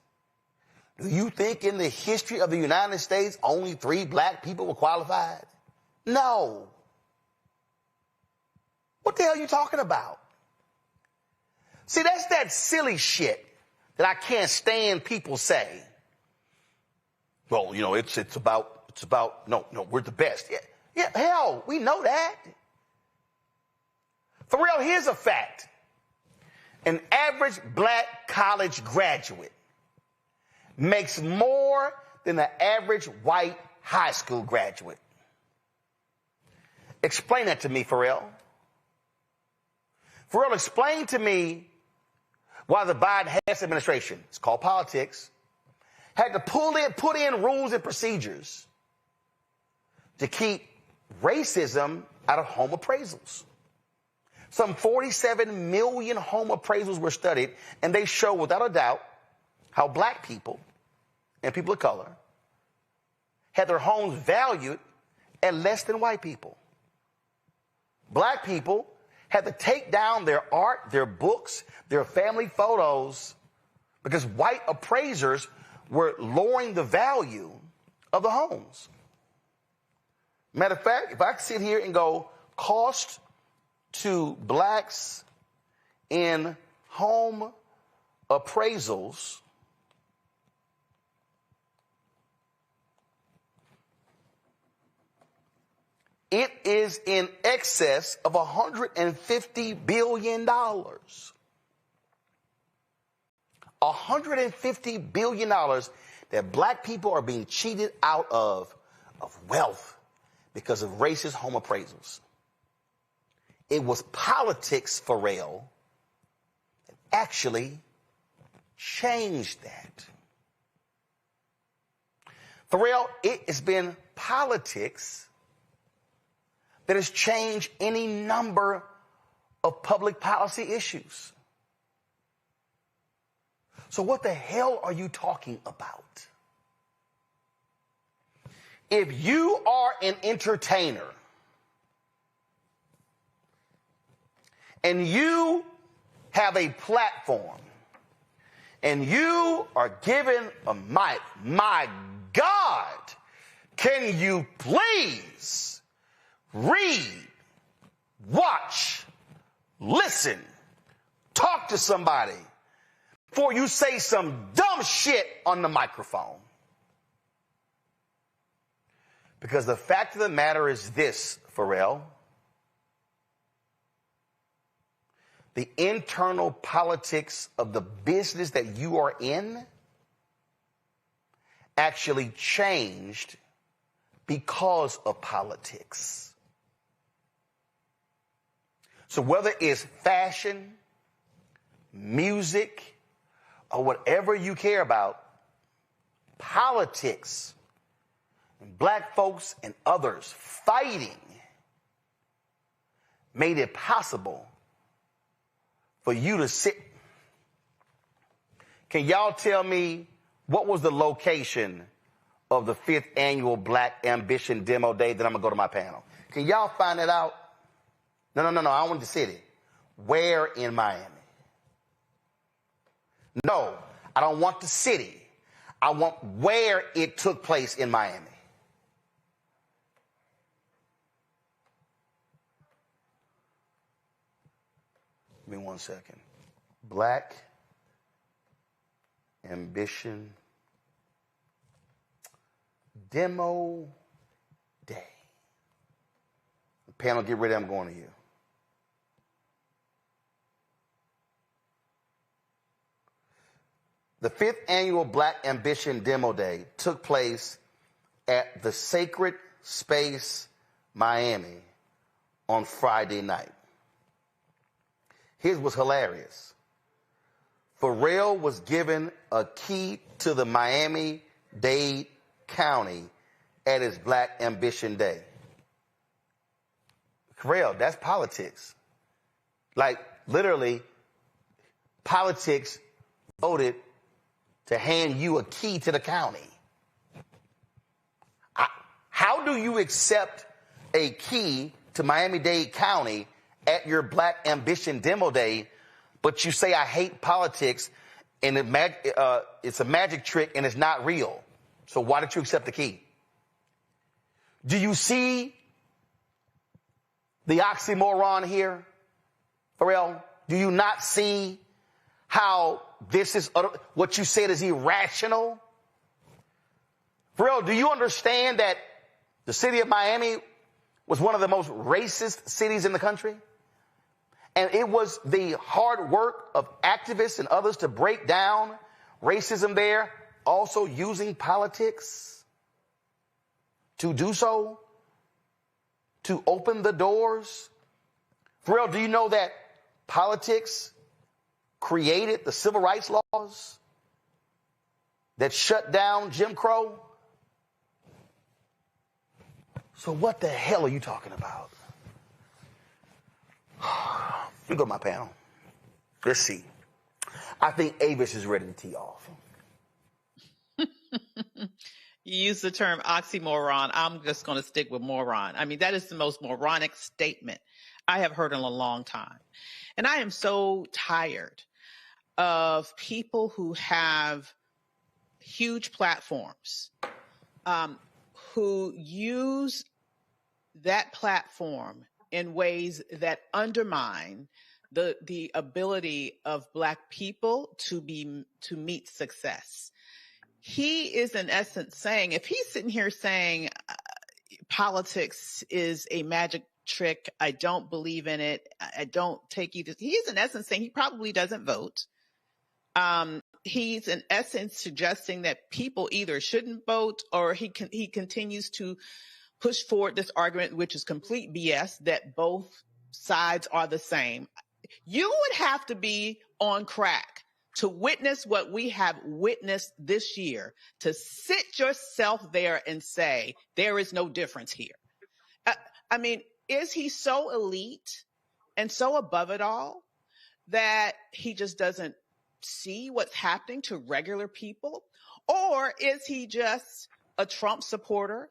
Do you think in the history of the United States only 3 black people were qualified? No. What the hell are you talking about? See, that's that silly shit that I can't stand people say. Well, you know, it's about, no, we're the best. Yeah, hell, we know that. Pharrell, here's a fact. An average black college graduate makes more than the average white high school graduate. Explain that to me, Pharrell. Pharrell, explain to me why the Biden-Harris administration, it's called politics, had to put in rules and procedures to keep racism out of home appraisals. Some 47 million home appraisals were studied, and they show without a doubt how black people and people of color had their homes valued at less than white people. Black people had to take down their art, their books, their family photos, because white appraisers were lowering the value of the homes. Matter of fact, if I sit here and go cost to blacks in home appraisals, it is in excess of $150 billion. $150 billion that black people are being cheated out of wealth because of racist home appraisals. It was politics, Pharrell, that actually changed that. Pharrell, it has been politics that has changed any number of public policy issues. So what the hell are you talking about? If you are an entertainer and you have a platform and you are given a mic, my God, can you please read, watch, listen, talk to somebody before you say some dumb shit on the microphone? Because the fact of the matter is this, Pharrell. The internal politics of the business that you are in actually changed because of politics. So whether it's fashion, music, or whatever you care about, politics, and black folks and others fighting made it possible for you to sit Can y'all tell me what was the location of the 5th annual Black Ambition Demo Day? Then I'm going to go to my panel. Can y'all find it out? No. I don't want the city. Where in Miami? No, I don't want the city. I want where it took place in Miami. Give me 1 second. Black Ambition Demo Day. Panel, get ready. I'm going to you. The 5th annual Black Ambition Demo Day took place at the Sacred Space, Miami, on Friday night. His was hilarious. Pharrell was given a key to the Miami-Dade County at his Black Ambition Day. Pharrell, that's politics. Like, literally, politics voted to hand you a key to the county. How do you accept a key to Miami-Dade County at your Black Ambition Demo Day, but you say, I hate politics, and it's a magic trick and it's not real? So why did you accept the key? Do you see the oxymoron here, Pharrell? Do you not see how this is, what you said is irrational? Pharrell, do you understand that the city of Miami was one of the most racist cities in the country? And it was the hard work of activists and others to break down racism there, also using politics to do so, to open the doors. Pharrell, do you know that politics created the civil rights laws that shut down Jim Crow? So what the hell are you talking about? You go to my panel. Let's see. I think Avis is ready to tee off. You use the term oxymoron. I'm just going to stick with moron. I mean, that is the most moronic statement I have heard in a long time. And I am so tired of people who have huge platforms, who use that platform in ways that undermine the ability of Black people to meet success. He is in essence saying, if he's sitting here saying politics is a magic trick, I don't believe in it, I don't take either, he's in essence saying he probably doesn't vote. He's in essence suggesting that people either shouldn't vote, or he continues to push forward this argument, which is complete BS, that both sides are the same. You would have to be on crack to witness what we have witnessed this year, to sit yourself there and say, there is no difference here. I mean, is he so elite and so above it all that he just doesn't see what's happening to regular people? Or is he just a Trump supporter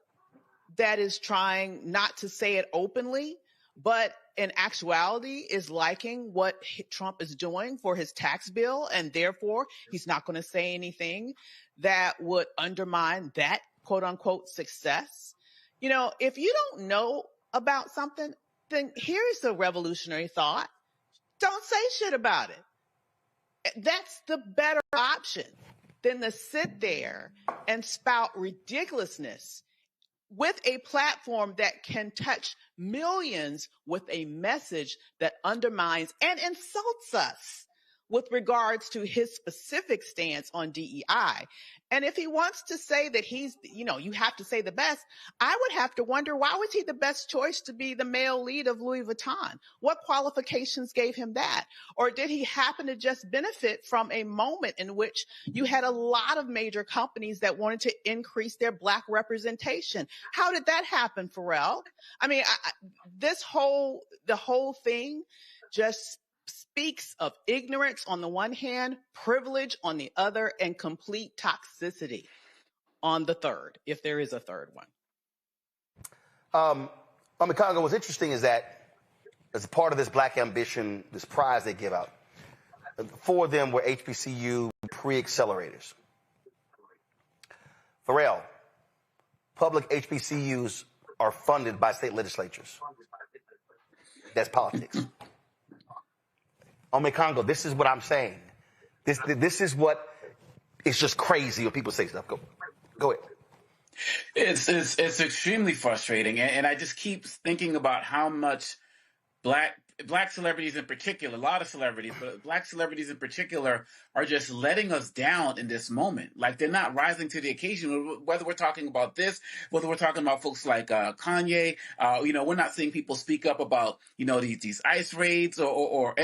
that is trying not to say it openly, but in actuality is liking what Trump is doing for his tax bill, and therefore he's not going to say anything that would undermine that quote unquote success? You know, if you don't know about something, then here's the revolutionary thought. Don't say shit about it. That's the better option than to sit there and spout ridiculousness with a platform that can touch millions with a message that undermines and insults us with regards to his specific stance on DEI. And if he wants to say that he's, you know, you have to say the best, I would have to wonder, why was he the best choice to be the male lead of Louis Vuitton? What qualifications gave him that? Or did he happen to just benefit from a moment in which you had a lot of major companies that wanted to increase their Black representation? How did that happen, Pharrell? I mean, the whole thing just speaks of ignorance on the one hand, privilege on the other, and complete toxicity on the third, if there is a third one. Congo, what's interesting is that as a part of this Black Ambition, this prize they give out, 4 of them were HBCU pre-accelerators. Pharrell, public HBCUs are funded by state legislatures. That's politics. Congo, this is what I'm saying. This is what, it's just crazy when people say stuff. Go ahead. It's extremely frustrating, and I just keep thinking about how much black celebrities in particular, a lot of celebrities, but black celebrities in particular are just letting us down in this moment. Like, they're not rising to the occasion, whether we're talking about this, whether we're talking about folks like Kanye. We're not seeing people speak up about, these ICE raids or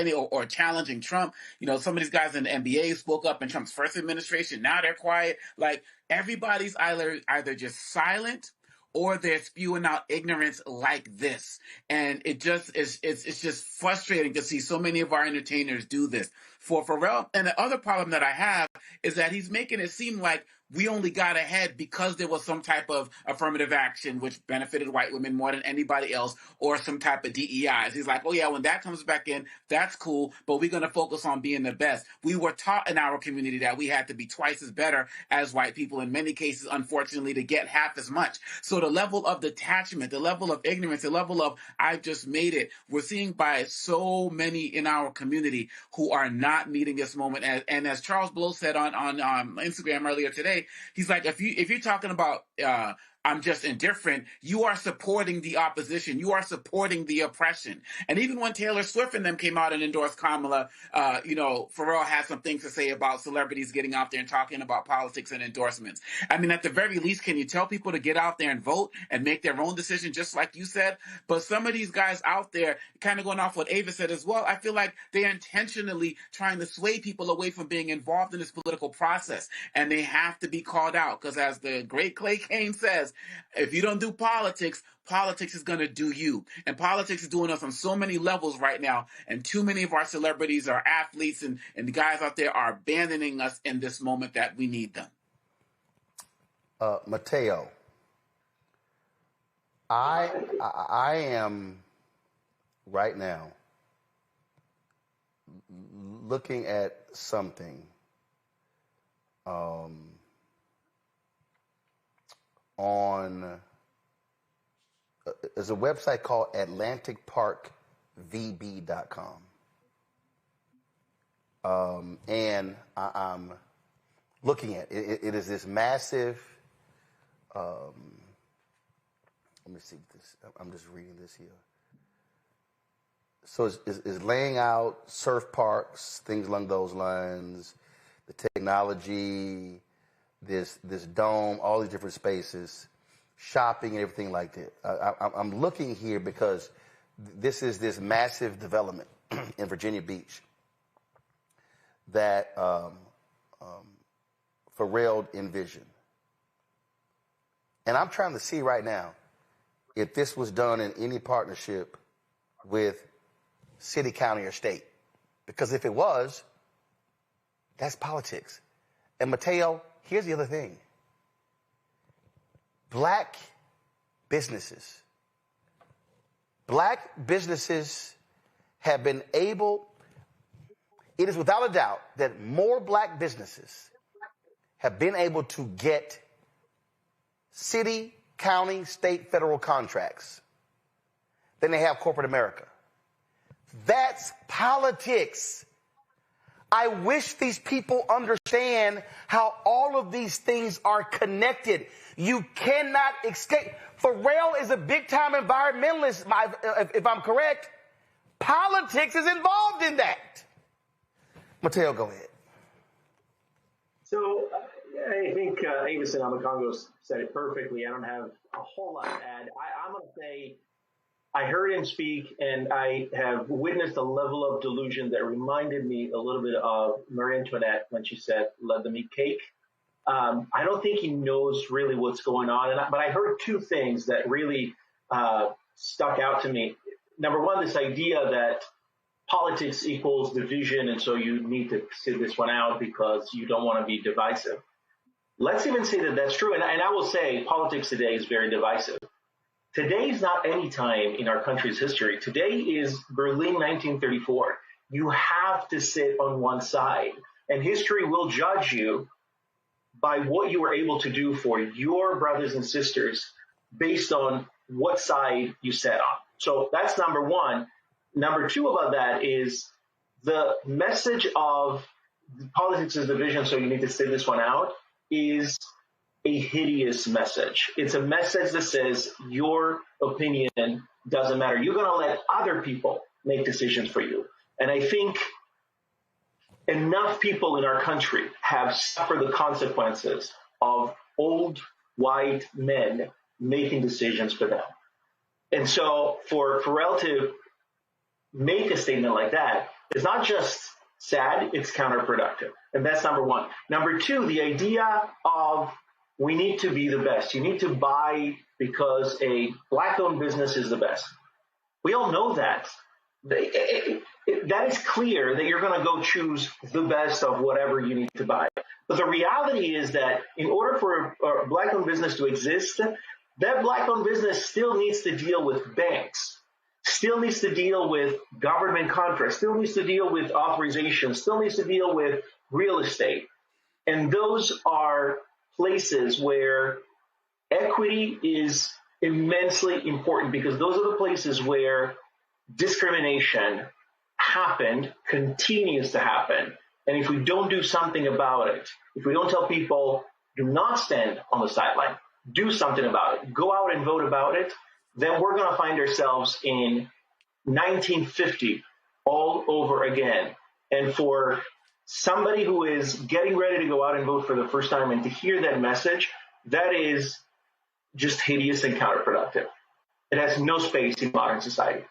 challenging Trump. Some of these guys in the NBA spoke up in Trump's first administration. Now they're quiet. Like, everybody's either just silent or they're spewing out ignorance like this. And it's just frustrating to see so many of our entertainers do this. For Pharrell, and the other problem that I have is that he's making it seem like we only got ahead because there was some type of affirmative action which benefited white women more than anybody else, or some type of DEIs. He's like, oh yeah, when that comes back in, that's cool, but we're going to focus on being the best. We were taught in our community that we had to be twice as better as white people, in many cases, unfortunately, to get half as much. So the level of detachment, the level of ignorance, the level of I've just made it, we're seeing by so many in our community who are not meeting this moment. And as Charles Blow said on Instagram earlier today, he's like, if you're talking about I'm just indifferent, you are supporting the opposition. You are supporting the oppression. And even when Taylor Swift and them came out and endorsed Kamala, Pharrell had some things to say about celebrities getting out there and talking about politics and endorsements. I mean, at the very least, can you tell people to get out there and vote and make their own decision, just like you said? But some of these guys out there, kind of going off what Ava said as well, I feel like they're intentionally trying to sway people away from being involved in this political process. And they have to be called out, because as the great Clay Kane says, if you don't do politics, politics is going to do you. And politics is doing us on so many levels right now. And too many of our celebrities, our athletes, and the guys out there are abandoning us in this moment that we need them. Mateo, I am right now looking at something on there's a website called AtlanticParkVB.com. And I'm looking at it. It is this massive, let me see this. I'm just reading this here. So it's laying out surf parks, things along those lines, the technology, this dome, all these different spaces, shopping and everything like that. I'm looking here because this is this massive development in Virginia Beach that Pharrell envisioned. And I'm trying to see right now if this was done in any partnership with city, county, or state. Because if it was, that's politics. And Mateo, here's the other thing. Black businesses have been able, it is without a doubt that more black businesses have been able to get city, county, state, federal contracts than they have corporate America. That's politics. I wish these people understand how all of these things are connected. You cannot escape. Pharrell is a big-time environmentalist, if I'm correct. Politics is involved in that. Mateo, go ahead. So I think Avison Amakongo said it perfectly. I don't have a whole lot to add. I'm going to say I heard him speak, and I have witnessed a level of delusion that reminded me a little bit of Marie Antoinette when she said, "Let them eat cake." I don't think he knows really what's going on. But I heard two things that really stuck out to me. Number one, this idea that politics equals division, and so you need to sit this one out because you don't want to be divisive. Let's even say that that's true. And I will say politics today is very divisive. Today is not any time in our country's history. Today is Berlin 1934. You have to sit on one side, and history will judge you by what you were able to do for your brothers and sisters based on what side you sat on. So that's number one. Number two about that is the message of politics is division, so you need to sit this one out, is a hideous message. It's a message that says your opinion doesn't matter. You're going to let other people make decisions for you. And I think enough people in our country have suffered the consequences of old white men making decisions for them. And so for Pharrell to make a statement like that is not just sad, it's counterproductive. And that's number one. Number two, the idea of we need to be the best. You need to buy because a black-owned business is the best. We all know that. That is clear that you're going to go choose the best of whatever you need to buy. But the reality is that in order for a black-owned business to exist, that black-owned business still needs to deal with banks, still needs to deal with government contracts, still needs to deal with authorizations, still needs to deal with real estate. And those are places where equity is immensely important because those are the places where discrimination happened, continues to happen. And if we don't do something about it, if we don't tell people, do not stand on the sideline, do something about it, go out and vote about it, then we're going to find ourselves in 1950 all over again. And for somebody who is getting ready to go out and vote for the first time and to hear that message, that is just hideous and counterproductive. It has no space in modern society.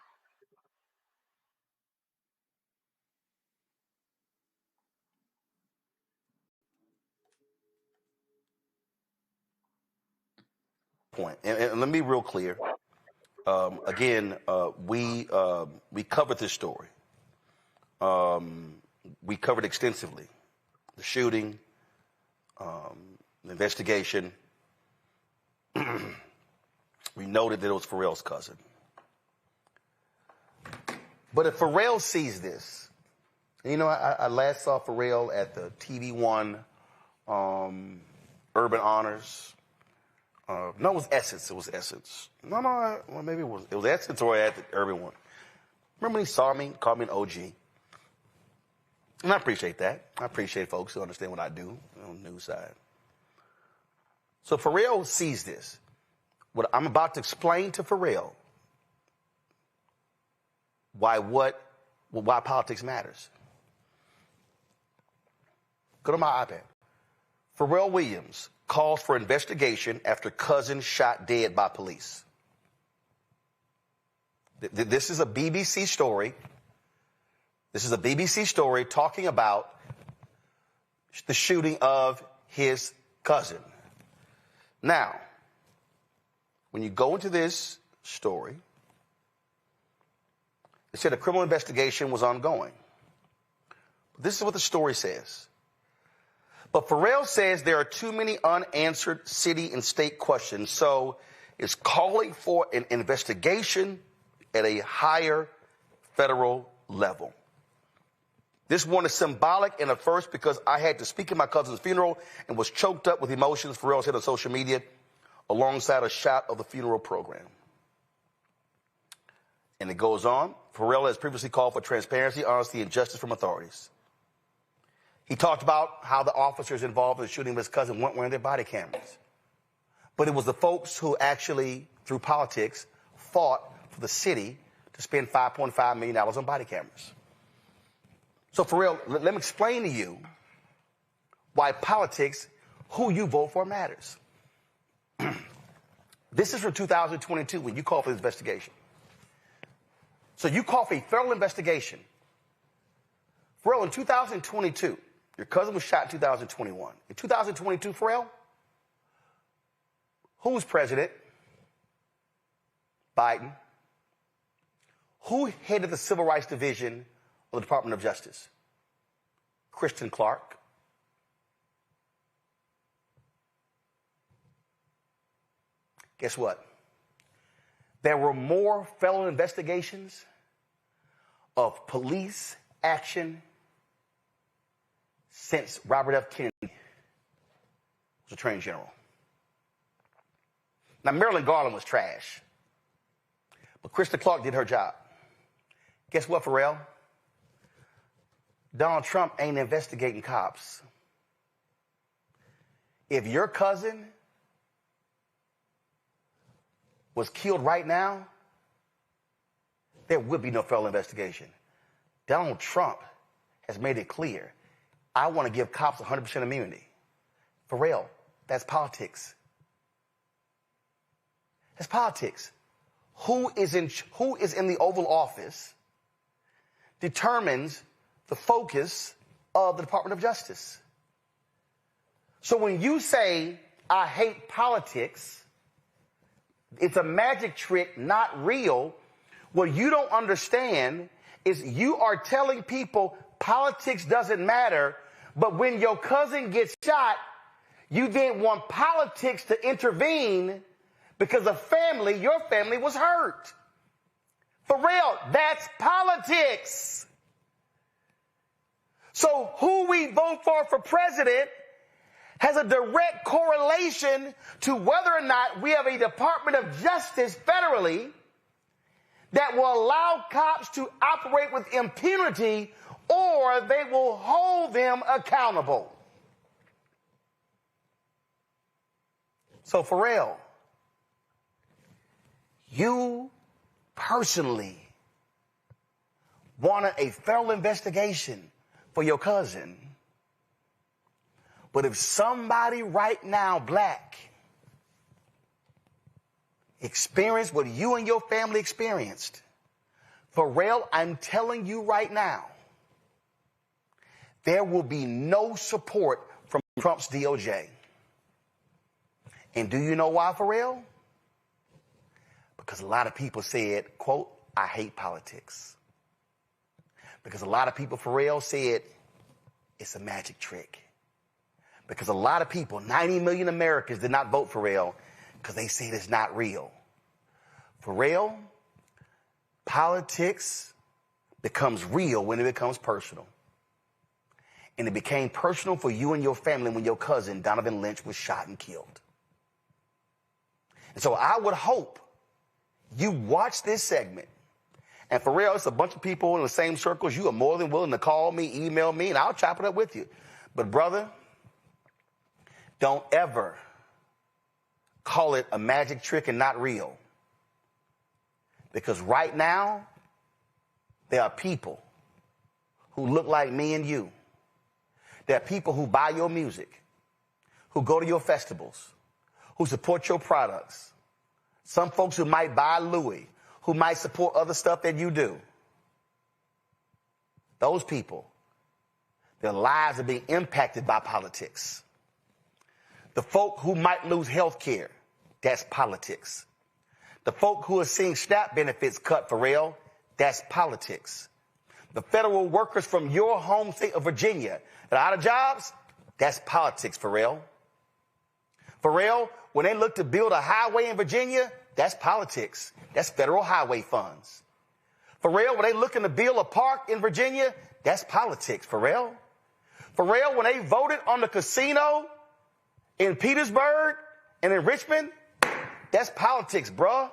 Point. And let me be real clear. We covered this story. We covered extensively the shooting, the investigation. We noted that it was Pharrell's cousin. But if Pharrell sees this, and you know, I last saw Pharrell at the TV One Urban Honors. No, it was Essence. It was Essence. No, well, maybe it was Essence or at the Urban One. Remember when he saw me, called me an OG? And I appreciate that. I appreciate folks who understand what I do on the news side. So Pharrell sees this. What I'm about to explain to Pharrell why politics matters. Go to my iPad. Pharrell Williams calls for investigation after cousin shot dead by police. This is a BBC story. This is a BBC story talking about the shooting of his cousin. Now, when you go into this story, it said a criminal investigation was ongoing. This is what the story says. But Pharrell says there are too many unanswered city and state questions, so is calling for an investigation at a higher federal level. This one is symbolic and a first because I had to speak at my cousin's funeral and was choked up with emotions, Pharrell said on social media, alongside a shot of the funeral program. And it goes on. Pharrell has previously called for transparency, honesty, and justice from authorities. He talked about how the officers involved in the shooting of his cousin weren't wearing their body cameras. But it was the folks who actually, through politics, fought for the city to spend $5.5 million on body cameras. So, Pharrell, let me explain to you why politics, who you vote for, matters. This is from 2022 when you call for this investigation. So you call for a federal investigation. Pharrell, in 2022, your cousin was shot in 2021. In 2022, Pharrell, who was president? Biden. Who headed the Civil Rights Division of the Department of Justice? Kristen Clark. Guess what? There were more federal investigations of police action since Robert F. Kennedy was Attorney General. Now, Marilyn Garland was trash, but Kristen Clark did her job. Guess what, Pharrell? Donald Trump ain't investigating cops. If your cousin was killed right now, there would be no federal investigation. Donald Trump has made it clear, I want to give cops 100% immunity. Pharrell, that's politics. That's politics. Who is in the Oval Office determines the focus of the Department of Justice. So when you say, I hate politics, it's a magic trick, not real. What you don't understand is you are telling people politics doesn't matter, but when your cousin gets shot, you then want politics to intervene because your family was hurt. For real, that's politics. So who we vote for president has a direct correlation to whether or not we have a Department of Justice federally that will allow cops to operate with impunity, or they will hold them accountable. So, Pharrell, you personally wanted a federal investigation for your cousin. But if somebody right now, black, experienced what you and your family experienced, Pharrell, I'm telling you right now, there will be no support from Trump's DOJ. And do you know why, Pharrell? Because a lot of people said, quote, I hate politics. Because a lot of people, Pharrell, said it's a magic trick. Because a lot of people, 90 million Americans, did not vote for Pharrell because they said it's not real. Pharrell, politics becomes real when it becomes personal. And it became personal for you and your family when your cousin, Donovan Lynch, was shot and killed. And so I would hope you watch this segment. And Pharrell, it's a bunch of people in the same circles. You are more than willing to call me, email me, and I'll chop it up with you. But brother, don't ever call it a magic trick and not real. Because right now, there are people who look like me and you. There are people who buy your music, who go to your festivals, who support your products. Some folks who might buy Louis, who might support other stuff that you do. Those people, their lives are being impacted by politics. The folk who might lose health care, that's politics. The folk who are seeing SNAP benefits cut, Pharrell, that's politics. The federal workers from your home state of Virginia that are out of jobs, that's politics, Pharrell. Pharrell, when they look to build a highway in Virginia, that's politics. That's federal highway funds. Pharrell, when they looking to build a park in Virginia, that's politics, Pharrell. Pharrell, when they voted on the casino in Petersburg and in Richmond, that's politics, bruh.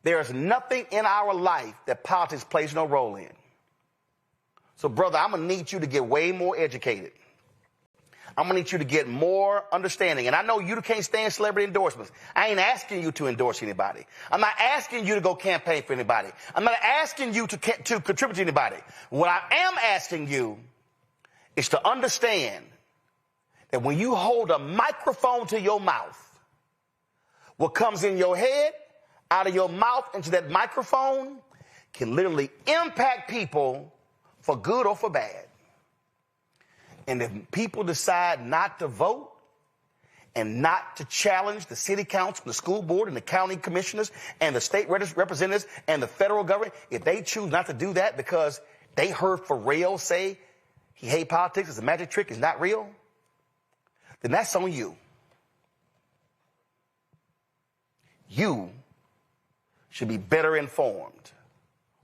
There is nothing in our life that politics plays no role in. So, brother, I'm going to need you to get way more educated. I'm going to need you to get more understanding. And I know you can't stand celebrity endorsements. I ain't asking you to endorse anybody. I'm not asking you to go campaign for anybody. I'm not asking you to contribute to anybody. What I am asking you is to understand that when you hold a microphone to your mouth, what comes in your head, out of your mouth into that microphone, can literally impact people for good or for bad. And if people decide not to vote and not to challenge the city council, the school board, and the county commissioners, and the state representatives, and the federal government, if they choose not to do that because they heard Pharrell say he hates politics, it's a magic trick, it's not real, then that's on you. You should be better informed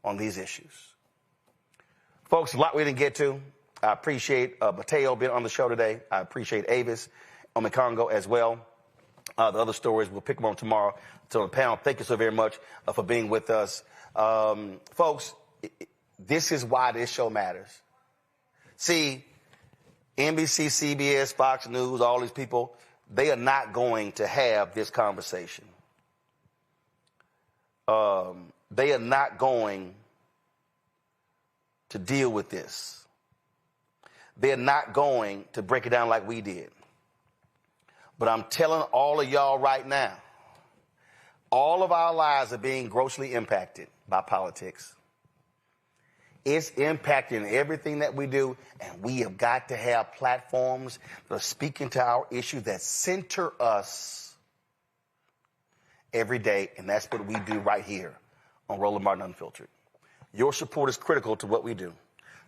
on these issues. Folks, a lot we didn't get to. I appreciate Mateo being on the show today. I appreciate Avis Omekongo as well. The other stories, we'll pick them on tomorrow. So on the panel, thank you so very much for being with us. Folks, this is why this show matters. See, NBC, CBS, Fox News, all these people, they are not going to have this conversation. They are not going to deal with this. They're not going to break it down like we did. But I'm telling all of y'all right now, all of our lives are being grossly impacted by politics. It's impacting everything that we do, and we have got to have platforms that are speaking to our issues that center us every day, and that's what we do right here on Roland Martin Unfiltered. Your support is critical to what we do.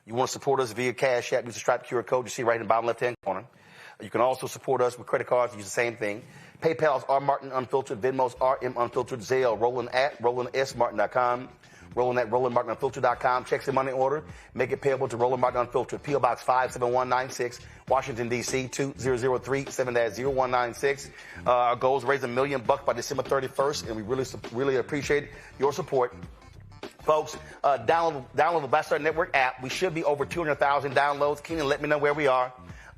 You want to support us via Cash App, use the Stripe QR code you see right in the bottom left-hand corner. You can also support us with credit cards, use the same thing. PayPal's R Martin Unfiltered, Venmo's RM Unfiltered, Zelle, Roland at RolandSMartin.com, Roland at RolandMartinUnfiltered.com. Checks in money order, make it payable to Roland Martin Unfiltered, P.O. Box 57196, Washington, D.C. 20037, 7-0196. Our goal is to raise $1 million by December 31st, and we really appreciate your support. Folks, download the Black Star Network app. We should be over 200,000 downloads. Keenan, let me know where we are.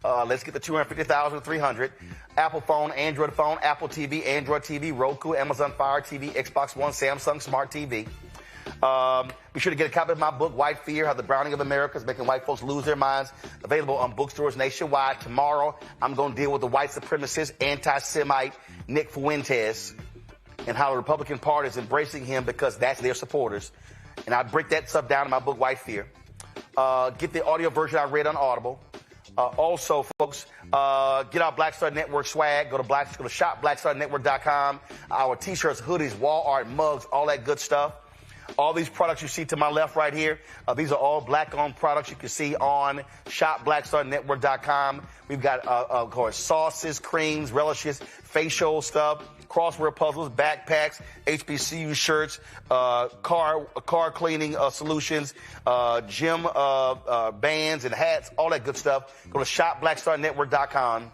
Let's get to 250,300. Apple phone, Android phone, Apple TV, Android TV, Roku, Amazon Fire TV, Xbox One, Samsung Smart TV. Be sure to get a copy of my book, White Fear, How the Browning of America is Making White Folks Lose Their Minds. Available on bookstores nationwide. Tomorrow, I'm going to deal with the white supremacist, anti-Semite Nick Fuentes and how the Republican Party is embracing him because that's their supporters. And I break that stuff down in my book, White Fear. Get the audio version I read on Audible. Also, folks, get our Black Star Network swag. Go to shop.blackstarnetwork.com. Our T-shirts, hoodies, wall art, mugs, all that good stuff. All these products you see to my left right here, these are all black-owned products you can see on shop.blackstarnetwork.com. We've got, of course, sauces, creams, relishes, facial stuff, crossword puzzles, backpacks, HBCU shirts, car cleaning solutions, gym bands and hats, all that good stuff. Go to shop.blackstarnetwork.com.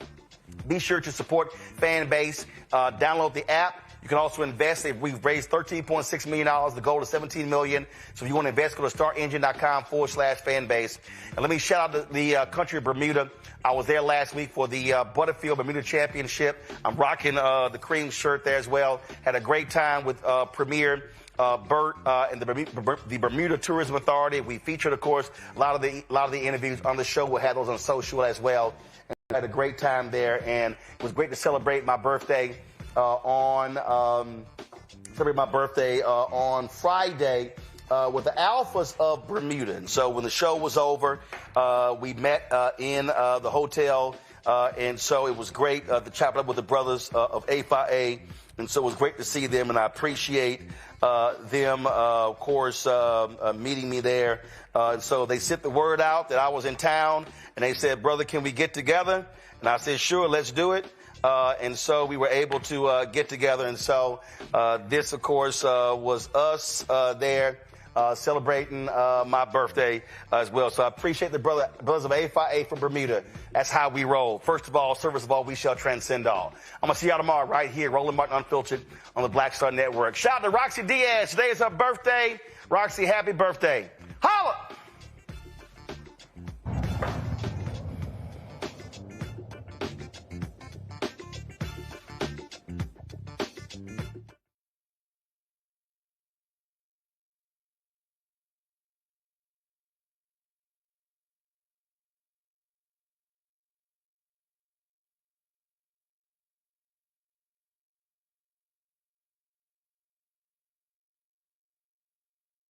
Be sure to support fan base. Download the app. You can also invest. We've raised $13.6 million. The goal is $17 million. So if you want to invest, go to startengine.com/fanbase. And let me shout out the country of Bermuda. I was there last week for the Butterfield Bermuda Championship. I'm rocking the cream shirt there as well. Had a great time with Premier Bert and the Bermuda Tourism Authority. We featured, of course, a lot of the interviews on the show. We'll have those on social as well. And I had a great time there, and it was great to celebrate my birthday on Friday with the Alphas of Bermuda. And so when the show was over, we met in the hotel, and so it was great to chop it up with the brothers of A5A. And so it was great to see them, and I appreciate them, of course, meeting me there. And so they sent the word out that I was in town, and they said, "Brother, can we get together?" And I said, "Sure, let's do it." And so we were able to get together. And so this, of course, was us there celebrating my birthday as well. So I appreciate the brothers of A5A from Bermuda. That's how we roll. First of all, service of all, we shall transcend all. I'm going to see y'all tomorrow right here, Roland Martin Unfiltered on the Black Star Network. Shout out to Roxy Diaz. Today is her birthday. Roxy, happy birthday. Holla!